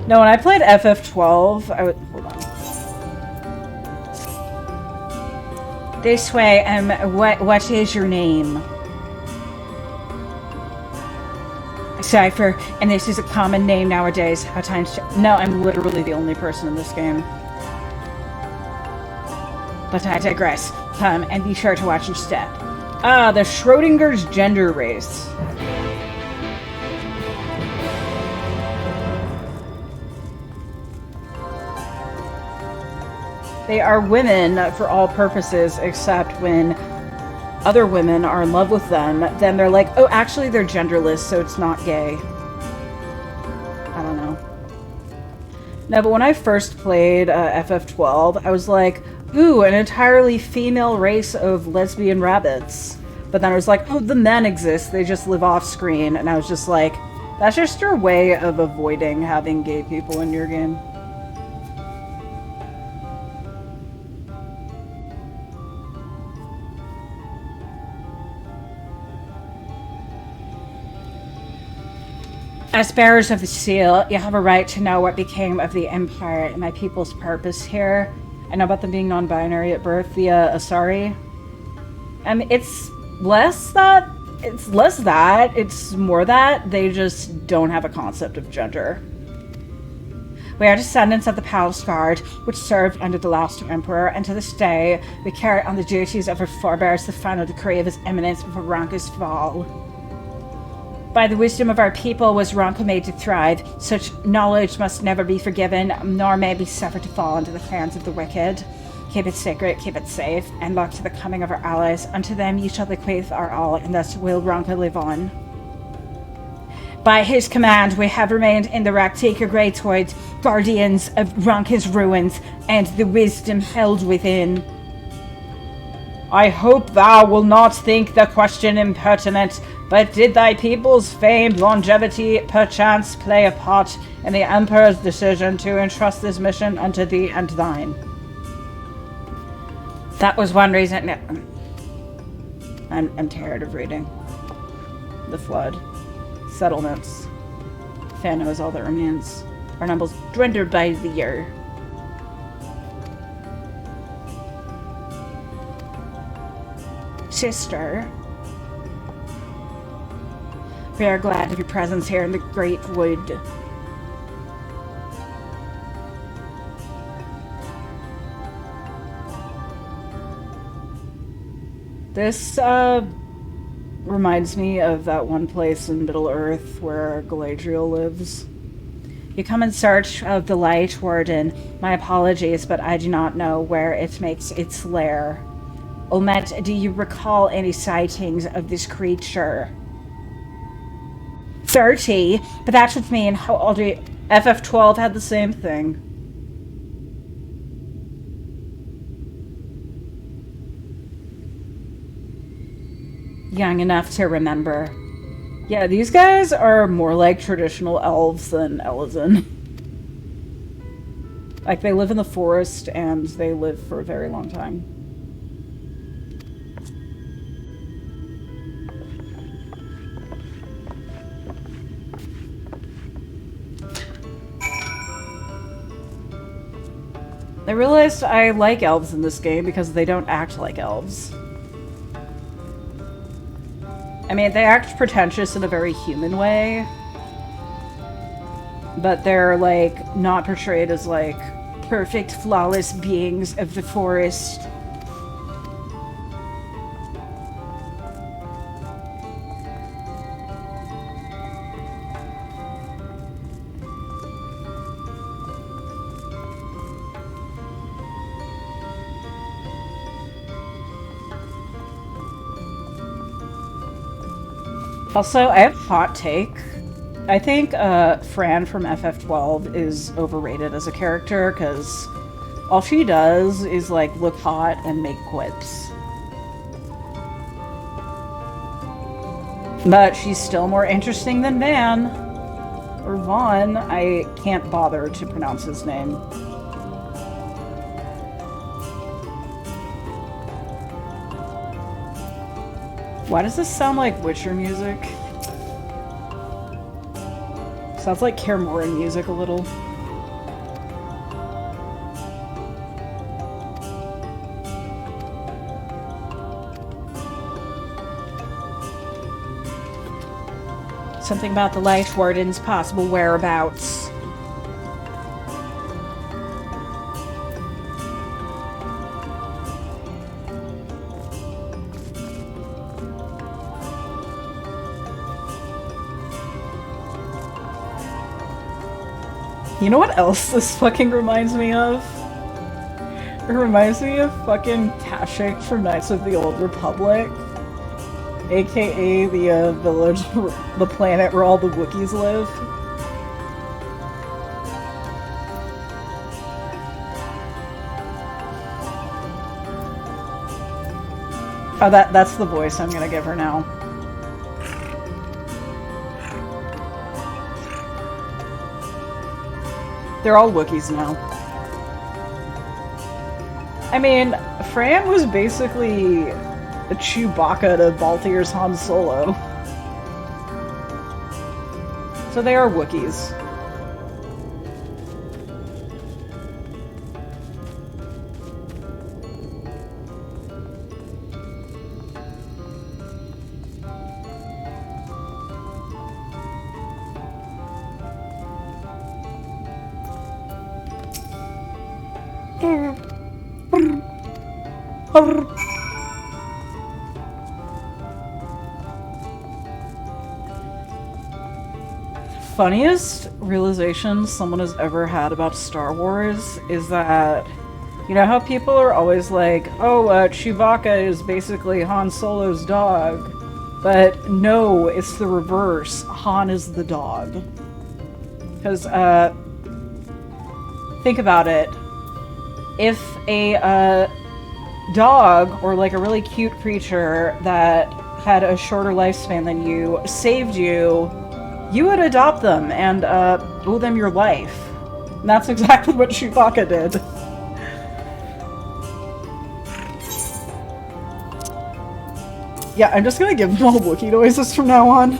No, when I played FF12, I would... Hold on. This way, what is your name? Cypher, and this is a common name nowadays. How times... No, I'm literally the only person in this game. But I digress. Come, and be sure to watch your step. Ah, the Schrodinger's gender race. They are women for all purposes, except when other women are in love with them, then they're like, oh, actually they're genderless, so it's not gay. I don't know. No, but when I first played FF12, I was like, ooh, an entirely female race of lesbian rabbits. But then I was like, oh, the men exist, they just live off screen. And I was just like, that's just your way of avoiding having gay people in your game. As bearers of the seal, you have a right to know what became of the Empire and my people's purpose here. I know about them being non-binary at birth via Asari. It's less that. It's less that. It's more that. They just don't have a concept of gender. We are descendants of the Palace Guard, which served under the last Emperor, and to this day, we carry on the duties of our forebears the final decree of His Eminence before Ronka's fall. By the wisdom of our people was Ronka made to thrive. Such knowledge must never be forgiven, nor may be suffered to fall into the hands of the wicked. Keep it sacred, keep it safe, and look to the coming of our allies. Unto them ye shall bequeath our all, and thus will Ronka live on. By his command, we have remained in the Raktika Greatoid, guardians of Ronka's ruins, and the wisdom held within. I hope thou wilt not think the question impertinent, but did thy people's famed longevity perchance play a part in the Emperor's decision to entrust this mission unto thee and thine? That was one reason. I'm tired of reading. The Flood. Settlements. Fano is all that remains. Our numbers dwindled by the year. Sister. We are glad of your presence here in the Great Wood. This, reminds me of that one place in Middle-earth where Galadriel lives. You come in search of the Light Warden. My apologies, but I do not know where it makes its lair. Omet, do you recall any sightings of this creature? 30? But that would mean how old are you? FF12 had the same thing. Young enough to remember. Yeah, these guys are more like traditional elves than Elezen. Like, they live in the forest, and they live for a very long time. I realized I like elves in this game because they don't act like elves. I mean, they act pretentious in a very human way, but they're, like, not portrayed as, like, perfect, flawless beings of the forest. Also, I have a hot take. I think Fran from FF12 is overrated as a character because all she does is like look hot and make quips. But she's still more interesting than Van. Or Vaughn. I can't bother to pronounce his name. Why does this sound like Witcher music? Sounds like Kaer Morhen music a little. Something about the Light Warden's possible whereabouts. You know what else this fucking reminds me of? It reminds me of fucking Kashyyyk from Knights of the Old Republic. AKA the village, the planet where all the Wookiees live. Oh, that's the voice I'm gonna give her now. They're all Wookiees now. I mean, Fran was basically a Chewbacca to Balthier's Han Solo. So they are Wookiees. Funniest realization someone has ever had about Star Wars is that, you know how people are always like, oh, Chewbacca is basically Han Solo's dog, but no, it's the reverse. Han is the dog. Because, think about it. If a dog, or like a really cute creature that had a shorter lifespan than you, saved you, you would adopt them and owe them your life. And that's exactly what Chewbacca did. Yeah, I'm just gonna give them all Wookiee noises from now on.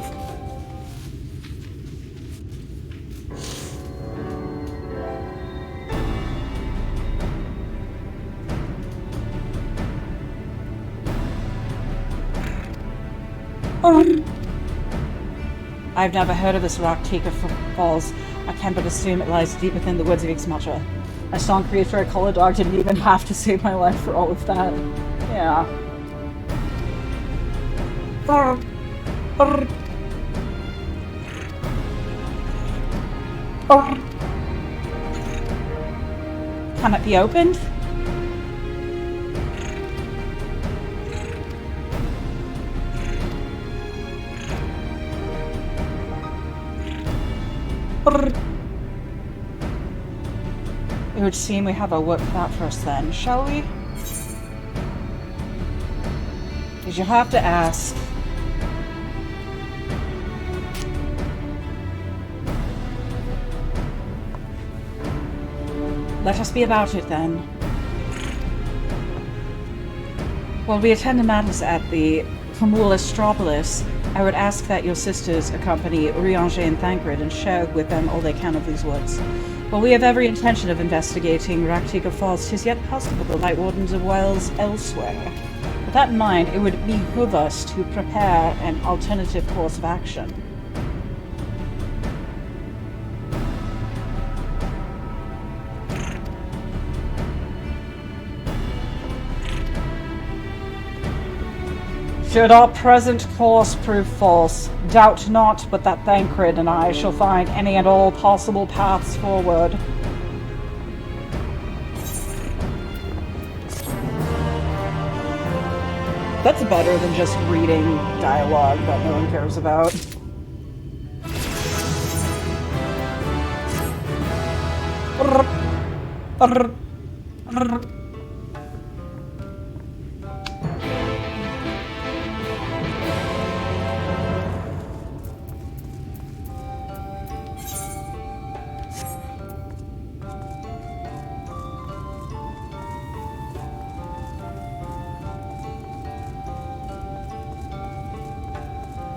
I've never heard of this rock Tika Falls. I can but assume it lies deep within the woods of Ixmatra. A strong creature I call a dog didn't even have to save my life for all of that. Yeah. Can it be opened? It would seem we have a look for that first then, shall we? Because you have to ask. Let us be about it then. While we attend a madness at the Stropolis, I would ask that your sisters accompany Urianger and Thancred and share with them all they can of these woods. While we have every intention of investigating Raktika Falls, 'tis yet possible the Light Wardens of Wells elsewhere. With that in mind, it would behoove us to prepare an alternative course of action. Should our present course prove false, doubt not but that Thancred and I shall find any and all possible paths forward. That's better than just reading dialogue that no one cares about.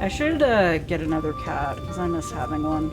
I should get another cat, because I miss having one.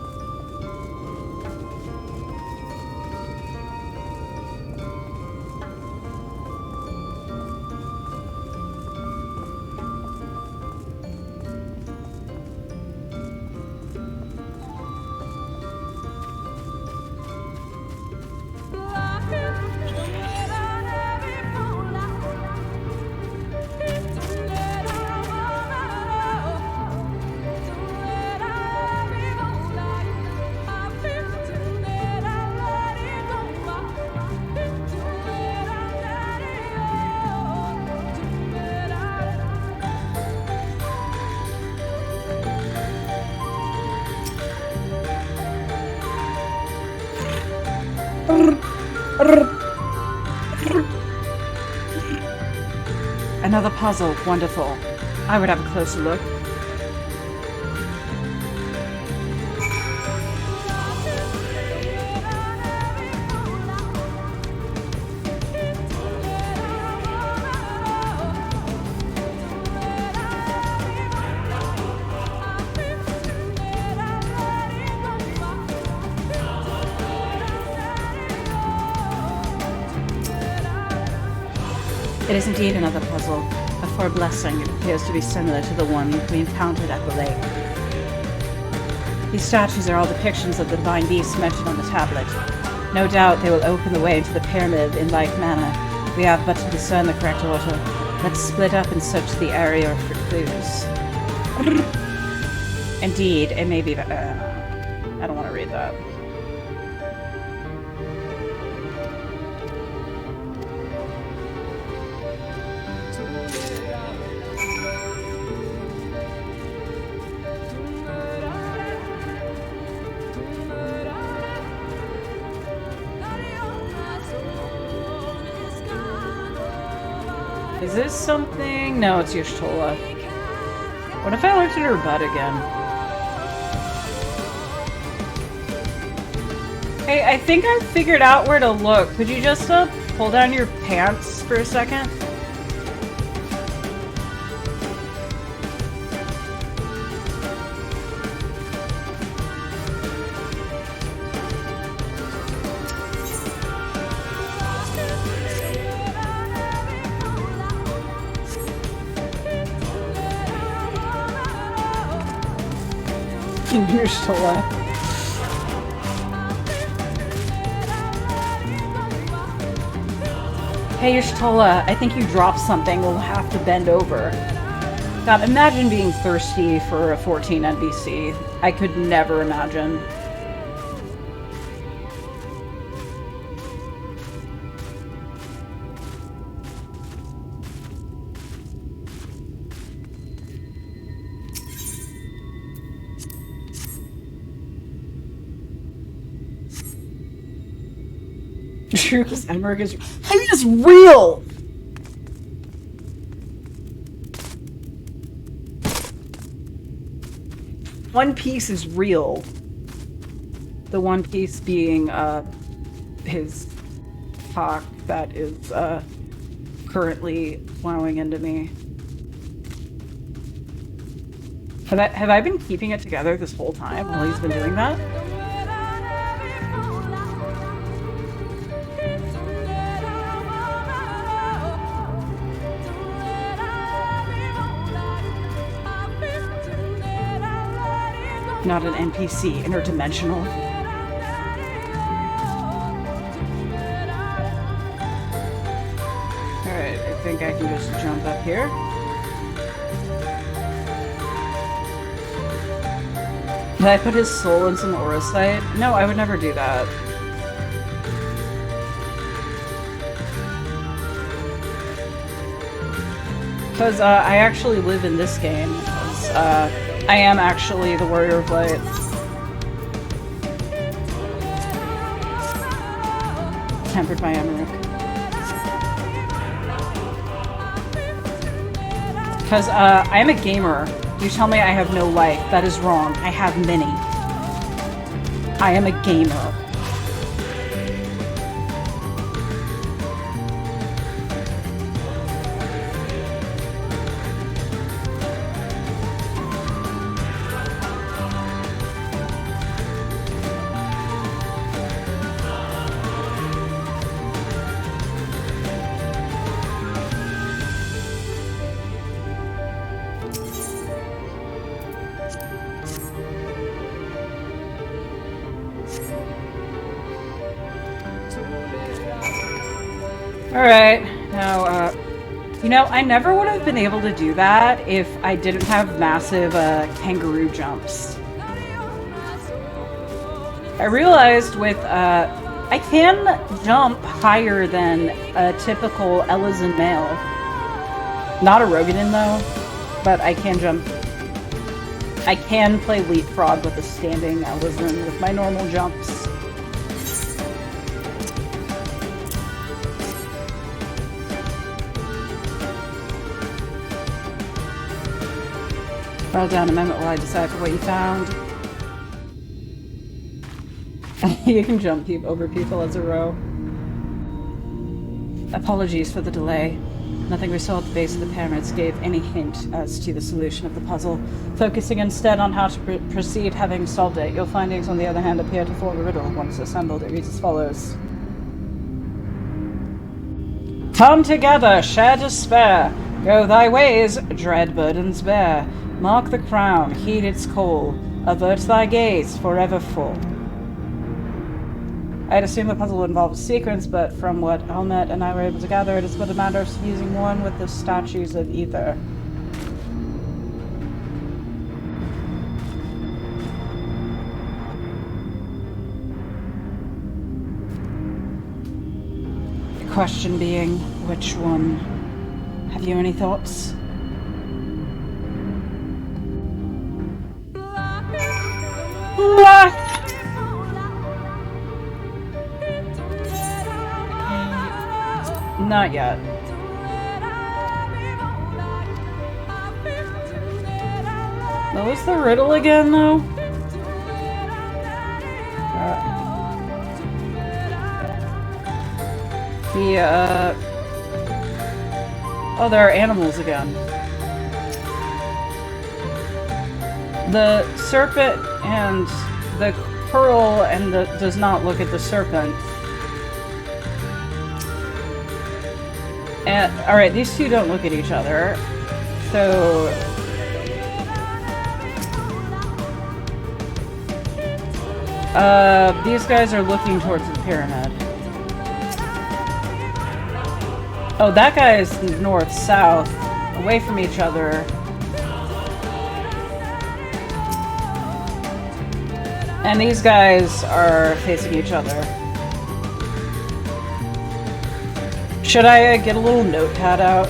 Another puzzle. Wonderful. I would have a closer look. It is indeed another puzzle. A for blessing, it appears to be similar to the one we encountered at the lake. These statues are all depictions of the divine beasts mentioned on the tablet. No doubt they will open the way into the pyramid in like manner. We have but to discern the correct order. Let's split up and search the area for clues. Indeed, it may be... I don't want to read that. Is this something? No, it's Y'shtola. What if I looked at her butt again? Hey, I think I figured out where to look. Could you just pull down your pants for a second? Y'shtola. Hey, Y'shtola, I think you dropped something. We'll have to bend over. God, imagine being thirsty for a 14 NPC. I could never imagine. True, because Emmerich is... He is real! One Piece is real. The One Piece being, his talk that is, currently plowing into me. Have I been keeping it together this whole time while he's been doing that? Not an NPC, interdimensional. Alright, I think I can just jump up here. Did I put his soul in some aura site? No, I would never do that. Because I actually live in this game. I am actually the Warrior of Light. Tempered by Emmerich. Because I am a gamer. You tell me I have no life. That is wrong. I have many. I am a gamer. Alright, now, you know, I never would have been able to do that if I didn't have massive, kangaroo jumps. I realized with, I can jump higher than a typical Elysian male. Not a Roganin, though, but I can jump. I can play leapfrog with a standing Elysian with my normal jumps. File down a moment while I decipher what you found. You can jump over people as a row. Apologies for the delay. Nothing we saw at the base of the pyramids gave any hint as to the solution of the puzzle. Focusing instead on how to proceed, having solved it, your findings, on the other hand, appear to form a riddle. Once assembled, it reads as follows. Come together, share despair. Go thy ways, dread burdens bear. Mark the crown, heed its call. Avert thy gaze, forever full. I'd assume the puzzle would involve a sequence, but from what Helmet and I were able to gather, it is but a matter of fusing one with the statues of ether. The question being, which one? Have you any thoughts? Not yet. What was the riddle again, though? Oh, there are animals again. The serpent and the pearl and the does not look at the serpent. And alright, these two don't look at each other. So these guys are looking towards the pyramid. Oh, that guy is north-south, away from each other. And these guys are facing each other. Should I get a little notepad out?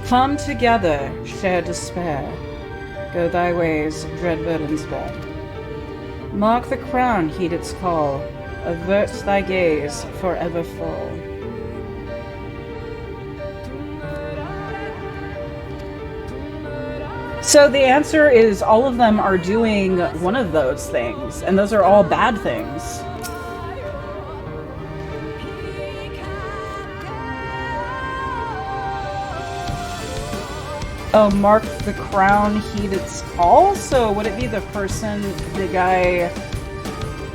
Come together, share despair. Go thy ways, dread burdens bear. Mark the crown, heed its call. Avert thy gaze, forever fall. So the answer is all of them are doing one of those things, and those are all bad things. Oh, mark the crown, heed its call? So would it be the person, the guy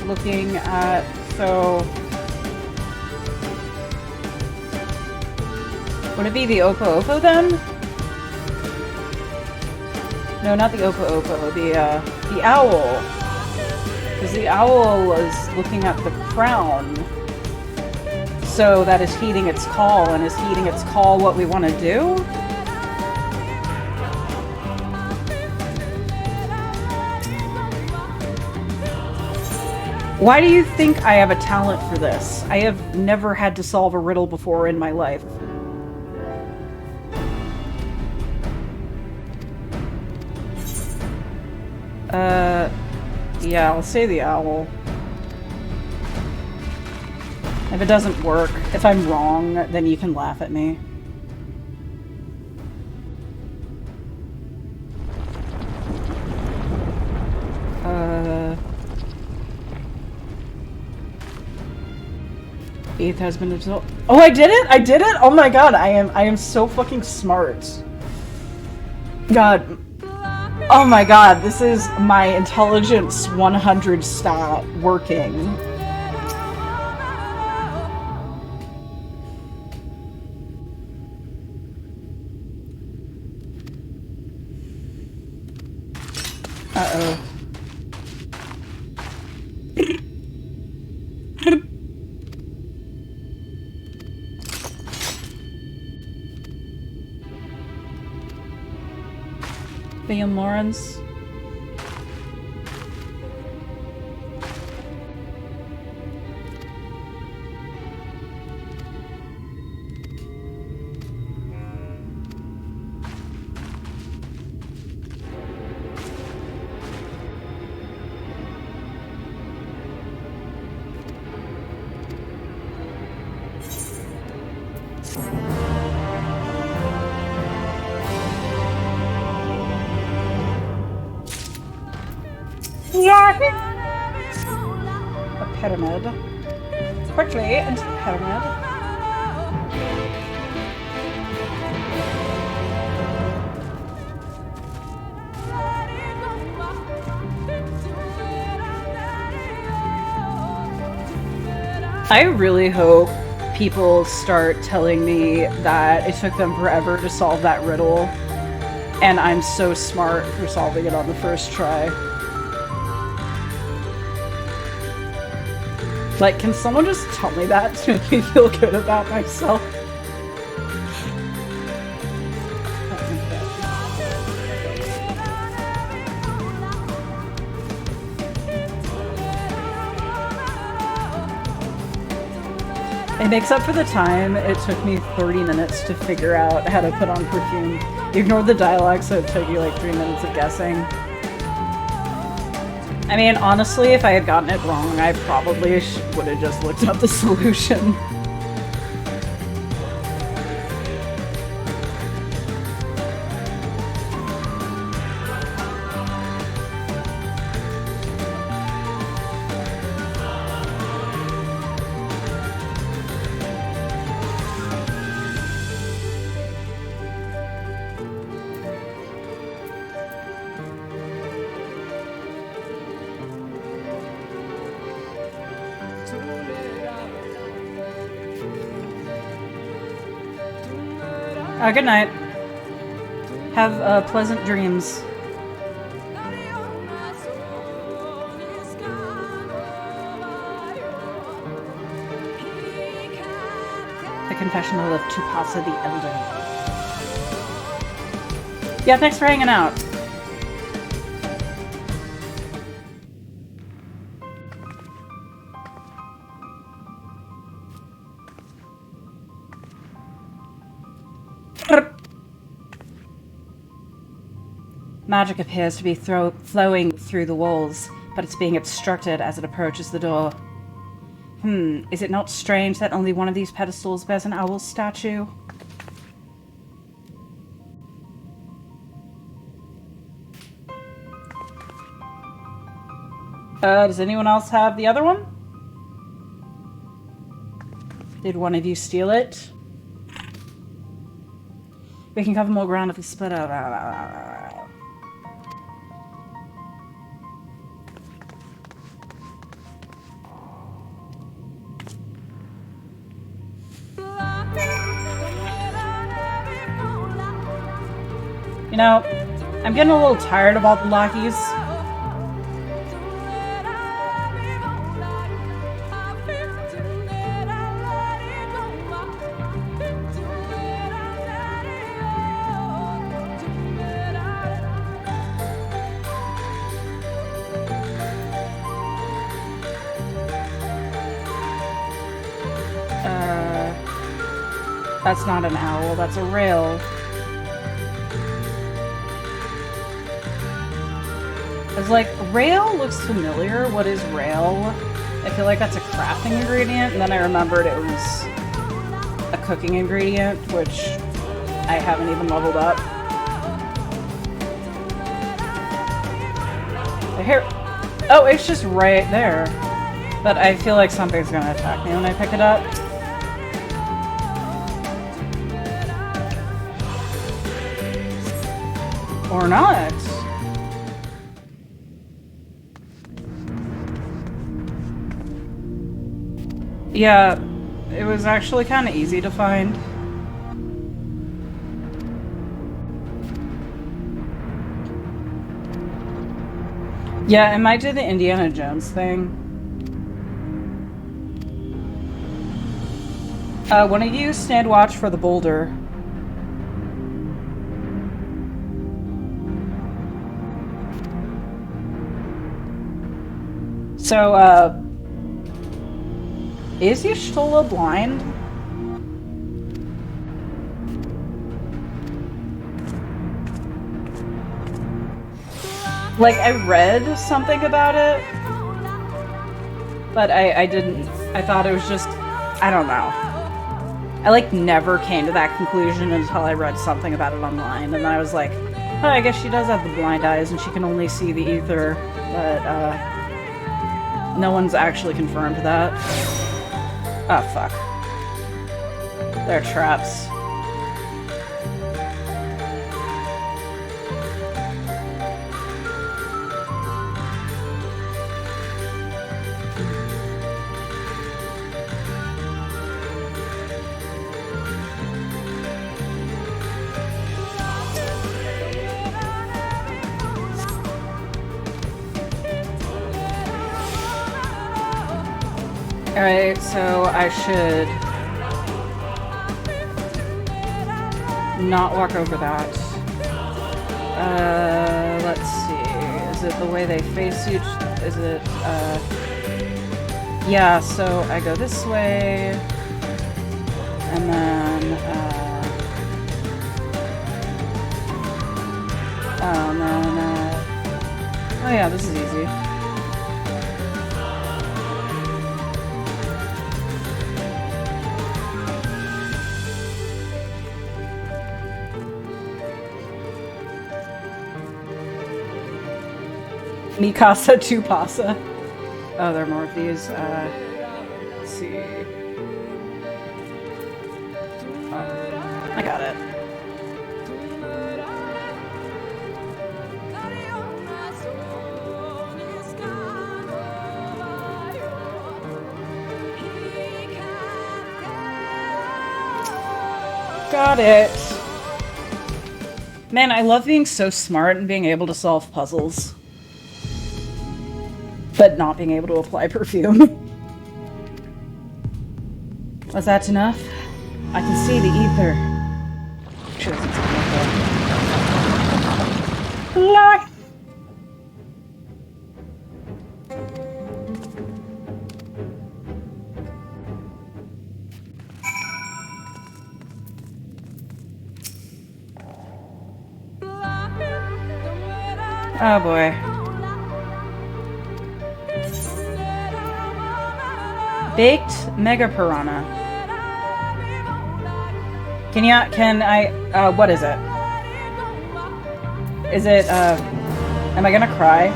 looking at, so... Would it be the Opo then? No, not the Opo, the owl. Because the owl was looking at the crown. So that is heeding its call, and is heeding its call what we want to do? Why do you think I have a talent for this? I have never had to solve a riddle before in my life. Yeah, I'll say the owl. If it doesn't work, if I'm wrong, then you can laugh at me. Eighth has been resolved. Oh, I did it! I did it! Oh my god, I am so fucking smart. God. Oh my god, this is my intelligence 100 stat working. Uh-oh. Liam Lawrence. A pyramid. Quickly into the pyramid. I really hope people start telling me that it took them forever to solve that riddle, and I'm so smart for solving it on the first try. Like, can someone just tell me that to make me feel good about myself? It makes up for the time it took me 30 minutes to figure out how to put on perfume. Ignore the dialogue, so it took you like 3 minutes of guessing. I mean, honestly, if I had gotten it wrong, I probably would have just looked up the solution. Good night. Have pleasant dreams. The Confessional of Tupasa the Elder. Yeah, thanks for hanging out. Magic appears to be flowing through the walls, but it's being obstructed as it approaches the door. Is it not strange that only one of these pedestals bears an owl statue? Does anyone else have the other one? Did one of you steal it? We can cover more ground if we split up. You know, I'm getting a little tired of all the lockies. That's not an owl, that's a rail. I was like, rail looks familiar. What is rail? I feel like that's a crafting ingredient, and then I remembered it was a cooking ingredient, which I haven't even leveled up. Here. Oh, it's just right there. But I feel like something's gonna attack me when I pick it up. Or not. Yeah, it was actually kind of easy to find. Yeah, I might do the Indiana Jones thing. One of you stand watch for the boulder. So, is Y'shtola blind? Like, I read something about it, but I didn't. I thought it was just, I don't know. I, like, never came to that conclusion until I read something about it online, and then I was like, oh, I guess she does have the blind eyes and she can only see the ether, but, no one's actually confirmed that. Oh, fuck. They're traps. Alright, so I should not walk over that. Let's see. Is it the way they face you? Is it, yeah, so I go this way, and then, oh, no. Oh yeah, this is easy. Mikasa Tupasa. Oh, there are more of these. Let's see. Oh, I got it. Got it. Man, I love being so smart and being able to solve puzzles. But not being able to apply perfume. Was that enough? I can see the ether. Should have said something like that. Oh boy. Baked Mega Piranha. Can I, what is it? Is it, am I gonna cry?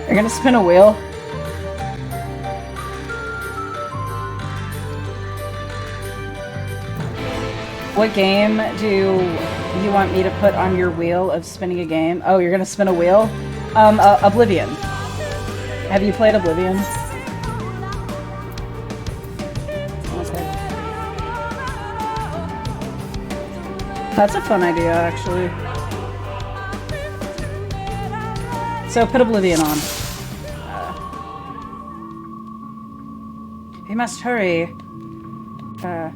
You're gonna spin a wheel? What game do you want me to put on your wheel of spinning a game? Oh, you're gonna spin a wheel? Oblivion. Have you played Oblivion? That's a fun idea, actually. So put Oblivion on. We must hurry. Okay.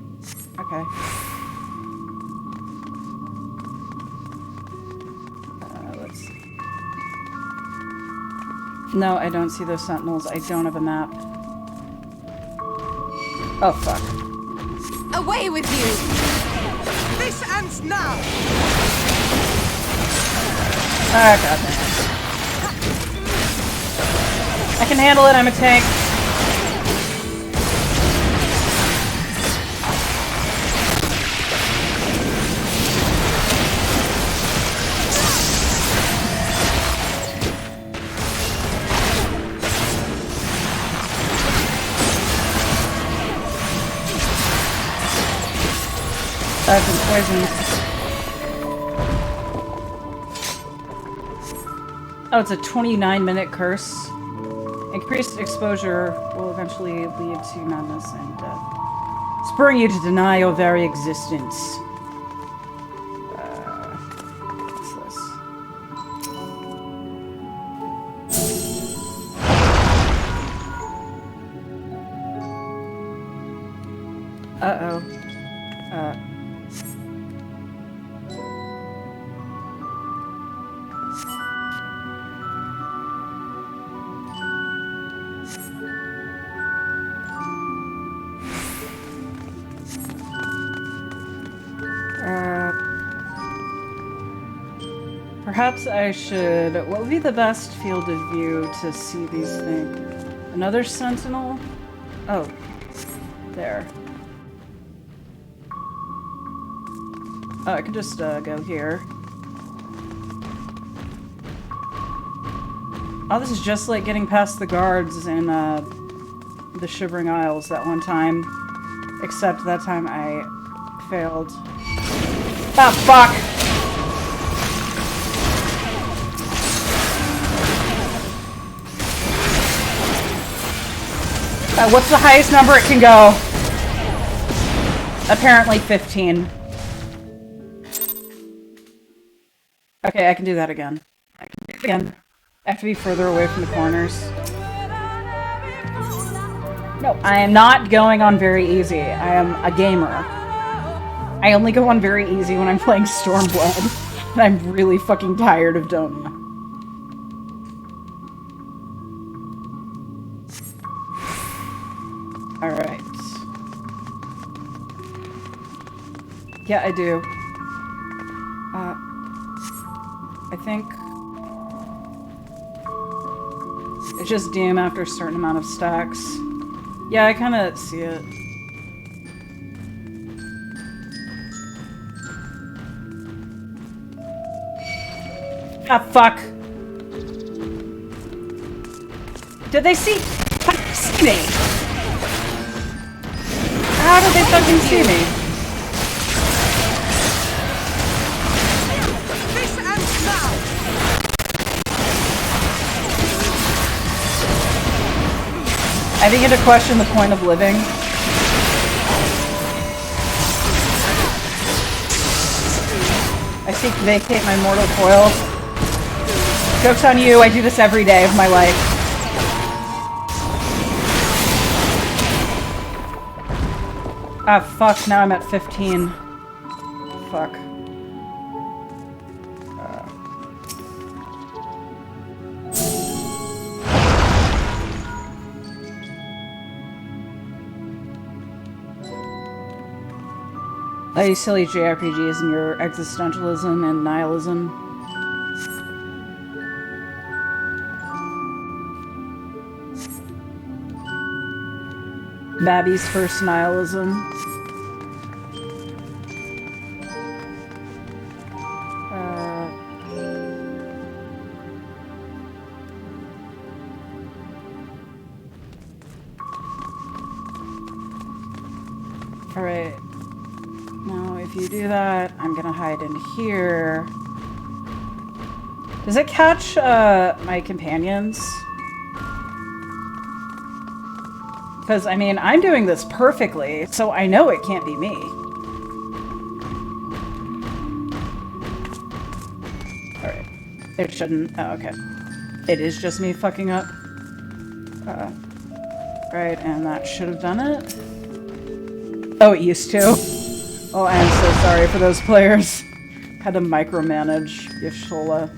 Let's see. No, I don't see those sentinels. I don't have a map. Oh, fuck. Away with you! This ends now! Ah, goddamn. I can handle it, I'm a tank. I've been poisoned. Oh, it's a 29-minute curse. Increased exposure will eventually lead to madness and death, spurring you to deny your very existence. What's this? Uh-oh. Perhaps I should... What would be the best field of view to see these things? Another sentinel? Oh. There. Oh, I could just go here. Oh, this is just like getting past the guards in the Shivering Isles that one time. Except that time I failed. Ah, fuck! What's the highest number it can go? Apparently 15. Okay, I can do that again. I can do it again. I have to be further away from the corners. No, I am not going on very easy. I am a gamer. I only go on very easy when I'm playing Stormblood. And I'm really fucking tired of Dona. Alright. Yeah, I do. I think... It's just dim after a certain amount of stacks. Yeah, I kinda see it. Ah, fuck! Did they see me? How did they fucking see me? This ends now! I begin to question the point of living. I seek to vacate my mortal coil. Joke's on you, I do this every day of my life. Ah, fuck, now I'm at 15. Fuck. You silly JRPGs and your existentialism and nihilism. Babby's first nihilism. Alright. Now, if you do that, I'm gonna hide in here. Does it catch, my companions? Because, I mean, I'm doing this perfectly, so I know it can't be me. Alright. It shouldn't. Oh, okay. It is just me fucking up. Right, and that should have done it. Oh, it used to. Oh, I am so sorry for those players. Had to micromanage Y'shtola.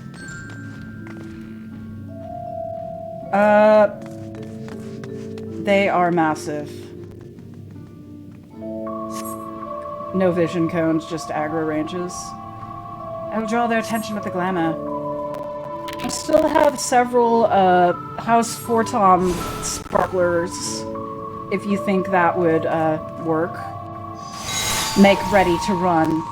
They are massive. No vision cones, just aggro ranges. I'll draw their attention with the glamour. I still have several House Fortom sparklers, if you think that would work. Make ready to run.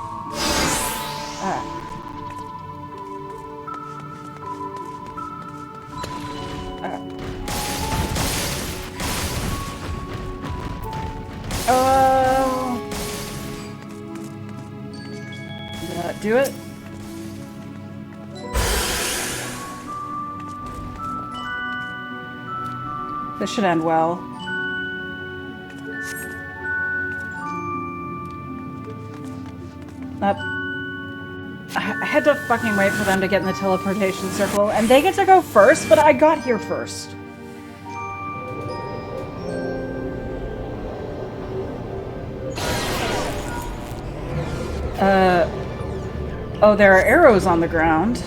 Do it? This should end well. I had to fucking wait for them to get in the teleportation circle, and they get to go first, but I got here first. Oh, there are arrows on the ground.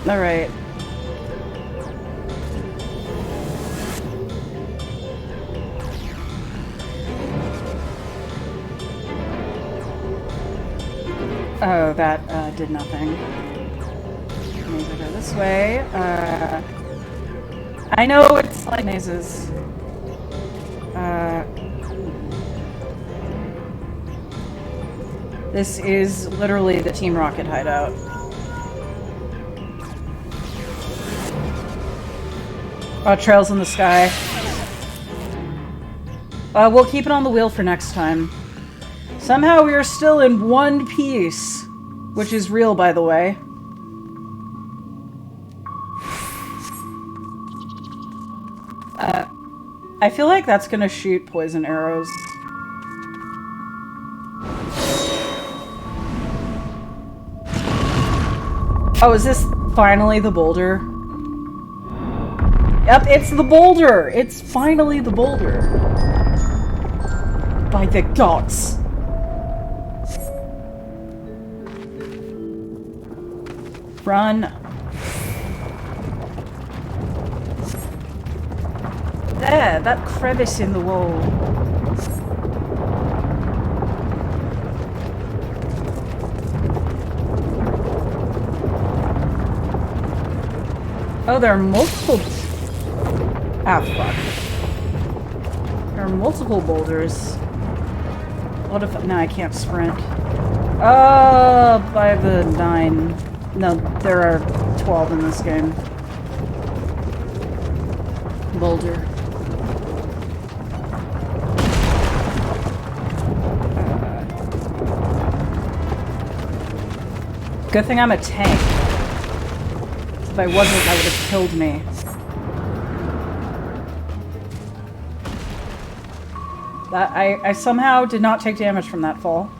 All right. Oh, that did nothing. Maybe go this way. I know it's like mazes. This is literally the Team Rocket hideout. Oh, trails in the sky. We'll keep it on the wheel for next time. Somehow we are still in one piece, which is real, by the way. I feel like that's gonna shoot poison arrows. Oh, is this finally the boulder? Yep, it's the boulder! It's finally the boulder. By the gods. Run. There, that crevice in the wall. Oh, there are multiple... Ah, fuck. There are multiple boulders. What if... No, I can't sprint. Oh, by the 9. No, there are 12 in this game. Boulder. Good thing I'm a tank. If I wasn't, that would have killed me. That I somehow did not take damage from that fall.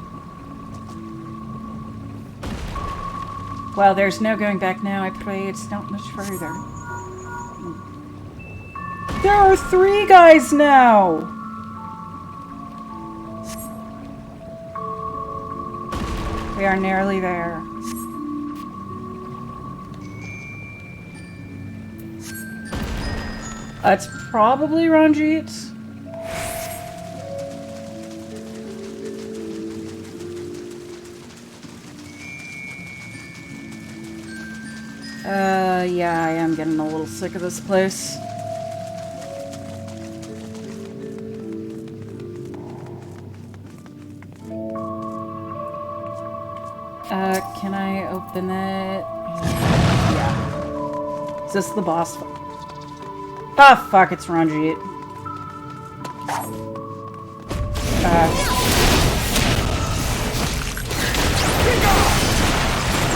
Well, there's no going back now. I pray it's not much further. There are 3 guys now! We are nearly there. It's probably Ranjit. Yeah, I am getting a little sick of this place. Can I open it? Yeah. Is this the boss? Ah, fuck, it's Ranjit.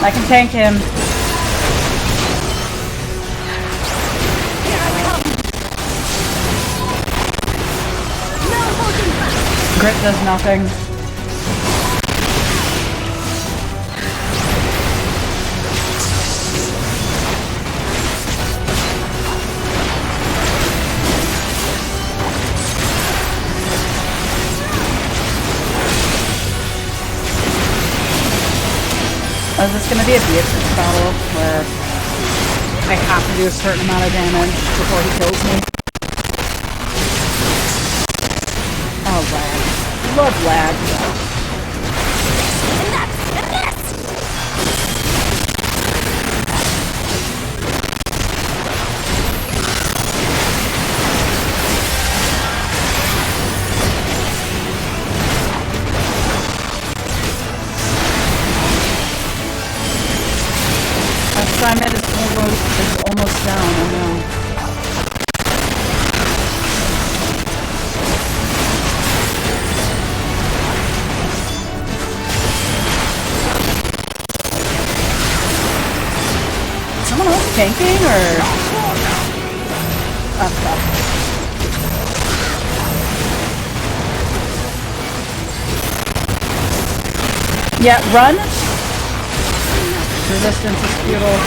I can tank him. Grit does nothing. Is this going to be a Beatrix battle where I have to do a certain amount of damage before he kills me? Oh, lag. Love lag. Assignment is almost down, I know. Someone else tanking, or? Oh, fuck. Yeah, run. Resistance is futile.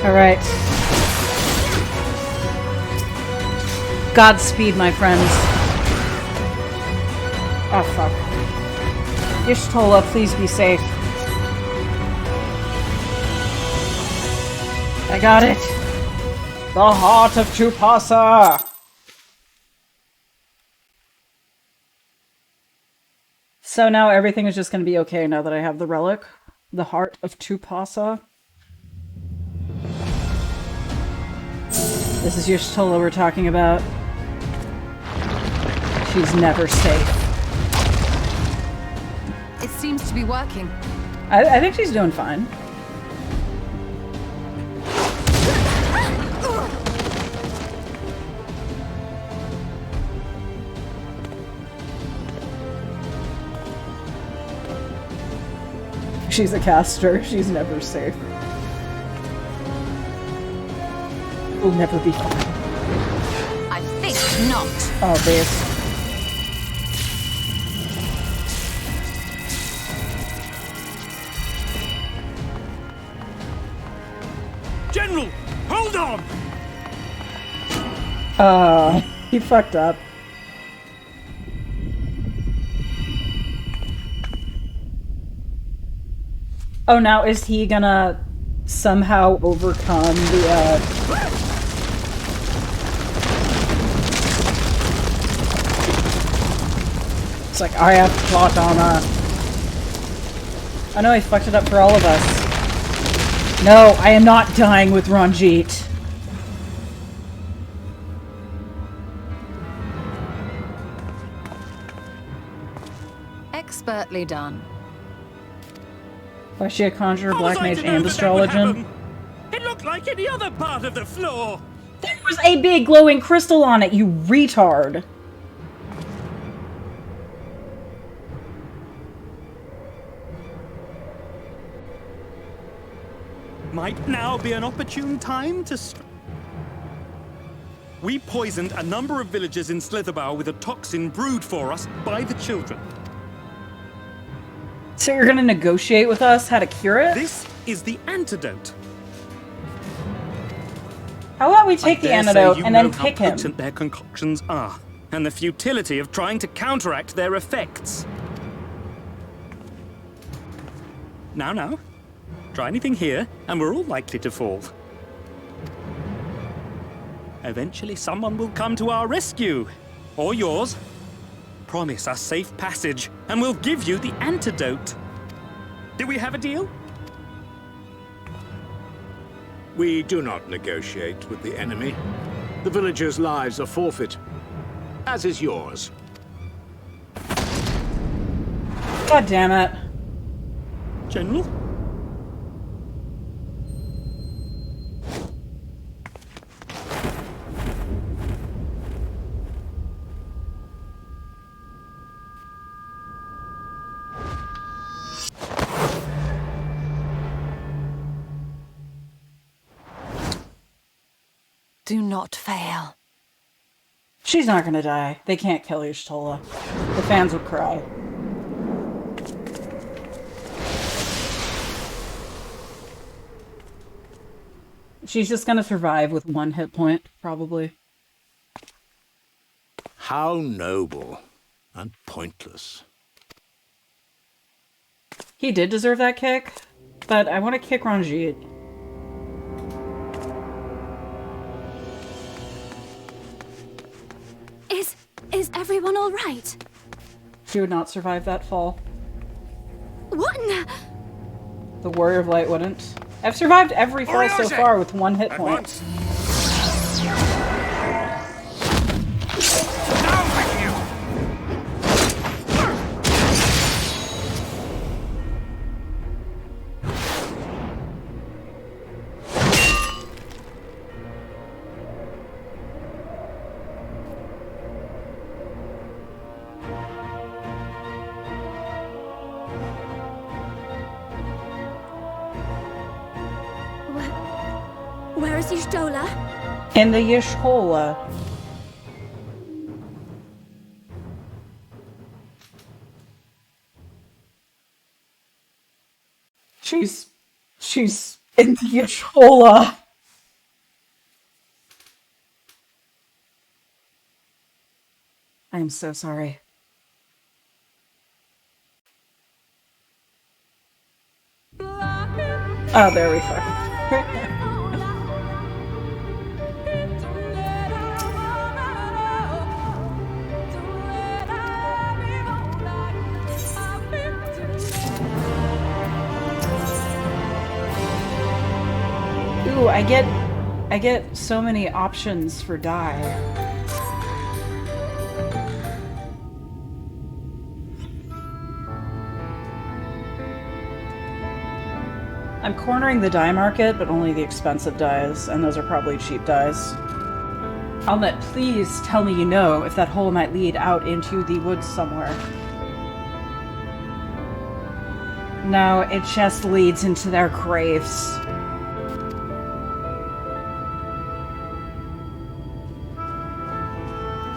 All right. Godspeed, my friends. Oh, fuck. Y'shtola, please be safe. I got it. The heart of Chupasa. So now everything is just going to be okay now that I have the relic. The heart of Chupasa. This is Y'shtola we're talking about. She's never safe. It seems to be working. I think she's doing fine. She's a caster. She's never safe. We'll never be fine. I think not. Oh, this. General, hold on! He fucked up. Oh, now is he gonna somehow overcome the, It's like, I have plot armor. Oh no, he fucked it up for all of us. No, I am not dying with Ranjit. Expertly done. Was she a conjurer, black mage, and astrologian? It looked like any other part of the floor. There was a big glowing crystal on it, you retard. Might now be an opportune time to... We poisoned a number of villagers in Slitherbough with a toxin brewed for us by the children. So you're gonna negotiate with us how to cure it? This is the antidote. How about we take the antidote and then pick him? How potent their concoctions are, and the futility of trying to counteract their effects. Now. Try anything here, and we're all likely to fall. Eventually, someone will come to our rescue. Or yours. Promise us safe passage, and we'll give you the antidote. Do we have a deal? We do not negotiate with the enemy. The villagers' lives are forfeit, as is yours. God damn it. General? Do not fail. She's not gonna die. They can't kill Y'shtola. The fans would cry. She's just gonna survive with 1 hit point, probably. How noble and pointless. He did deserve that kick, but I want to kick Ranjit. Is everyone all right? She would not survive that fall. What in the... The Warrior of Light wouldn't. I've survived every fall so far with 1 hit point. Where is Y'shtola? In the Y'shtola. She's in the Y'shtola. I am so sorry. Oh, there we go. Ooh, I get so many options for dye. I'm cornering the dye market, but only the expensive dyes, and those are probably cheap dyes. Almet, please tell me you know if that hole might lead out into the woods somewhere. No, it just leads into their graves.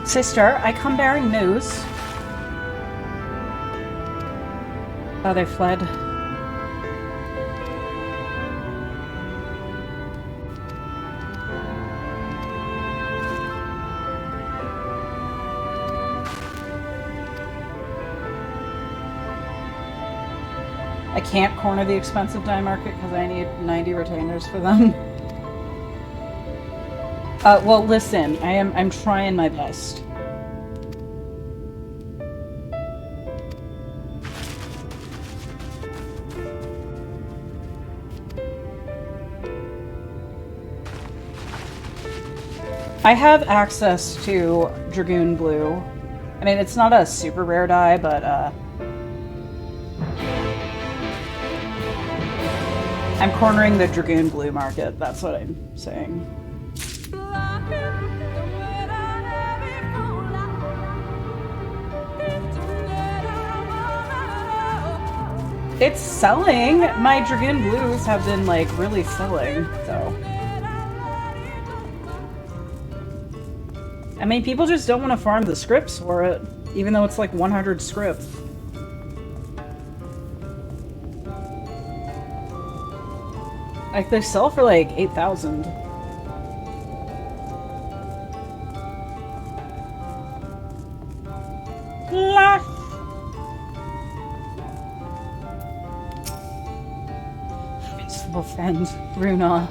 Sister, I come bearing news. Oh, they fled. I can't corner the expensive dye market because I need 90 retainers for them. Well, listen, I'm trying my best. I have access to Dragoon Blue. I mean, it's not a super rare dye, but I'm cornering the Dragoon Blue market, that's what I'm saying. It's selling. My Dragoon Blues have been, like, really selling, so. I mean, people just don't want to farm the scripts for it, even though it's like 100 scripts. Like, they sell for like 8,000. Faithful friend, Runa.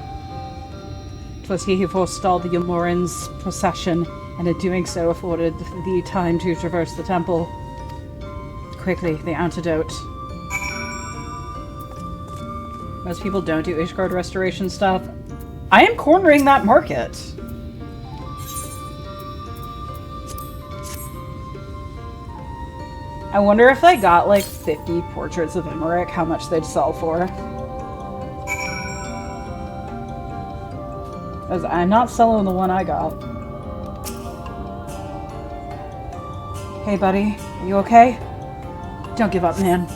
'Twas he who forestalled the Yomoran's procession, and in doing so afforded thee time to traverse the temple. Quickly, the antidote. Most people don't do Ishgard restoration stuff. I am cornering that market. I wonder if I got like 50 portraits of Imeric, how much they'd sell for. Because I'm not selling the one I got. Hey buddy, are you okay? Don't give up, man.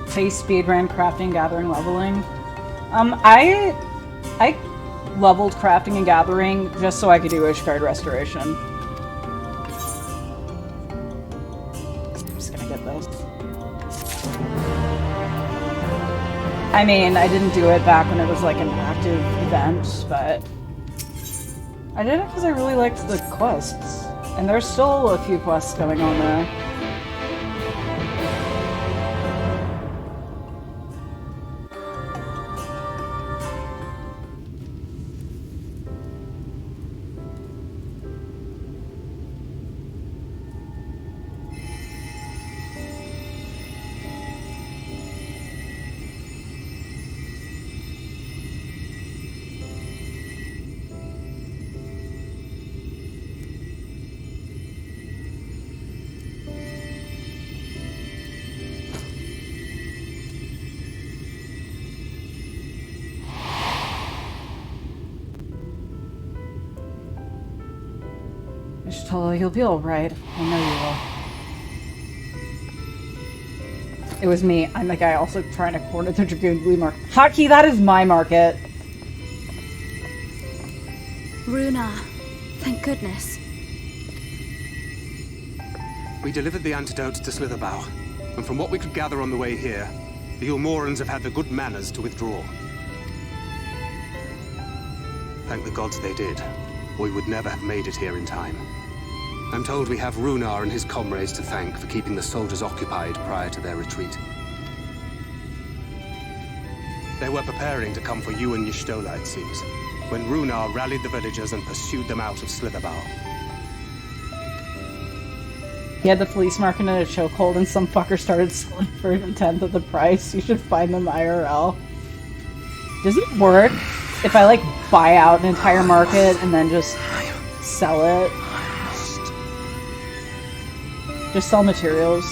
Say speedrun crafting, gathering, leveling. I leveled crafting and gathering just so I could do Ishgard restoration. I'm just gonna get this. I mean, I didn't do it back when it was like an active event, but I did it because I really liked the quests. And there's still a few quests going on there. You'll be alright. I know you will. It was me. I'm the guy also trying to corner the Dragoon Blue market. Hotkey, that is my market. Runa, thank goodness. We delivered the antidote to Slitherbough, and from what we could gather on the way here, the Ulmorans have had the good manners to withdraw. Thank the gods they did, or we would never have made it here in time. I'm told we have Runar and his comrades to thank for keeping the soldiers occupied prior to their retreat. They were preparing to come for you and Y'shtola, it seems, when Runar rallied the villagers and pursued them out of Slitherbough. He had the police market in a chokehold and some fucker started selling for a tenth of the price. You should find them IRL. Does it work if I like buy out an entire market and then just sell it? Just sell materials.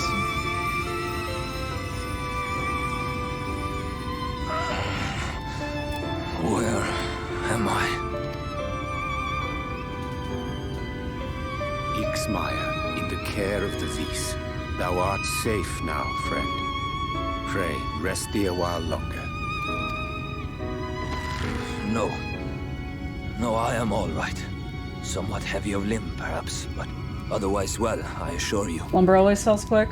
Where am I? Ixmaya, in the care of the Vis. Thou art safe now, friend. Pray, rest thee a while longer. No. No, I am all right. Somewhat heavy of limb, perhaps, but otherwise well, I assure you. Lumber always sells quick.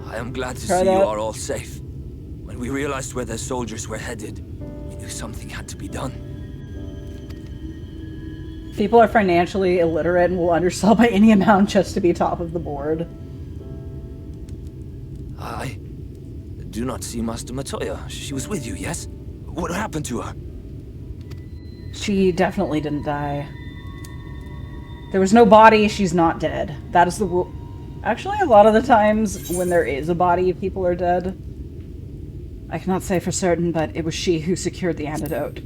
I am glad to Try see that. you are all safe. When we realized where the soldiers were headed, we knew something had to be done. People are financially illiterate and will undersell by any amount just to be top of the board. I do not see Master Matoya. She was with you, yes? What happened to her? She definitely didn't die. There was no body, she's not dead. That is the rule. Actually, a lot of the times when there is a body, people are dead. I cannot say for certain, but it was she who secured the antidote.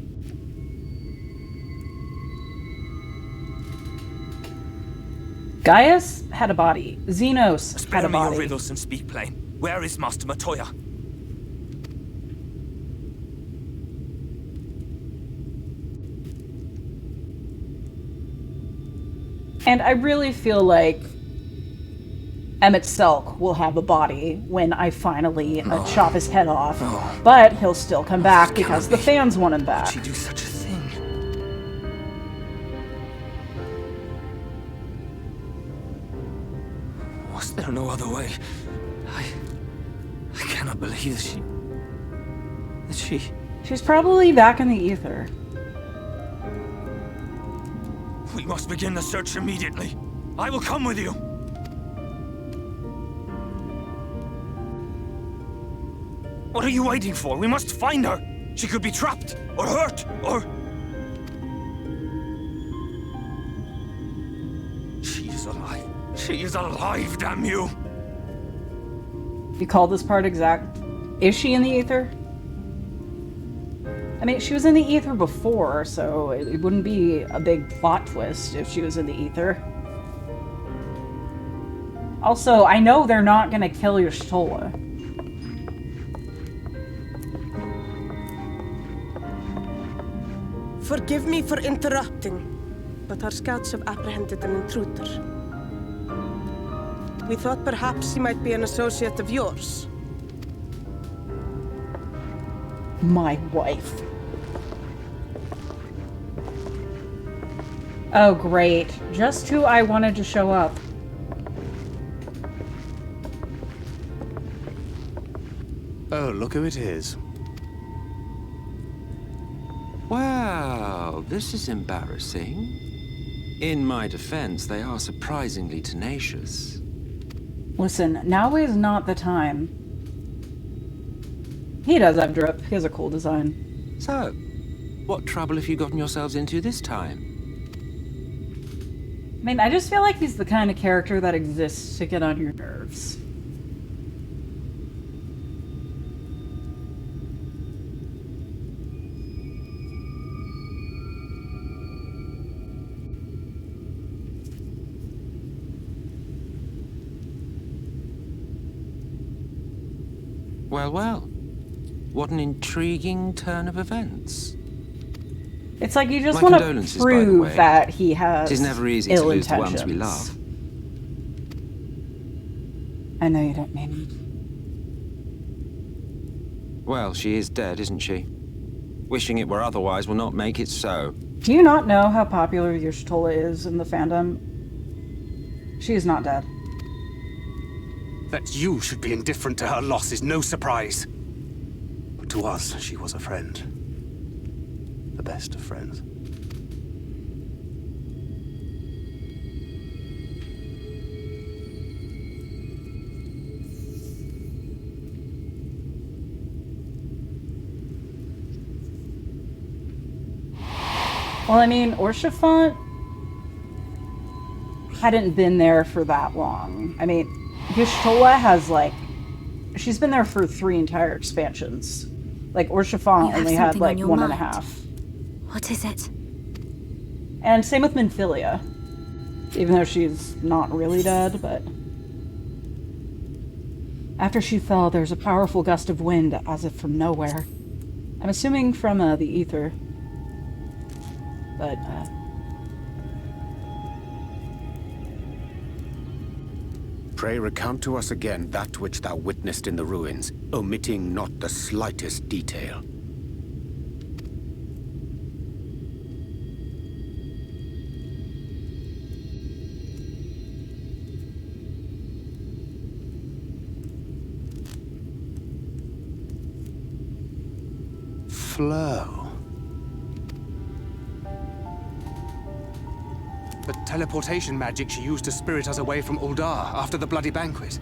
Gaius had a body. Xenos had Spare a me your body. riddles and speak plain. Where is Master Matoya? And I really feel like Emmett Selk will have a body when I finally chop his head off. But he'll still come back because the fans want him back. She do such a thing? Was there no other way? I cannot believe that she... She's probably back in the ether. We must begin the search immediately. I will come with you. What are you waiting for? We must find her. She could be trapped, or hurt, or... She is alive. She is alive, damn you! You call this part exact? Is she in the ether? I mean, she was in the ether before, so it wouldn't be a big plot twist if she was in the ether. Also, I know they're not gonna kill your Y'shtola. Forgive me for interrupting, but our scouts have apprehended an intruder. We thought perhaps he might be an associate of yours. My wife. Oh, great. Just who I wanted to show up. Oh, look who it is. Well, this is embarrassing. In my defense, they are surprisingly tenacious. Listen, now is not the time. He does have drip. He has a cool design. So, what trouble have you gotten yourselves into this time? I mean, I just feel like he's the kind of character that exists to get on your nerves. Well, well. What an intriguing turn of events. It's like you just My want to condolences, by the prove way. that he has It is never easy to ill lose the ones intentions. we love. I know you don't mean Well, she is dead, isn't she? Wishing it were otherwise will not make it so. it. Do you not know how popular Y'shtola is in the fandom? She is not dead. That you should be indifferent to her loss is no surprise. But to us, she was a friend. The best of friends. Well, I mean, Orshafont hadn't been there for that long. I mean, Y'shtola has, like, she's been there for 3 entire expansions. Like, Orshafont only had, like, 1.5. What is it? And same with Minfilia. Even though she's not really dead, but... After she fell, there was a powerful gust of wind, as if from nowhere. I'm assuming from the ether. But, Pray recount to us again that which thou witnessed in the ruins, omitting not the slightest detail. Flow. The teleportation magic she used to spirit us away from Uldar after the bloody banquet.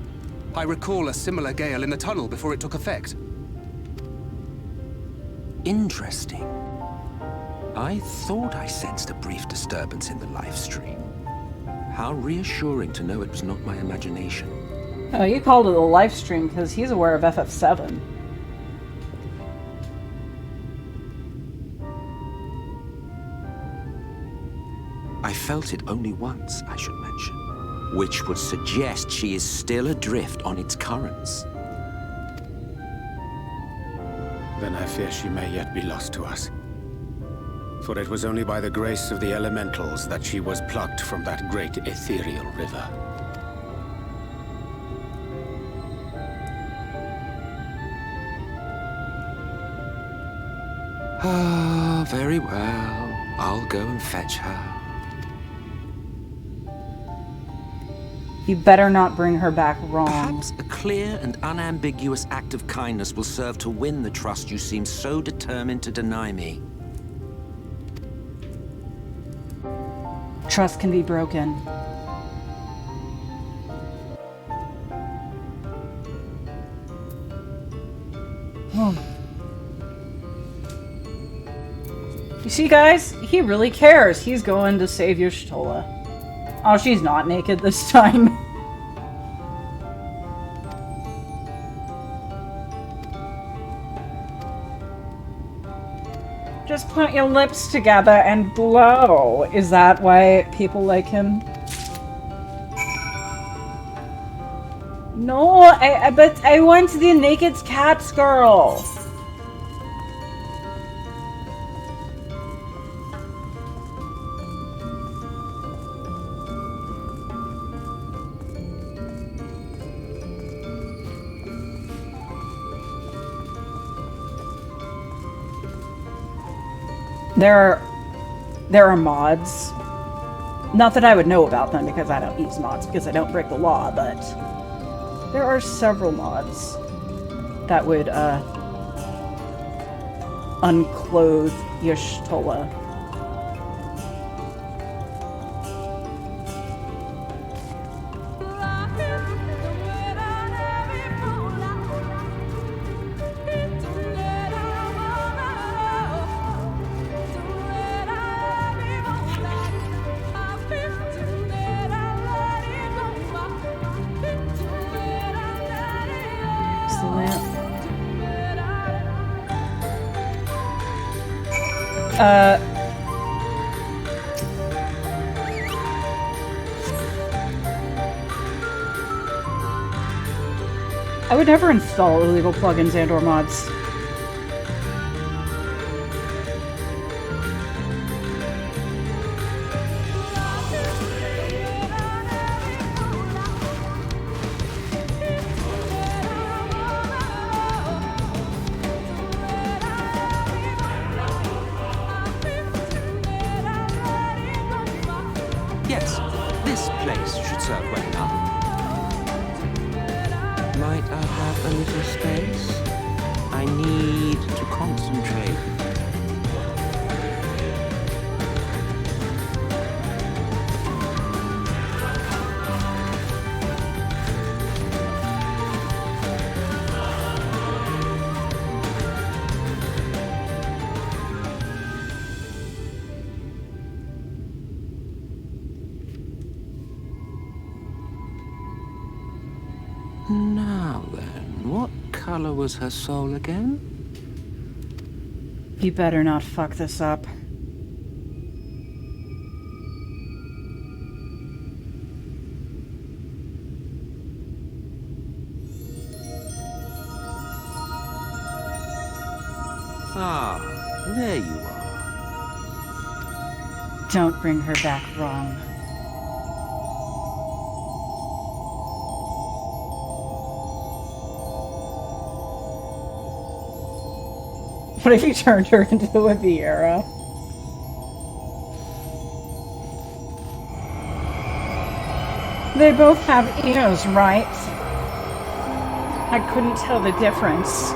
I recall a similar gale in the tunnel before it took effect. Interesting. I thought I sensed a brief disturbance in the live stream. How reassuring to know it was not my imagination. oh, you called it a live stream because he's aware of FF7. I felt it only once, I should mention. which would suggest she is still adrift on its currents. Then I fear she may yet be lost to us. For it was only by the grace of the elementals that she was plucked from that great ethereal river. Ah, very well. I'll go and fetch her. You better not bring her back wrong. Perhaps a clear and unambiguous act of kindness will serve to win the trust you seem so determined to deny me. Trust can be broken. You see, guys? He really cares. He's going to save Y'shtola. Oh, she's not naked this time. Just put your lips together and glow. Is that why people like him? No, but I want the naked cats girl. There are mods. Not that I would know about them because I don't use mods because I don't break the law, but there are several mods that would unclothe Y'shtola. I would never install illegal plugins and/or mods. Yes, this place should serve well enough. Might I have a little space? I need to concentrate. Now then, what color was her soul again? You better not fuck this up. Ah, there you are. Don't bring her back wrong. What if you turned her into a Vieira? They both have ears, right? I couldn't tell the difference.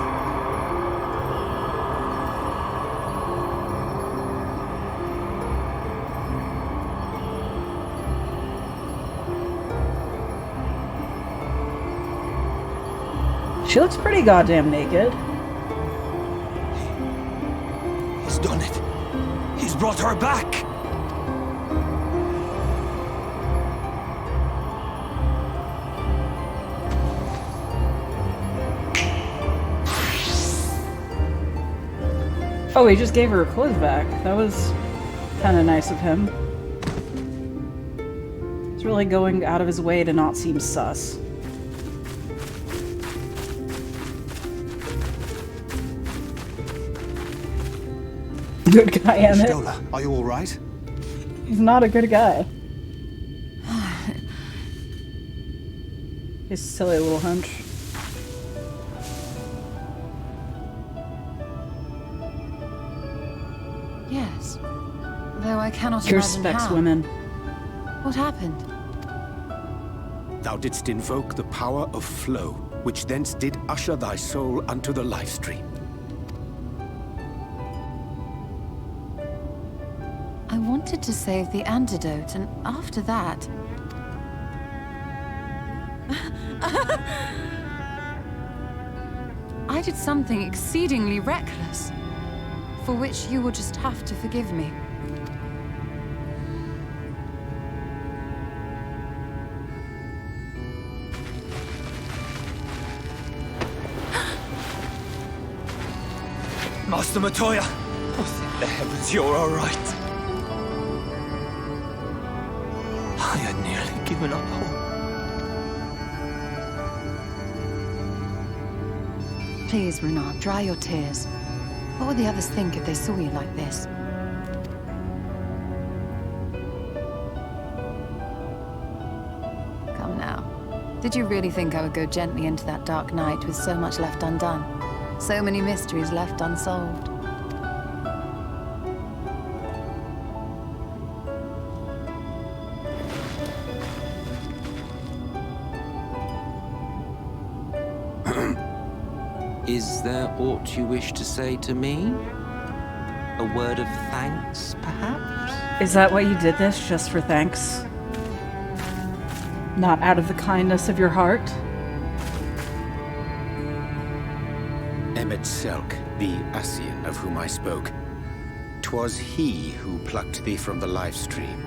She looks pretty goddamn naked. He's done it. He's brought her back. Oh, he just gave her clothes back. That was kind of nice of him. It's He's really going out of his way to not seem sus. Good guy, Emmett. Stola, are you all right? He's not a good guy. His silly little hunch. Yes. Though I cannot He imagine respects how. women. What happened? Thou didst invoke the power of flow, which thence did usher thy soul unto the life stream. I wanted to save the antidote, and after that... I did something exceedingly reckless, for which you will just have to forgive me. Master Matoya! Oh, thank the heavens you're all right. I had nearly given up hope. Please, Renard, dry your tears. What would the others think if they saw you like this? Come now. Did you really think I would go gently into that dark night with so much left undone? So many mysteries left unsolved. Is there aught you wish to say to me? A word of thanks, perhaps? Is that why you did this, just for thanks? Not out of the kindness of your heart? Emmet Selk, the Ascian of whom I spoke. 'Twas he who plucked thee from the life stream.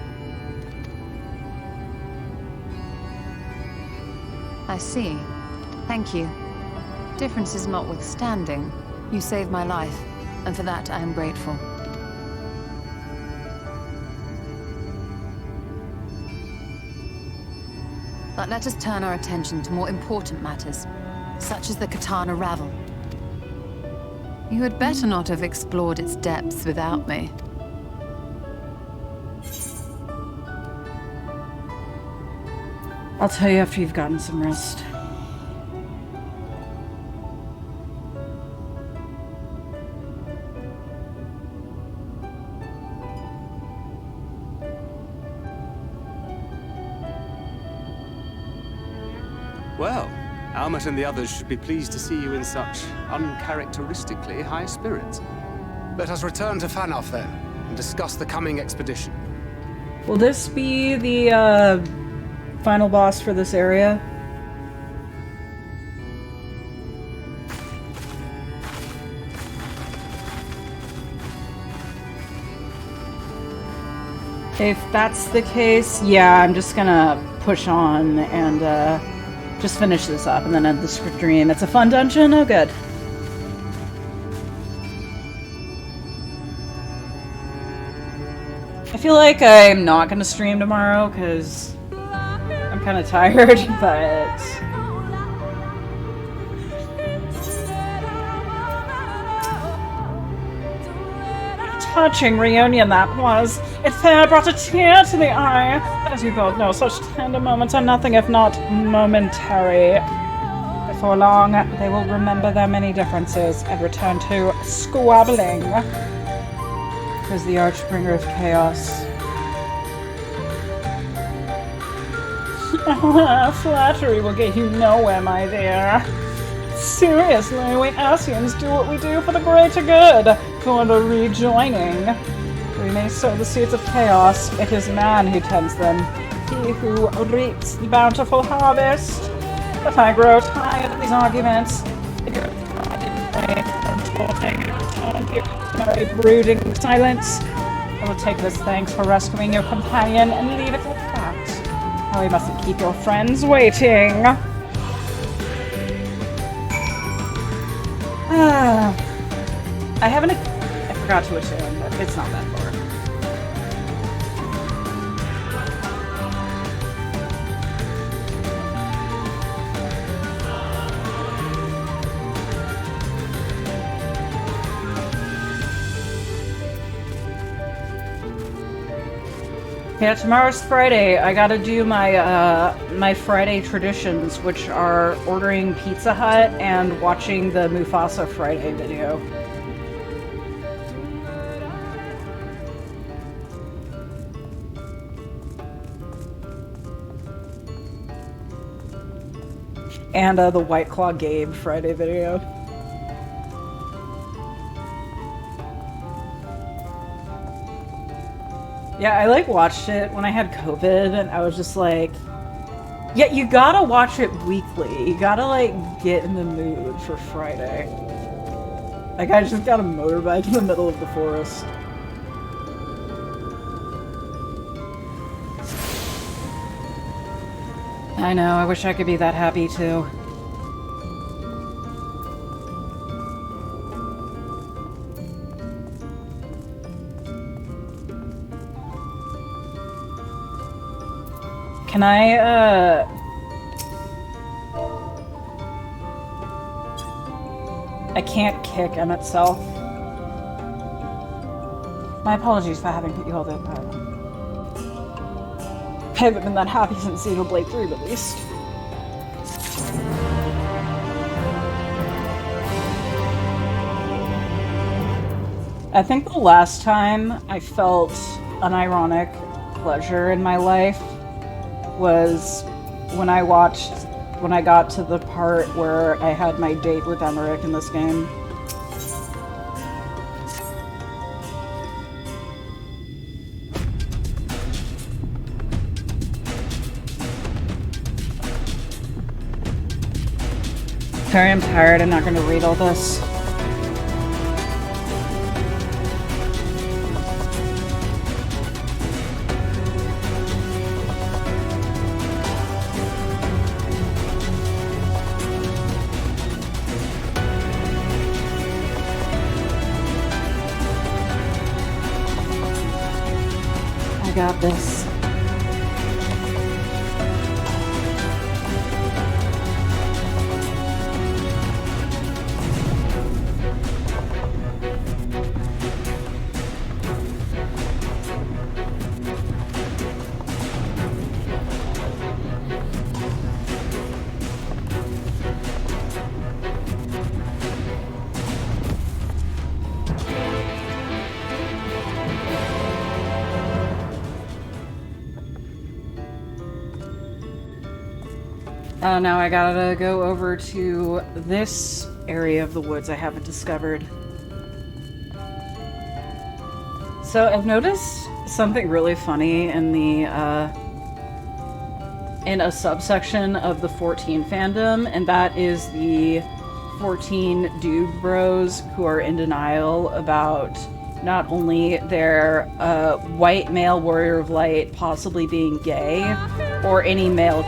I see. Thank you. Differences notwithstanding, you saved my life, and for that I am grateful. But let us turn our attention to more important matters, such as the Katana Ravel. You had better not have explored its depths without me. I'll tell you after you've gotten some rest. Well, Almet and the others should be pleased to see you in such uncharacteristically high spirits. Let us return to Fanoff then, and discuss the coming expedition. Will this be the final boss for this area? If that's the case, yeah, I'm just gonna push on and just finish this up and then end the stream. It's a fun dungeon? Oh, good. I feel like I'm not gonna stream tomorrow because I'm kind of tired, but... touching reunion that was. It fair brought a tear to the eye. But as you both know, such tender moments are nothing if not momentary. Before long, they will remember their many differences and return to squabbling. As the Archbringer of Chaos. Flattery will get you nowhere, my dear. Seriously, we Ascians do what we do for the greater good, for the rejoining. We may sow the seeds of chaos, it is man who tends them, he who reaps the bountiful harvest. But I grow tired of these arguments. Very brooding silence. I will take this thanks for rescuing your companion and leave it at that. Now we mustn't keep your friends waiting. I forgot to assume, but it's not that far. Yeah, tomorrow's Friday. I gotta do my my Friday traditions, which are ordering Pizza Hut and watching the Mufasa Friday video. And the White Claw Gabe Friday video. Yeah, I like watched it when I had COVID and I was just like, yeah, you gotta watch it weekly. You gotta like get in the mood for Friday. Like I just got a motorbike in the middle of the forest. I know, I wish I could be that happy too. Can I can't kick him itself. My apologies for having put you all the time. I haven't been that happy since Xenoblade 3 released. I think the last time I felt unironic pleasure in my life was when I got to the part where I had my date with Emmerich in this game. Sorry, I'm tired. I'm not going to read all this. I got this. Now I gotta go over to this area of the woods I haven't discovered. So I've noticed something really funny in the, in a subsection of the 14 fandom, and that is the 14 dude bros who are in denial about not only their white male warrior of light possibly being gay, or any male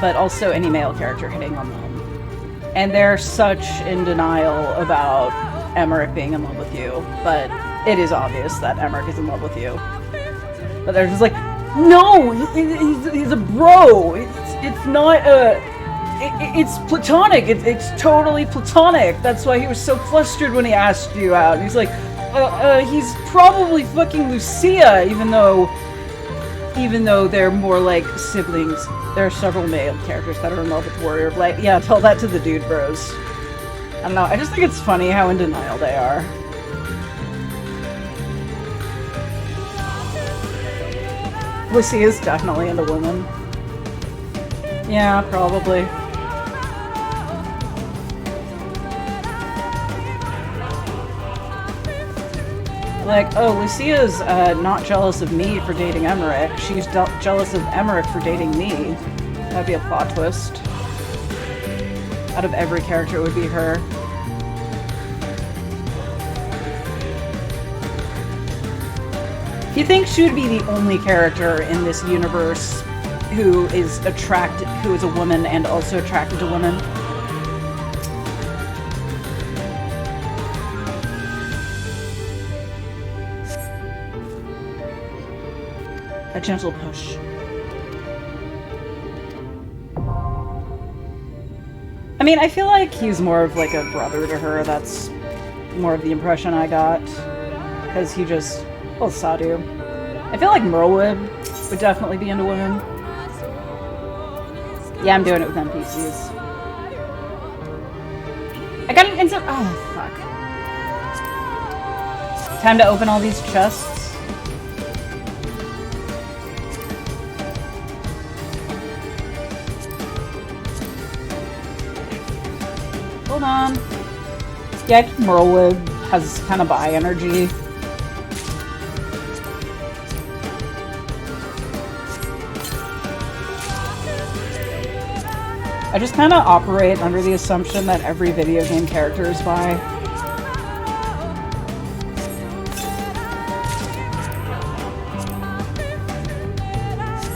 but also any male character hitting on them. And they're such in denial about Emmerich being in love with you, but it is obvious that Emmerich is in love with you. But they're just like, no, he's a bro. It's not a... It's platonic. It's totally platonic. That's why he was so flustered when he asked you out. And he's like, he's probably fucking Lucia, even though they're more like siblings. There are several male characters that are in love with Warrior of Light. Yeah, tell that to the dude bros. I don't know, I just think it's funny how in denial they are. Lucia's definitely into women. Yeah, probably. Like, oh, Lucia's not jealous of me for dating Emmerich. She's jealous of Emmerich for dating me. That'd be a plot twist. Out of every character, it would be her. Do you think she would be the only character in this universe who is a woman and also attracted to women? A gentle push. I mean, I feel like he's more of like a brother to her. That's more of the impression I got. Because he just... well, Sadu. I feel like Merlewood would definitely be into women. Yeah, I'm doing it with NPCs. I got an instant. Oh, fuck. Time to open all these chests. Hold on. Yeah, I think Merlewood has kind of bi energy. I just kind of operate under the assumption that every video game character is bi.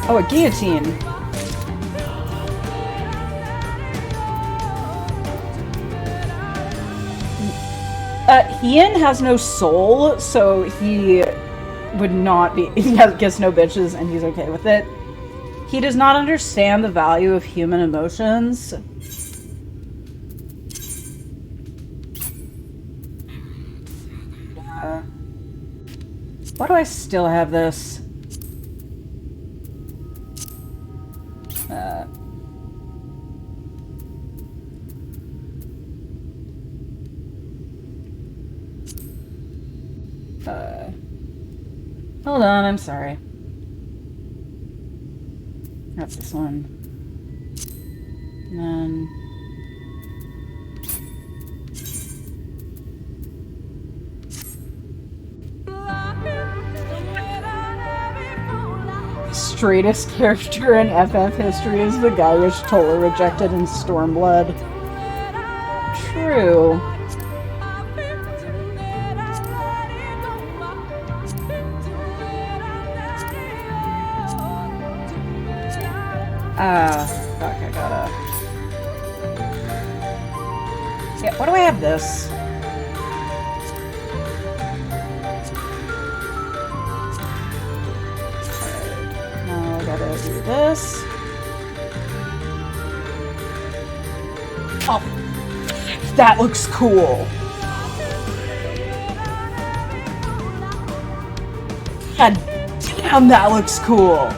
Oh, a guillotine. Ian has no soul, so he would not be. He gets no bitches, and he's okay with it. He does not understand the value of human emotions. Why do I still have this? Hold on, I'm sorry. That's this one. And then... the straightest character in FF history is the guy which Tola rejected in Stormblood. True. Fuck, I gotta... Yeah, why do I have this? Now I gotta do this. Oh! That looks cool! God damn, that looks cool!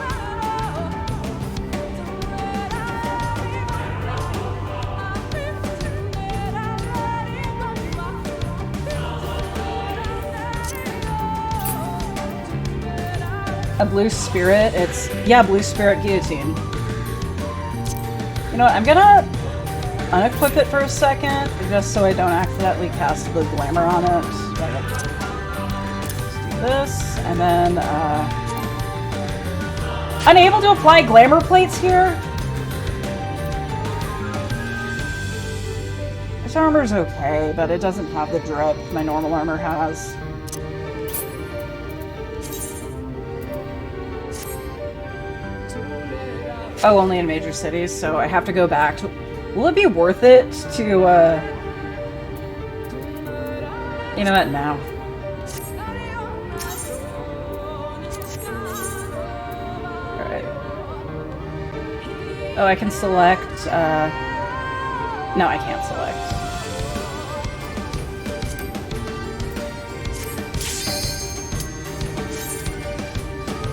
A blue spirit, it's... yeah, blue spirit guillotine. You know what, I'm gonna unequip it for a second, just so I don't accidentally cast the glamour on it. Let's do this, and then, unable to apply glamour plates here? This armor's okay, but it doesn't have the drip my normal armor has. Oh, only in major cities, so I have to go back to... Will it be worth it to, you know what, now. Alright. Oh, I can select, no, I can't select.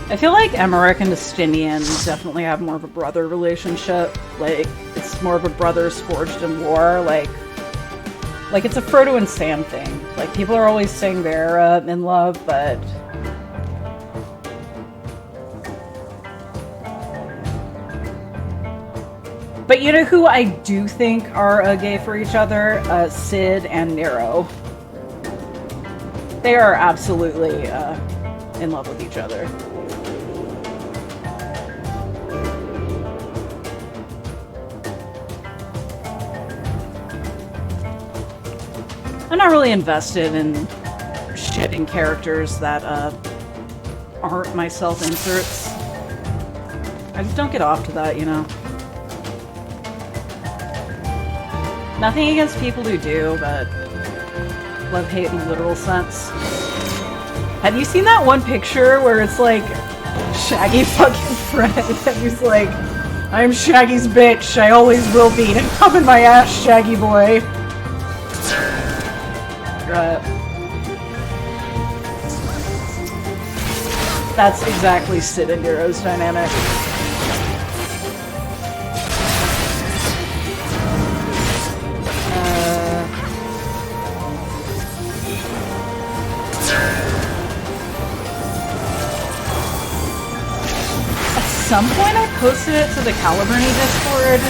I feel like Emmerich and Justinian definitely have more of a brother relationship. Like, it's more of a brothers forged in war. Like it's a Frodo and Sam thing. Like, people are always saying they're in love, but... But you know who I do think are gay for each other? Sid and Nero. They are absolutely in love with each other. I'm not really invested in shitting characters that aren't my self-inserts. I just don't get off to that, you know. Nothing against people who do, but love-hate in a literal sense. Have you seen that one picture where it's like Shaggy fucking Fred and he's like, I'm Shaggy's bitch, I always will be, and come in my ass, Shaggy boy. That's exactly Sid and Nero's dynamic. At some point I posted it to the Caliburny Discord.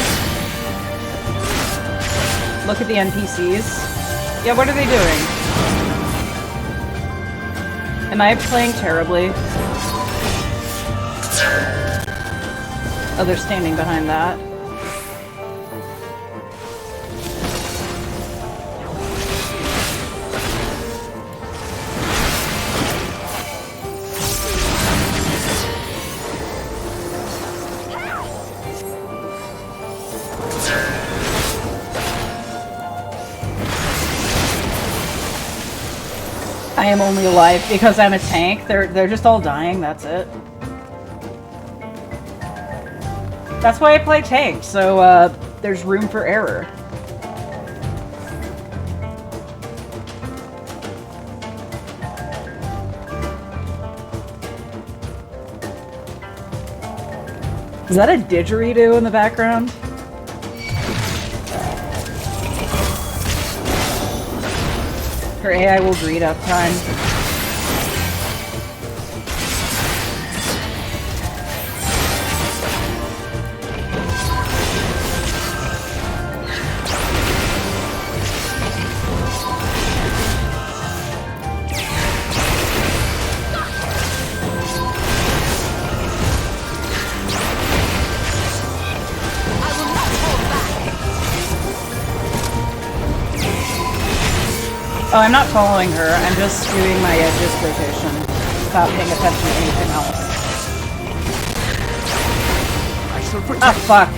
Look at the NPCs. Yeah, what are they doing? Am I playing terribly? Oh, they're standing behind that. I am only alive because I'm a tank. They're just all dying, that's it. That's why I play tank, so there's room for error. Is that a didgeridoo in the background? Her AI will greet uptime. Oh, I'm not following her. I'm just doing my edges rotation without paying attention to anything else. Ah, fuck.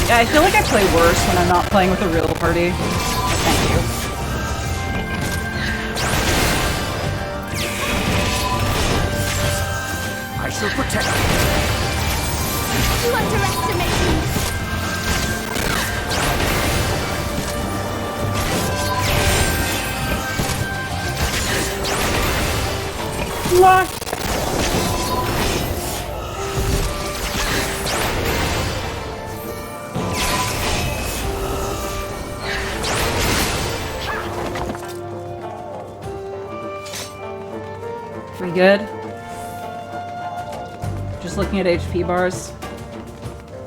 Yeah, I feel like I play worse when I'm not playing with a real party. Thank you. I shall protect You underestimate me. What? We good? Just looking at HP bars?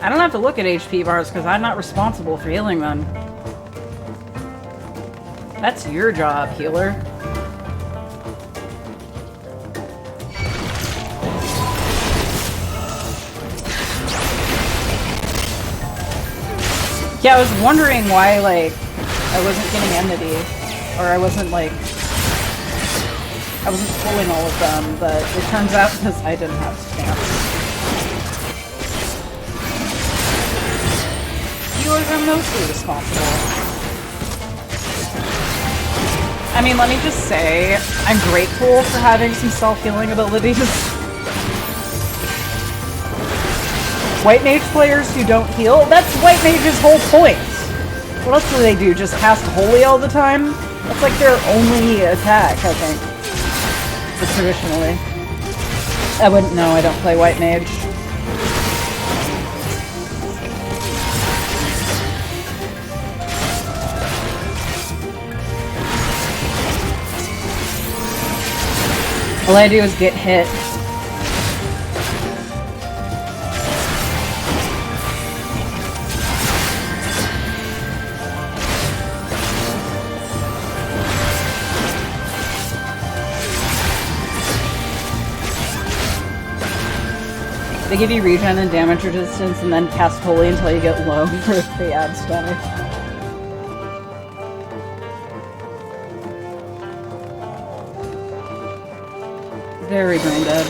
I don't have to look at HP bars because I'm not responsible for healing them. That's your job, healer. Yeah, I was wondering why, like, I wasn't getting enmity, or I wasn't pulling all of them, but it turns out because I didn't have stamps. Healers are mostly responsible. I mean, let me just say, I'm grateful for having some self-healing abilities. White mage players who don't heal? That's White mage's whole point! What else do they do? Just cast Holy all the time? That's like their only attack, I think. But traditionally. I wouldn't know, I don't play White mage. All I do is get hit. They give you regen and damage resistance and then cast Holy until you get low for the ads die. Very brain dead.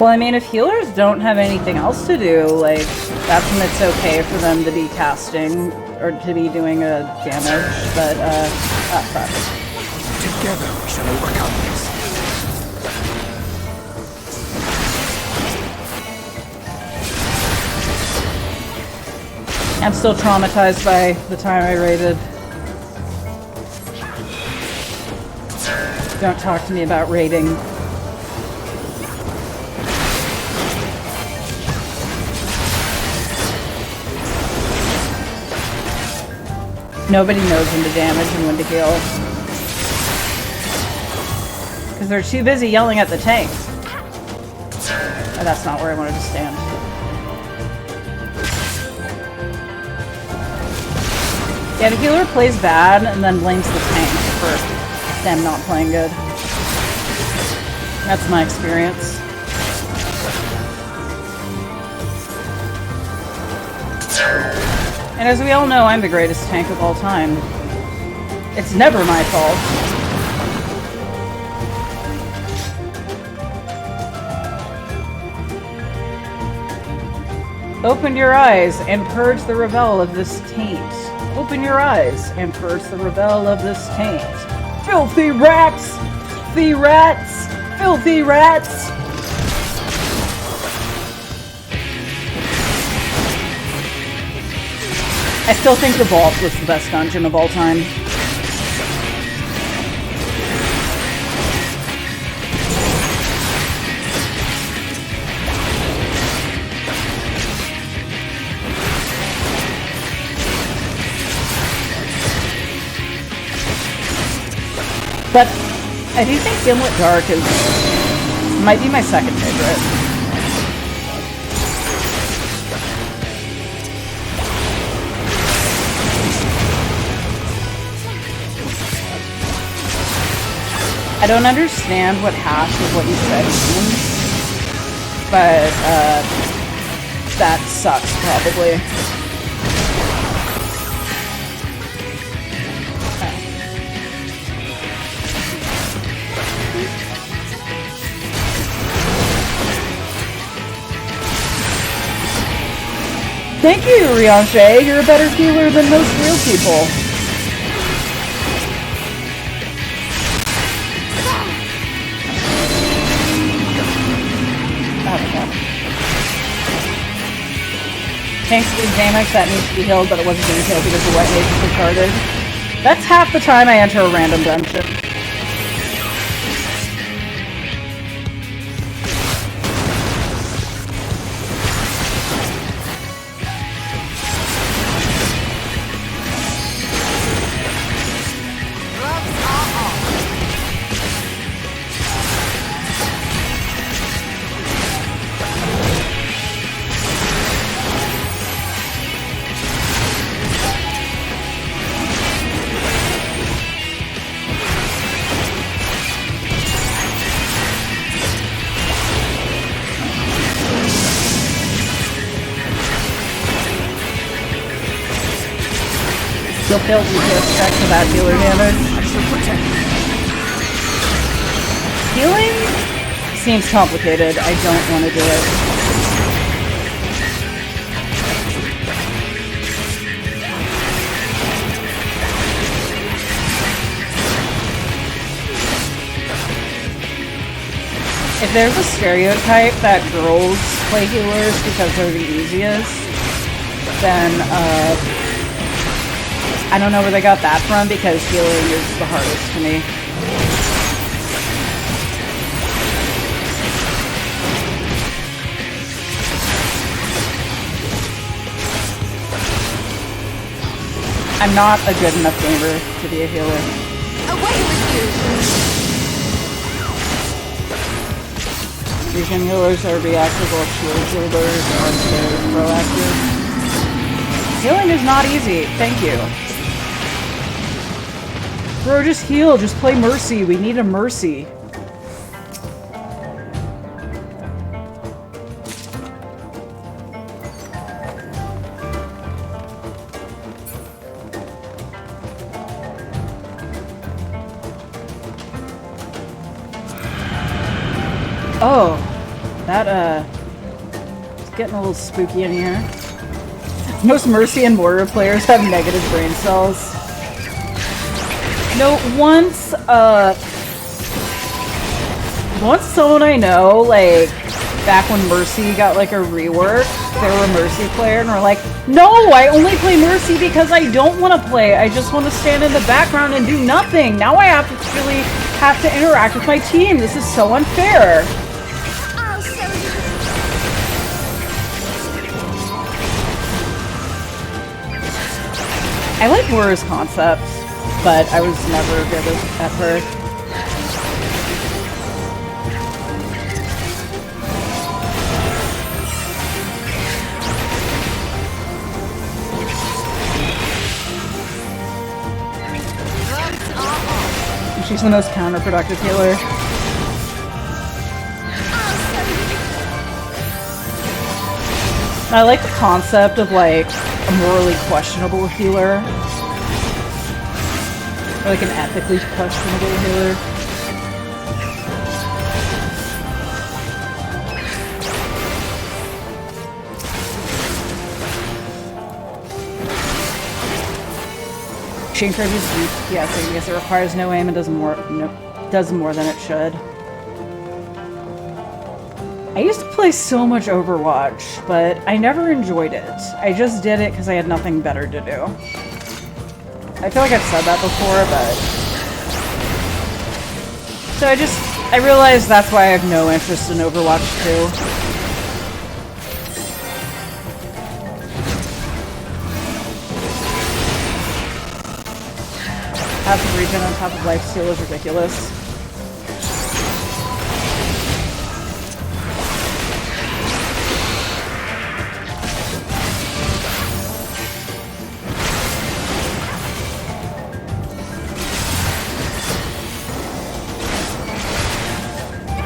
Well, I mean, if healers don't have anything else to do, like, that's when it's okay for them to be casting, or to be doing a damage, but, ah, fuck. Together we shall overcome this. I'm still traumatized by the time I raided. Don't talk to me about raiding. Nobody knows when to damage and when to heal. Because they're too busy yelling at the tanks. Oh, that's not where I wanted to stand. Yeah, the healer plays bad and then blames the tank for them not playing good. That's my experience. And as we all know, I'm the greatest tank of all time. It's never my fault. Open your eyes and purge the revel of this taint. Open your eyes and purge the revel of this taint. Filthy rats! Filthy rats! Filthy rats! I still think the vault was the best dungeon of all time. But I do think Gimlet Dark might be my second favorite. I don't understand what half of what you said means, but that sucks probably. Thank you, Rianche. You're a better healer than most real people. Tanks did damage that needs to be healed, but it wasn't being healed because the white mage was retarded. That's half the time I enter a random dungeon. Still failed to check for that healer damage. Healing seems complicated. I don't want to do it. If there's a stereotype that girls play healers because they're the easiest, then I don't know where they got that from, because healing is the hardest to me. I'm not a good enough gamer to be a healer. Away with you! Regen healers are reactive, while shield healers are proactive. Healing is not easy. Thank you. Bro, just heal. Just play Mercy. We need a Mercy. Oh, that, it's getting a little spooky in here. Most Mercy and Mortar players have negative brain cells. No, once someone I know, like, back when Mercy got, like, a rework, they were a Mercy player, and were like, no, I only play Mercy because I don't want to play. I just want to stand in the background and do nothing. Now I have to really have to interact with my team. This is so unfair. I like Laura's concept, but I was never good at her. She's the most counterproductive healer. I like the concept of like a morally questionable healer. Or like an ethically questionable healer. She encourages youth. Yes, I guess it requires no aim and does more than it should. I used to play so much Overwatch, but I never enjoyed it. I just did it because I had nothing better to do. I feel like I've said that before, but... So I realized that's why I have no interest in Overwatch 2. Passive regen on top of lifesteal is ridiculous.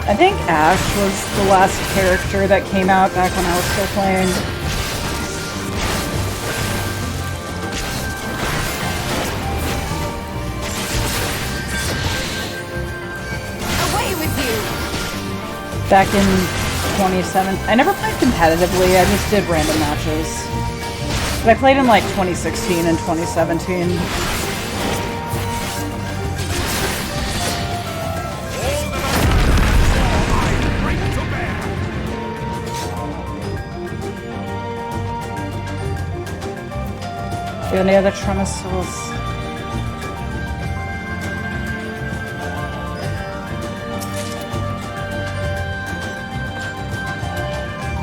I think Ashe was the last character that came out back when I was still playing. Back in 2017. I never played competitively, I just did random matches. But I played in like 2016 and 2017. Do you have any other Tremestals?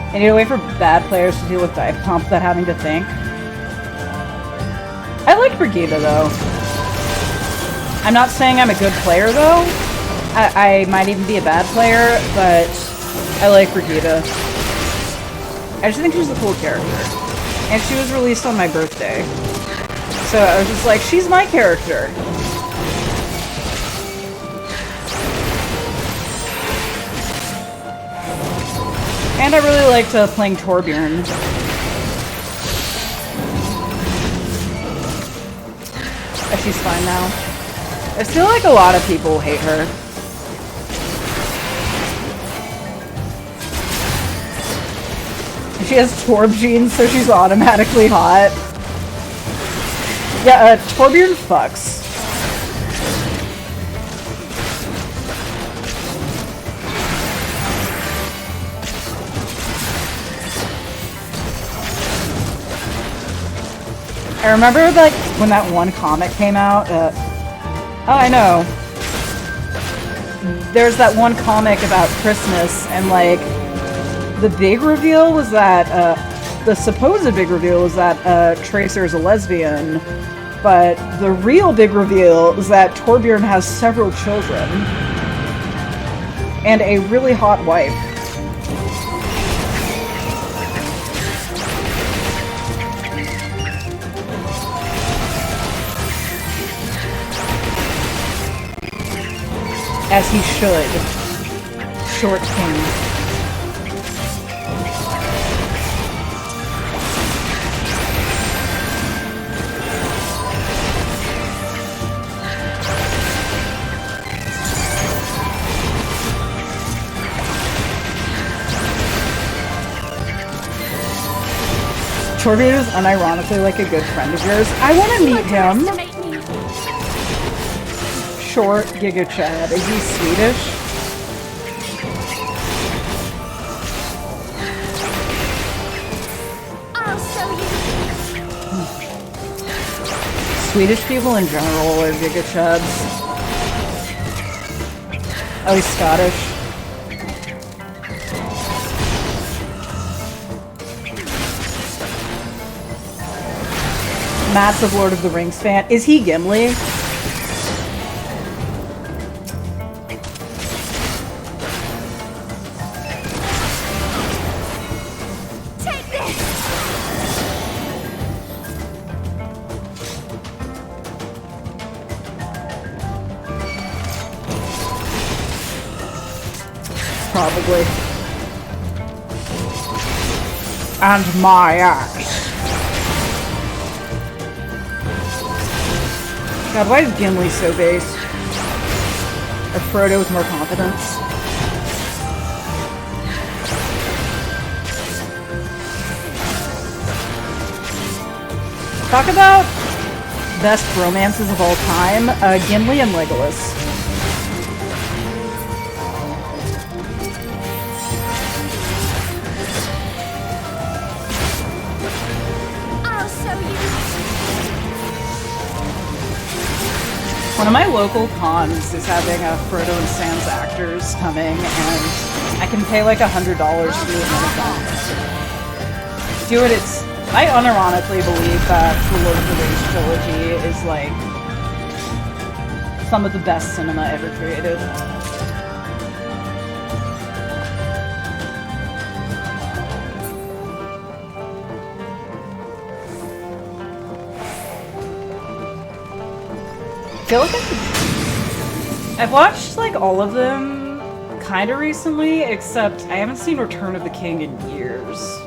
I need a way for bad players to deal with dive comp without having to think. I like Brigida though. I'm not saying I'm a good player though. I might even be a bad player, but I like Brigida. I just think she's a cool character. And she was released on my birthday. So I was just like, she's my character. And I really liked playing Torbjorn. She's fine now. I feel like a lot of people hate her. She has Torb genes, so she's automatically hot. Yeah, Torbjorn fucks. I remember like when that one comic came out. Oh, I know. There's that one comic about Christmas, and like the big reveal was that the supposed big reveal was that Tracer is a lesbian, but the real big reveal is that Torbjorn has several children and a really hot wife. As he should. Short king. Torbjorn is unironically like a good friend of yours. I want to meet him. Short Giga Chad. Is he Swedish? I'll show you. Swedish people in general are Giga Chads. Oh, he's Scottish. Massive Lord of the Rings fan. Is he Gimli? Take this! Probably. And my axe. God, why is Gimli so based? Or Frodo with more confidence? Talk about best romances of all time, Gimli and Legolas. I'll show you. One of my local cons is having Frodo and Sam's actors coming, and I can pay like $100 to do it in advance. Do it, I unironically believe that the Lord of the Rings trilogy is like some of the best cinema ever created. I feel like I've watched like all of them kind of recently, except I haven't seen Return of the King in years.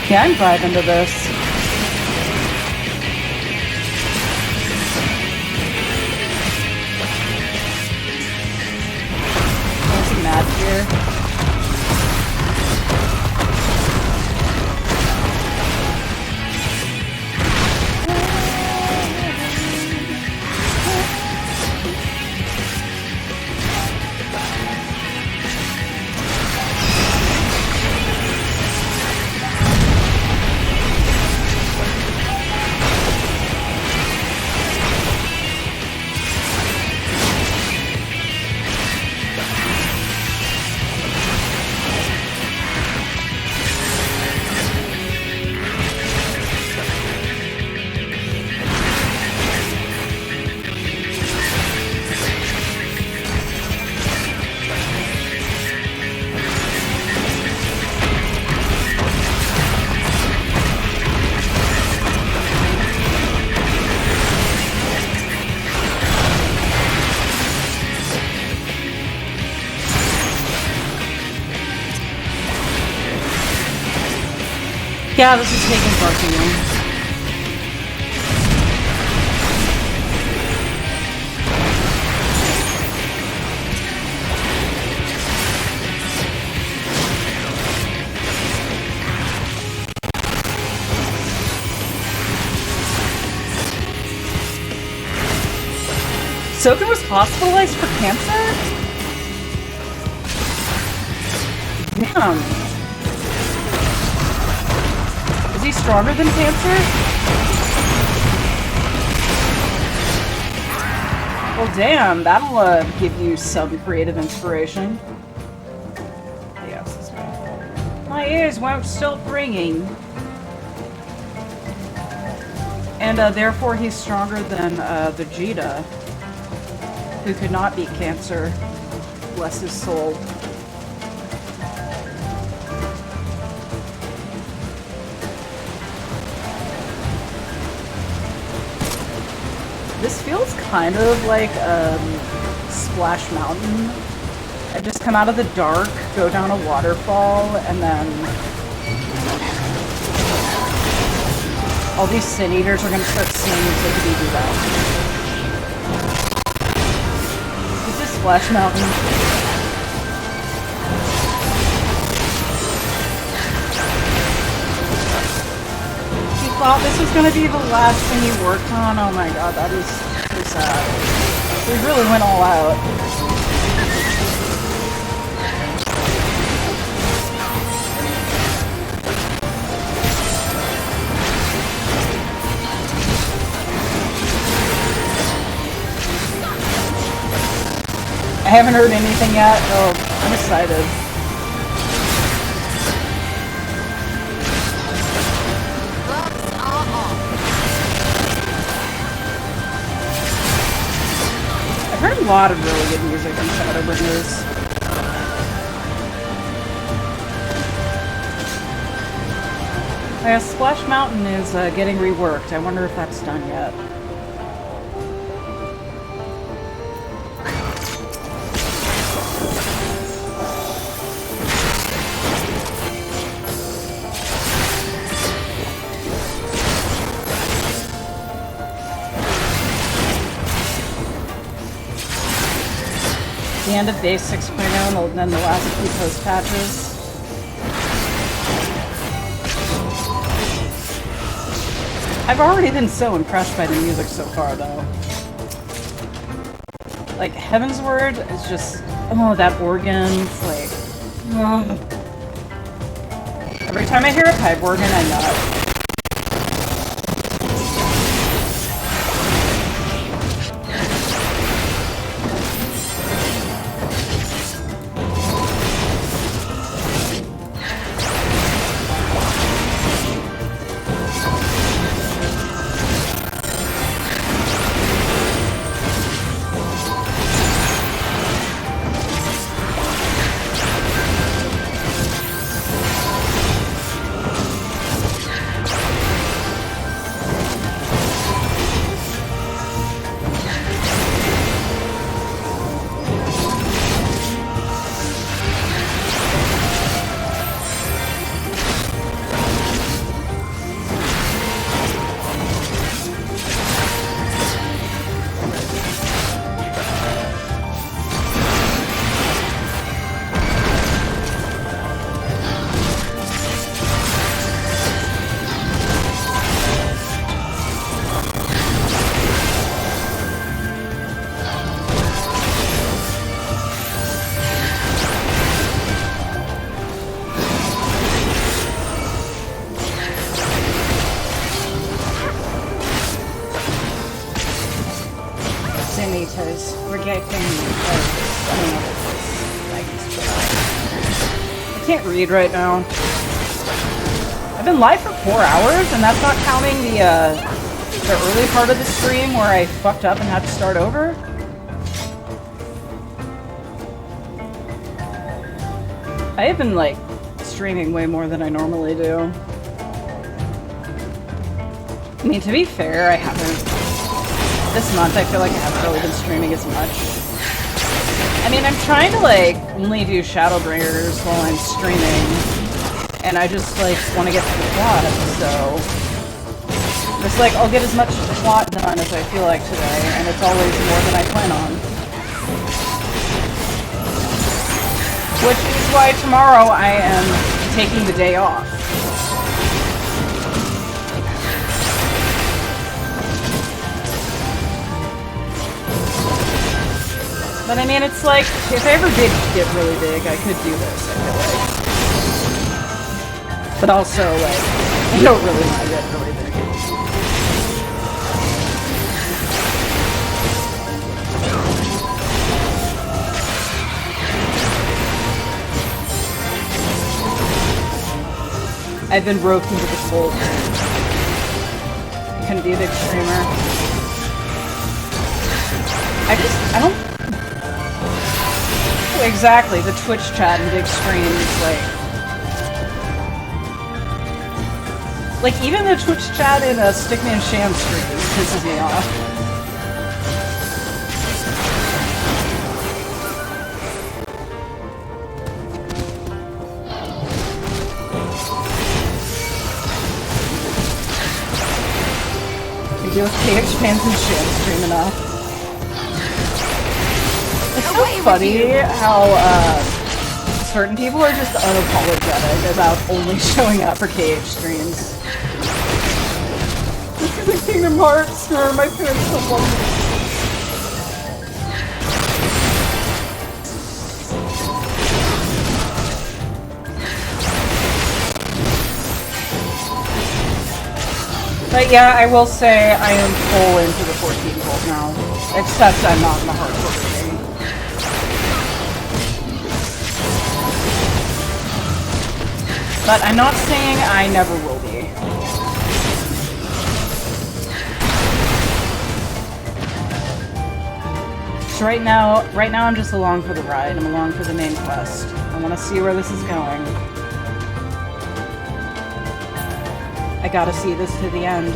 Yeah, I'm vibing to this. There's some mad here. Yeah, this is taking far too long. Soken was hospitalized for cancer? Damn. Is he stronger than cancer? Well, damn, that'll give you some creative inspiration. Yes, this way. My ears won't stop ringing. And therefore he's stronger than Vegeta, who could not beat cancer. Bless his soul. This feels kind of like Splash Mountain. I just come out of the dark, go down a waterfall, and then all these sin eaters are gonna start singing Zippity Doo Dah. Is this Splash Mountain? Thought this was gonna be the last thing he worked on. Oh my god, that is so sad. We really went all out. I haven't heard anything yet. Oh, I'm excited. I've heard a lot of really good music in Shadowbringers. Yeah, Splash Mountain is getting reworked. I wonder if that's done yet. The end of Base 6.0 and then the last few post patches. I've already been so impressed by the music so far, though. Like, Heavensward is just... oh, that organ, it's like... oh. Every time I hear a pipe organ, I nut. We're getting I can't read right now. I've been live for 4 hours, and that's not counting the early part of the stream where I fucked up and had to start over. I have been, like, streaming way more than I normally do. I mean, to be fair, I haven't. This month, I feel like I haven't really been streaming as much. I mean, I'm trying to, like, only do Shadowbringers while I'm streaming. And I just, like, want to get to the plot, so... It's like, I'll get as much plot done as I feel like today, and it's always more than I plan on. Which is why tomorrow I am taking the day off. But I mean, it's like, if I ever did get really big, I could do this, I feel like. But also, like, I don't really want to get really big. I've been roped into the cult. Couldn't be a big streamer. I don't... Exactly, the Twitch chat and big streams, like even the Twitch chat in a Stickman Sham stream pisses me off. I deal with KH fans and Sham stream enough. It's so funny how certain people are just unapologetic about only showing up for KH streams. This is a Kingdom Hearts, or my parents don't love me. But yeah, I will say I am full into the 14 gold now. Except I'm not in the hardcore version. But I'm not saying I never will be. So right now I'm just along for the ride. I'm along for the main quest. I want to see where this is going. I gotta see this to the end.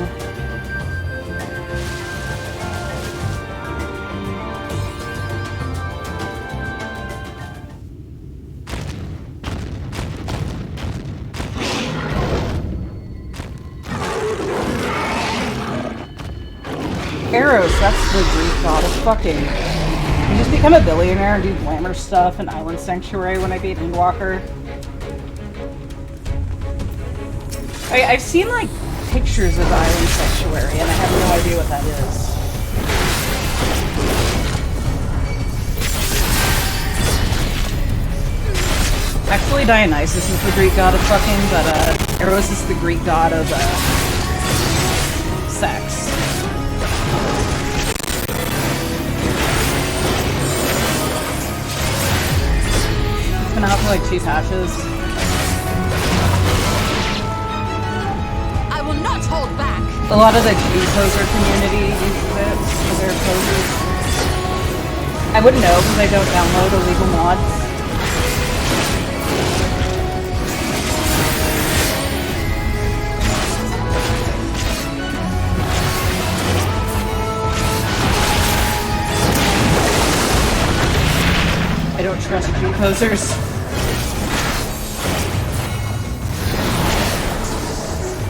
Eros, that's the Greek god of fucking. You just become a billionaire and do glamour stuff in Island Sanctuary when I beat Endwalker. I've seen, like, pictures of Island Sanctuary, and I have no idea what that is. Actually, Dionysus is the Greek god of fucking, but, Eros is the Greek god of, sex. It's been out for, like, 2 patches. Not hold back. A lot of the G-Poser community uses it for their poses. I wouldn't know because I don't download illegal mods. I don't trust G-Posers.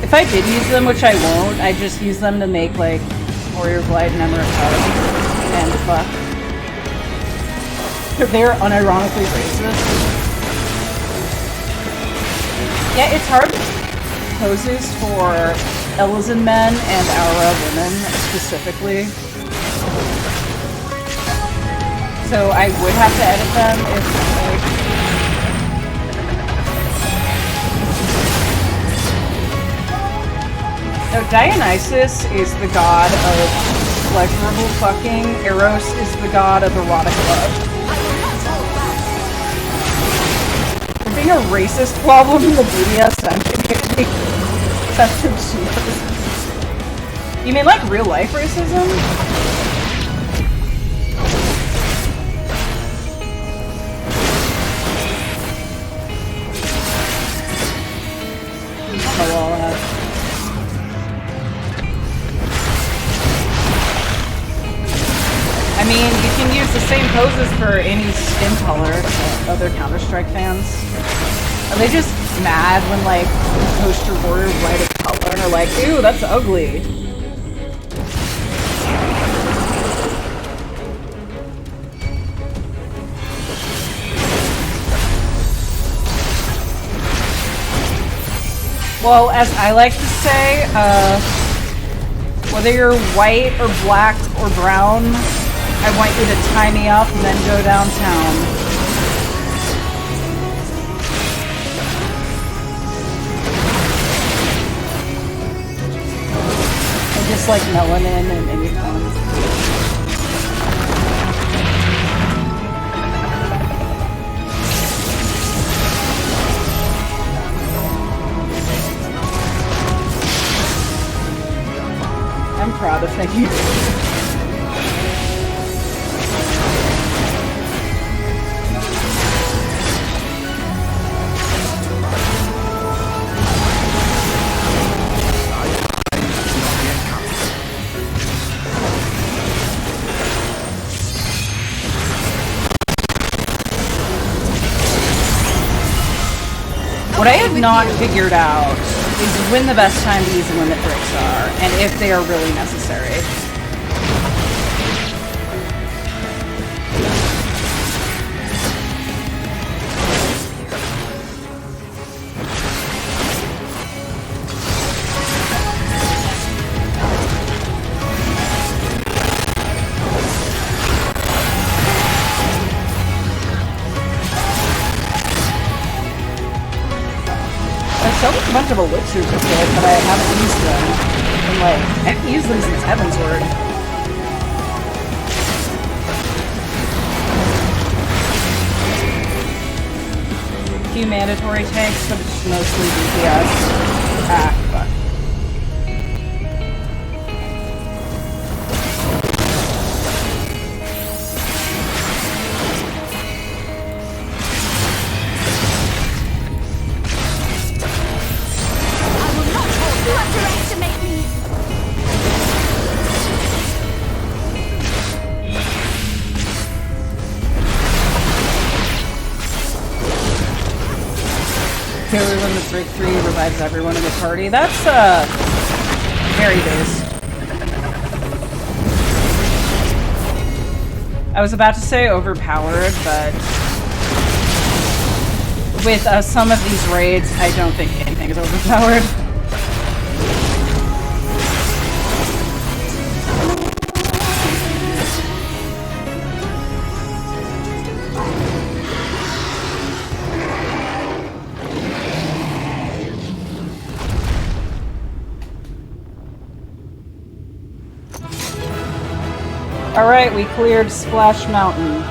If I did use them, which I won't, I just use them to make, like, Warrior Glide and Emerald Hug and fuck. They're unironically racist. Yeah, it's hard poses for Elysian men and Aura women, specifically. So I would have to edit them if, like... No, Dionysus is the god of pleasurable fucking. Eros is the god of erotic love. There being a racist problem in the BDSM community. That's ridiculous. You mean like real life racism? I mean, you can use the same poses for any skin color except other Counter-Strike fans. Are they just mad when, like, poster warriors write a color and are like, ew, that's ugly? Well, as I like to say, whether you're white or black or brown, I want you to tie me up and then go downtown. I just like melanin and unicorn. Thank you. What I have not figured out is when the best time to use the limit breaks are, and if they are really necessary. So much bunch of elixirs to get, but I haven't used them. And like, I haven't used them since Heaven's Word. A few mandatory tanks, but it's mostly DPS. Ah, fuck. Killer Limit Break 3 revives everyone in the party. That's, very base. I was about to say overpowered, but with some of these raids, I don't think anything is overpowered. Alright, we cleared Splash Mountain.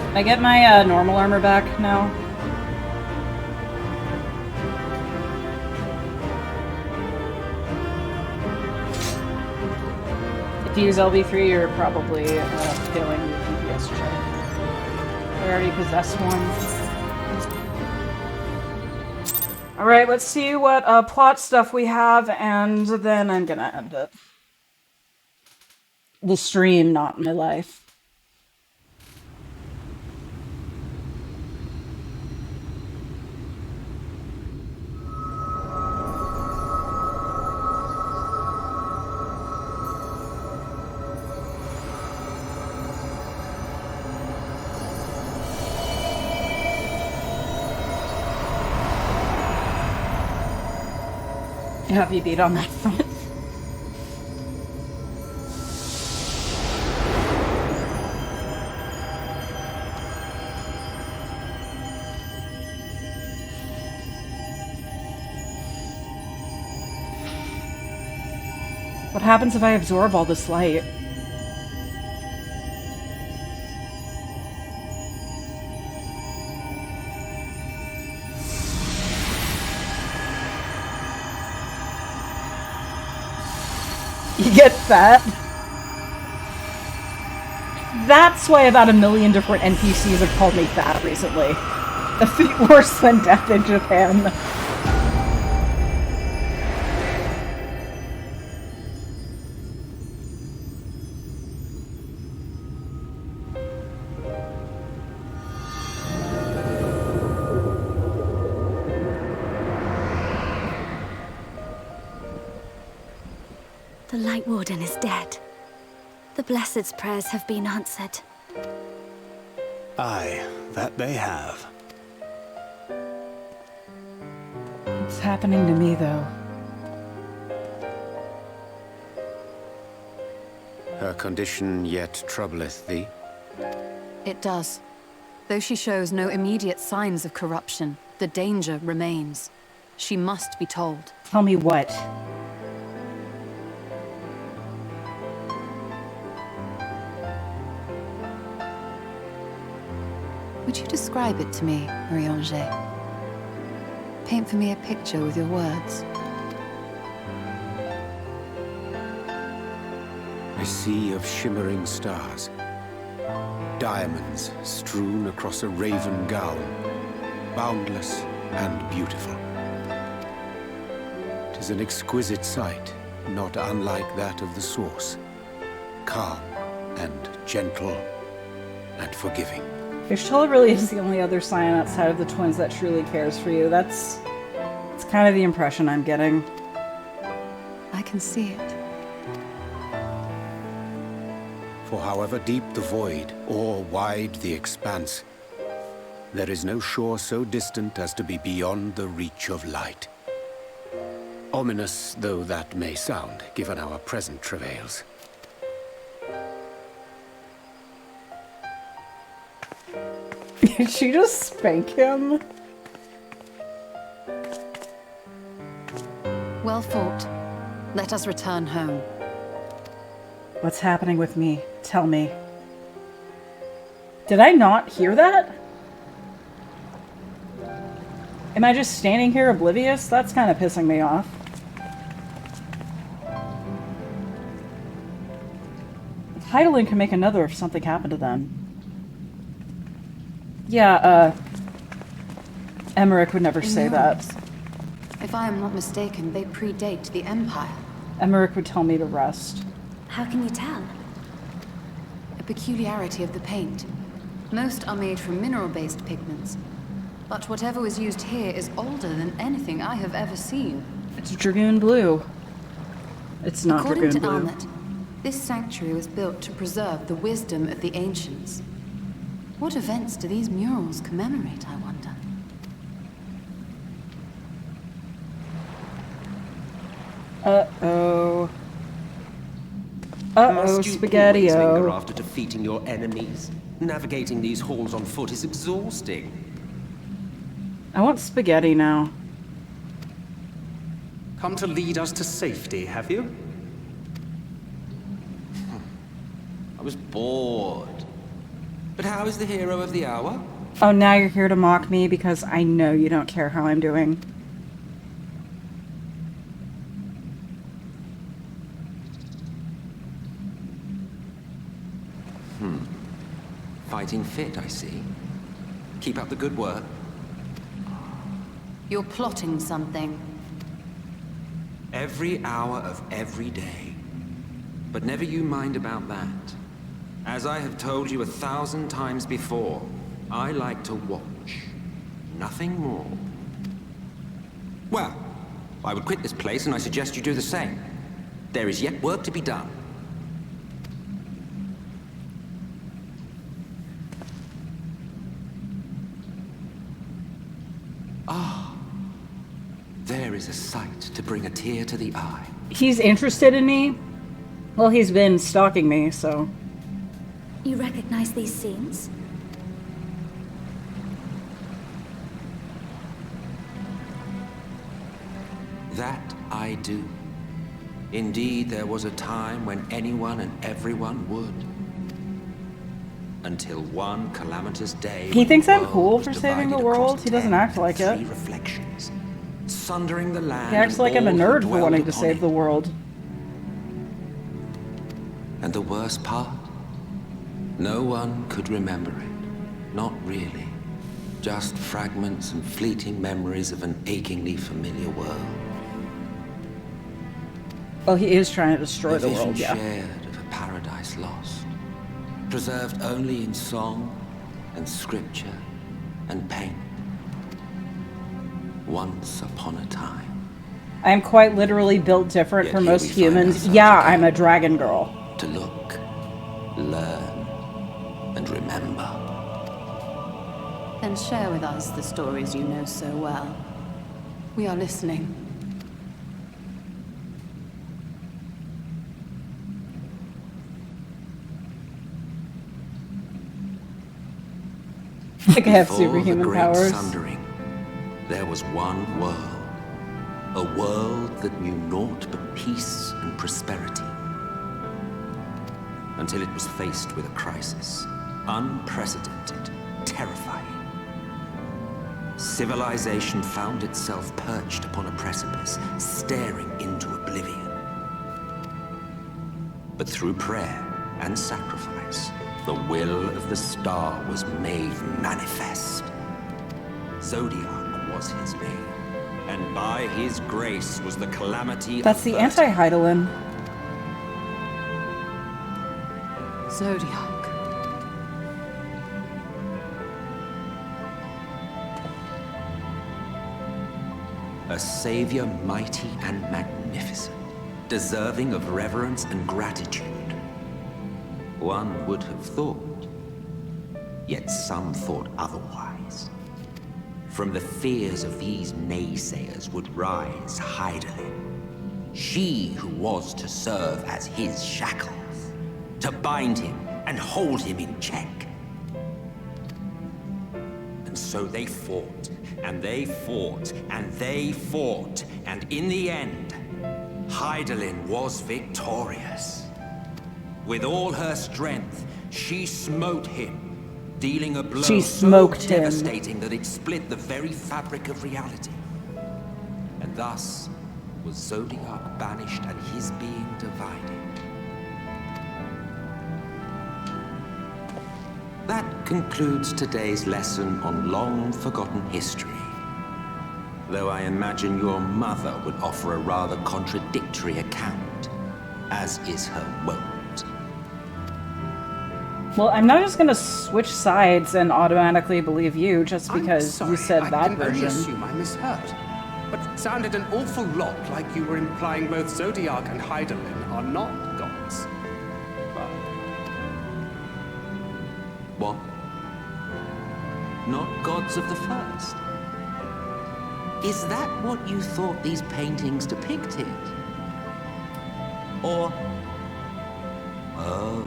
Can I get my normal armor back now? If you use LB3, you're probably failing the DPS check. I already possess one. Alright, let's see what plot stuff we have, and then I'm gonna end it. The stream, not my life. Have you beat on that front? What happens if I absorb all this light? You get fat? That's why about 1 million different NPCs have called me fat recently. That's worse than death in Japan. The Light Warden is dead. The Blessed's prayers have been answered. Aye, that they have. What's happening to me, though? Her condition yet troubleth thee? It does. Though she shows no immediate signs of corruption, the danger remains. She must be told. Tell me what? Would you describe it to me, Marie-Ange? Paint for me a picture with your words. A sea of shimmering stars. Diamonds strewn across a raven gown. Boundless and beautiful. It is an exquisite sight, not unlike that of the source. Calm and gentle and forgiving. Y'shtola really is the only other scion outside of the twins that truly cares for you. That's kind of the impression I'm getting. I can see it. For however deep the void, or wide the expanse, there is no shore so distant as to be beyond the reach of light. Ominous though that may sound, given our present travails. Did she just spank him? Well fought. Let us return home. What's happening with me? Tell me. Did I not hear that? Am I just standing here oblivious? That's kind of pissing me off. Heidelin can make another if something happened to them. Yeah, Emmerich would never say that. If I am not mistaken, they predate the Empire. Emmerich would tell me to rest. How can you tell? A peculiarity of the paint. Most are made from mineral-based pigments. But whatever was used here is older than anything I have ever seen. It's Dragoon Blue. It's not According Dragoon to Blue. Almet, this sanctuary was built to preserve the wisdom of the ancients. What events do these murals commemorate, I wonder? Uh-oh. Uh-oh, Must you Spaghetti-O. always linger after defeating your enemies? Navigating these halls on foot is exhausting. I want spaghetti now. Come to lead us to safety, have you? I was bored. But how is the hero of the hour? Oh, now you're here to mock me because I know you don't care how I'm doing. Fighting fit, I see. Keep up the good work. You're plotting something. Every hour of every day. But never you mind about that. As I have told you 1,000 times before, I like to watch. Nothing more. Well, I would quit this place and I suggest you do the same. There is yet work to be done. Ah, there is a sight to bring a tear to the eye. He's interested in me? Well, he's been stalking me, so... You recognize these scenes? That I do. Indeed, there was a time when anyone and everyone would. Until one calamitous day. He thinks I'm cool for saving the world. He doesn't act like it. Reflections, sundering the land. He acts like I'm a nerd for wanting to save the world. And the worst part? No one could remember it. Not really. Just fragments and fleeting memories of an achingly familiar world. Well, he is trying to destroy the vision world, yeah. shared of a paradise lost. Preserved only in song and scripture and paint. Once upon a time. I am quite literally built different from most humans. Yeah, I'm a dragon girl. To look, learn, and remember. Then share with us the stories you know so well. We are listening. I have Before superhuman the great powers. Sundering, there was one world. A world that knew naught but peace and prosperity. Until it was faced with a crisis. Unprecedented, terrifying. Civilization found itself perched upon a precipice, staring into oblivion. But through prayer and sacrifice, the will of the star was made manifest. Zodiac was his name, and by his grace was the calamity. That's the anti-Heidelin. Zodiac. A savior mighty and magnificent, deserving of reverence and gratitude. One would have thought, yet some thought otherwise. From the fears of these naysayers would rise Heidelin, she who was to serve as his shackles, to bind him and hold him in check. And so they fought, and they fought, and they fought, and in the end, Heidelin was victorious. With all her strength, she smote him, dealing a blow so devastating that it split the very fabric of reality. And thus was Zodiac banished and his being divided. That concludes today's lesson on long-forgotten history. Though I imagine your mother would offer a rather contradictory account, as is her wont. Well, I'm not just gonna switch sides and automatically believe you just because you said that version. I can only assume I misheard. But it sounded an awful lot like you were implying both Zodiac and Heidelin are not gods. What? Not gods of the first? Is that what you thought these paintings depicted? Or... Oh.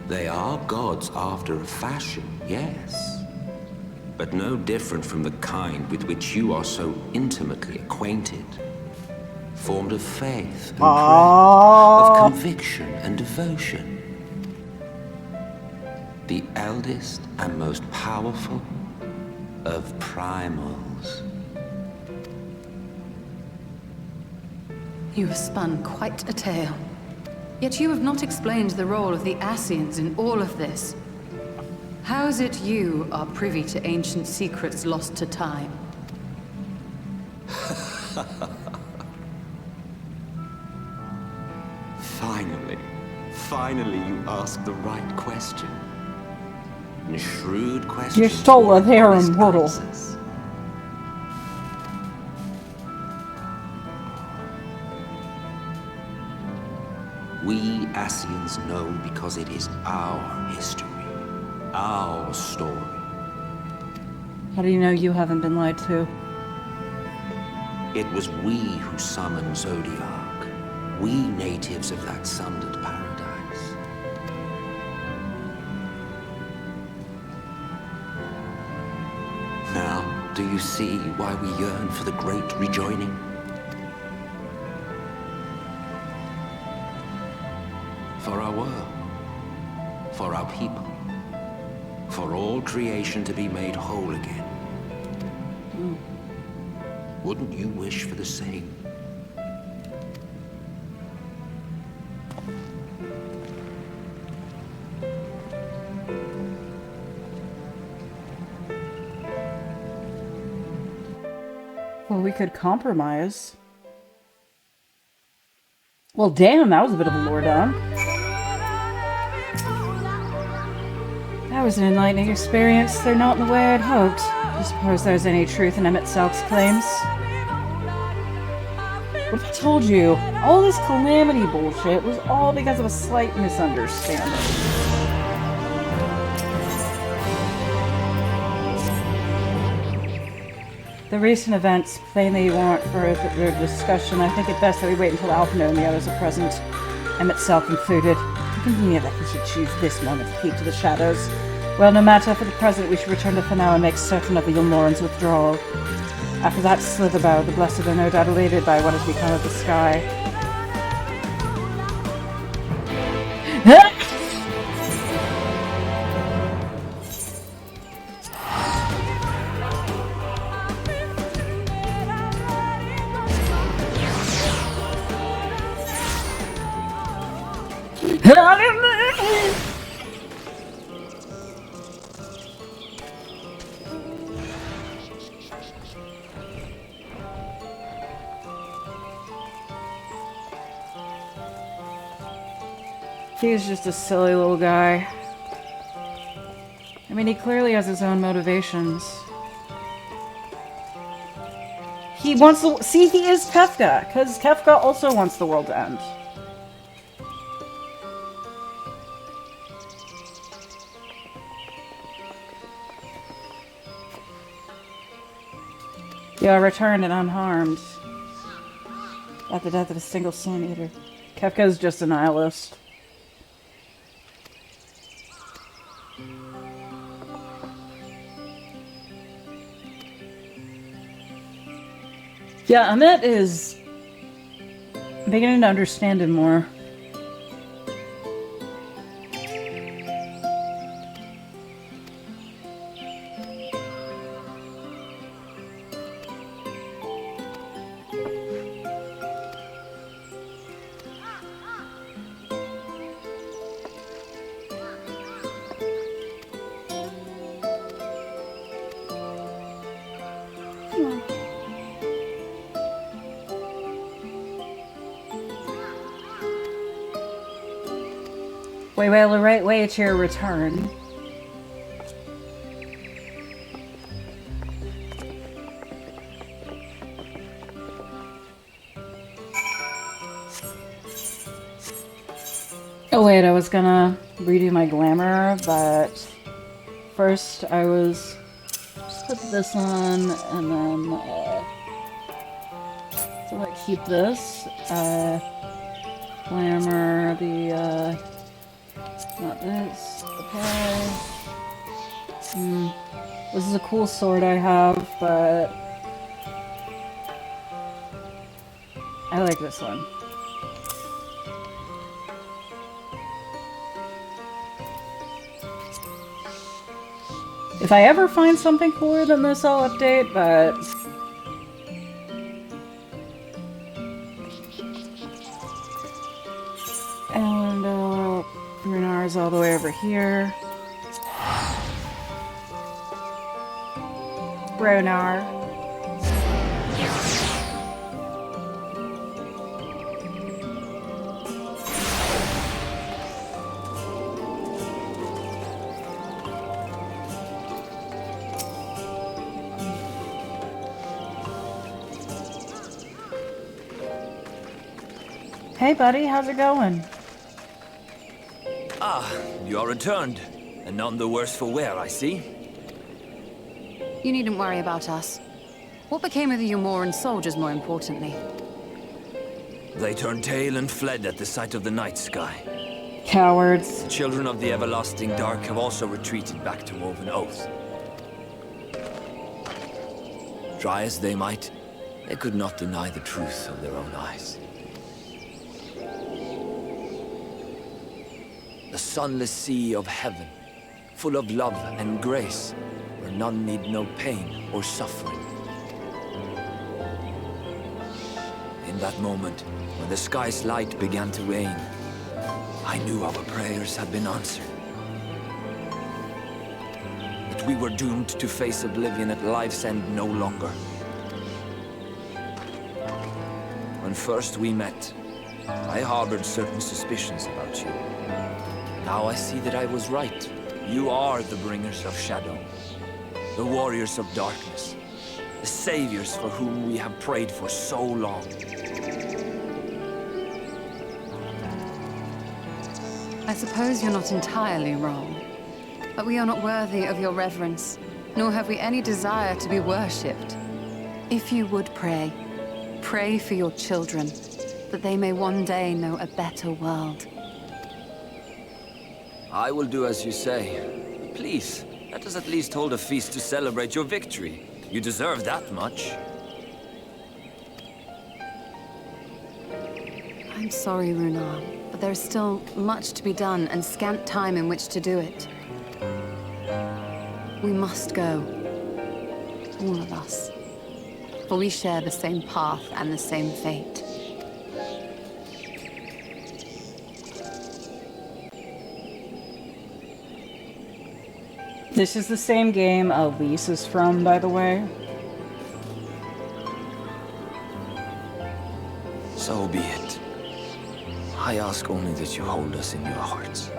They are gods after a fashion, yes. But no different from the kind with which you are so intimately acquainted. Formed of faith and prayer, of conviction and devotion. The eldest and most powerful of primals. You have spun quite a tale. Yet you have not explained the role of the Ascians in all of this. How is it you are privy to ancient secrets lost to time? Finally you ask the right question. And shrewd question. Your soul, they are immortal. We Ascians know because it is our history, our story. How do you know you haven't been lied to? It was we who summoned Zodiac, we natives of that sundered paradise. Now, do you see why we yearn for the great rejoining? For our world, for our people, for all creation to be made whole again. Wouldn't you wish for the same? Well, we could compromise. Well, damn, that was a bit of a lore dump. That was an enlightening experience. They're not in the way I'd hoped. Do you suppose there's any truth in Emmett Selk's claims? What if I told you all this calamity bullshit was all because of a slight misunderstanding? The recent events plainly warrant further discussion. I think it best that we wait until Alphino and the others are present, Emmett Selk included. It's convenient that he should choose this moment to keep to the shadows. Well, no matter, for the present, we should return to Fanau and make certain of the Yulnoran's withdrawal. After that slitherbow, the blessed are no doubt elated by what has become of the sky. He's just a silly little guy. I mean, he clearly has his own motivations. He wants the— see, he is Kefka, because Kefka also wants the world to end. Yeah, returned and unharmed. At the death of a single Sun Eater. Kefka is just a nihilist. Yeah, Amit is beginning to understand him more. Wait, your return. Oh wait, I was gonna redo my glamour, but first I was just put this on, and then so I keep this glamour, the not this, okay. This is a cool sword I have, but I like this one. If I ever find something cooler than this, I'll update, but and Runar's all the way over here. Runar. Hey buddy, how's it going? Ah, you are returned, and none the worse for wear, I see. You needn't worry about us. What became of the Umoran soldiers, more importantly? They turned tail and fled at the sight of the night sky. Cowards. The children of the everlasting dark have also retreated back to Woven Oath. Try as they might, they could not deny the truth of their own eyes. The sunless sea of heaven, full of love and grace, where none need know pain or suffering. In that moment, when the sky's light began to wane, I knew our prayers had been answered. That we were doomed to face oblivion at life's end no longer. When first we met, I harbored certain suspicions about you. Now I see that I was right. You are the bringers of shadow, the warriors of darkness, the saviors for whom we have prayed for so long. I suppose you're not entirely wrong, but we are not worthy of your reverence, nor have we any desire to be worshipped. If you would pray, pray for your children, that they may one day know a better world. I will do as you say. Please, let us at least hold a feast to celebrate your victory. You deserve that much. I'm sorry, Runar, but there is still much to be done and scant time in which to do it. We must go. All of us. For we share the same path and the same fate. This is the same game Elise is from, by the way. So be it. I ask only that you hold us in your hearts,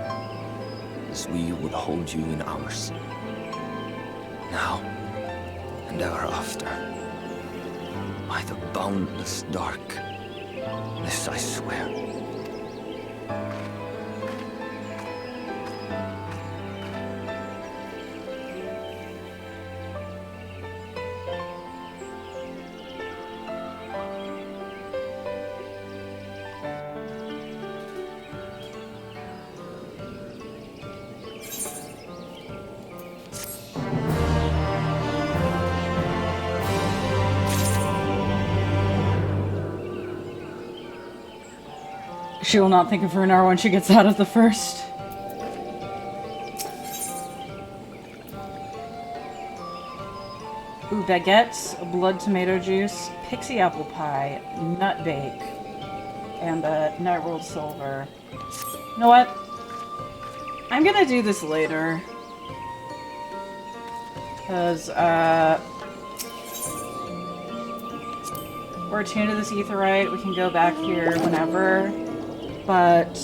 as we would hold you in ours. Now, and ever after. By the boundless dark, this I swear. She will not think of her now when she gets out of the first. Ooh, baguettes, blood tomato juice, pixie apple pie, nut bake, and nut rolled silver. You know what? I'm gonna do this later. Because, we're attuned to this aetherite, we can go back here whenever. But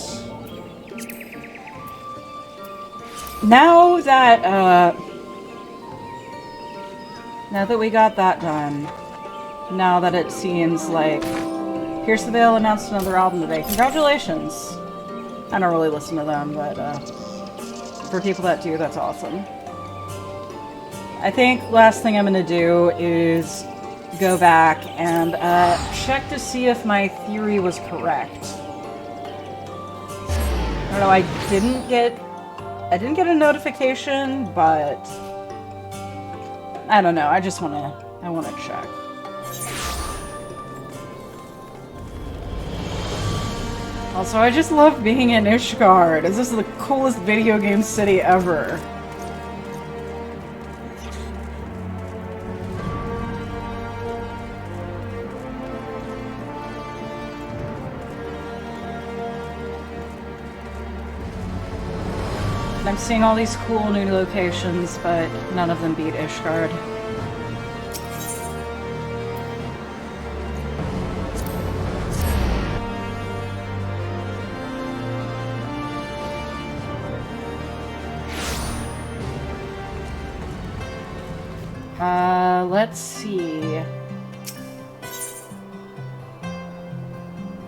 now that we got that done, now that it seems like Pierce the Veil announced another album today. Congratulations! I don't really listen to them, but for people that do, that's awesome. I think last thing I'm gonna do is go back and check to see if my theory was correct. I don't know, I didn't get a notification, but I don't know, I wanna check. Also, I just love being in Ishgard. This is the coolest video game city ever. I'm seeing all these cool new locations, but none of them beat Ishgard. Let's see.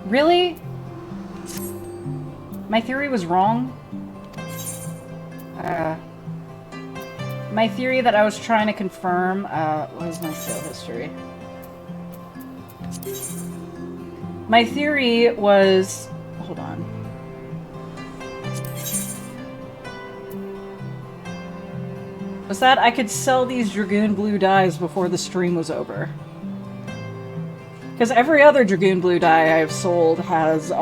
Really? My theory was wrong? My theory that I was trying to confirm, what is my sale history? My theory was, hold on. Was that I could sell these Dragoon Blue dyes before the stream was over. Because every other Dragoon Blue dye I've sold has,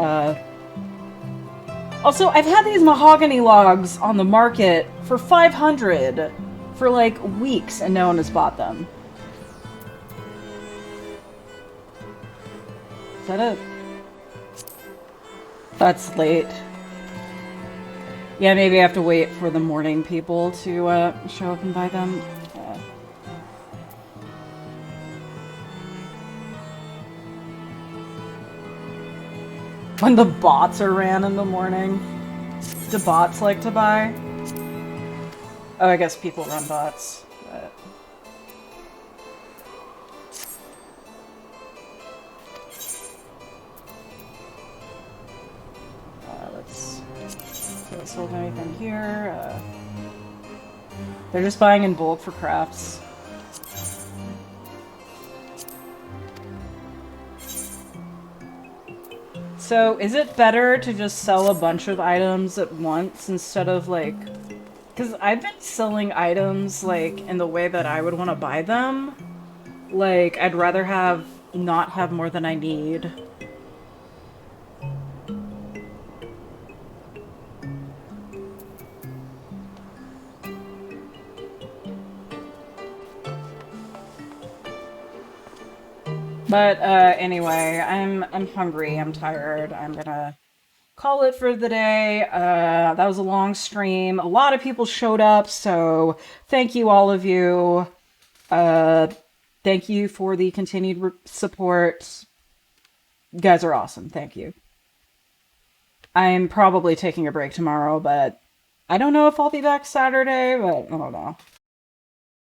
Also, I've had these mahogany logs on the market for 500 for like weeks and no one has bought them. Is that it? That's late. Yeah, maybe I have to wait for the morning people to show up and buy them. When the bots are ran in the morning. Do bots like to buy? Oh, I guess people run bots. But... let's sold anything here. They're just buying in bulk for crafts. So, is it better to just sell a bunch of items at once instead of, like... Because I've been selling items, like, in the way that I would want to buy them. Like, I'd rather not have more than I need. But, anyway, I'm hungry, I'm tired, I'm gonna call it for the day. That was a long stream. A lot of people showed up, so thank you, all of you. Thank you for the continued support. You guys are awesome. Thank you. I'm probably taking a break tomorrow, but I don't know if I'll be back Saturday, but I don't know.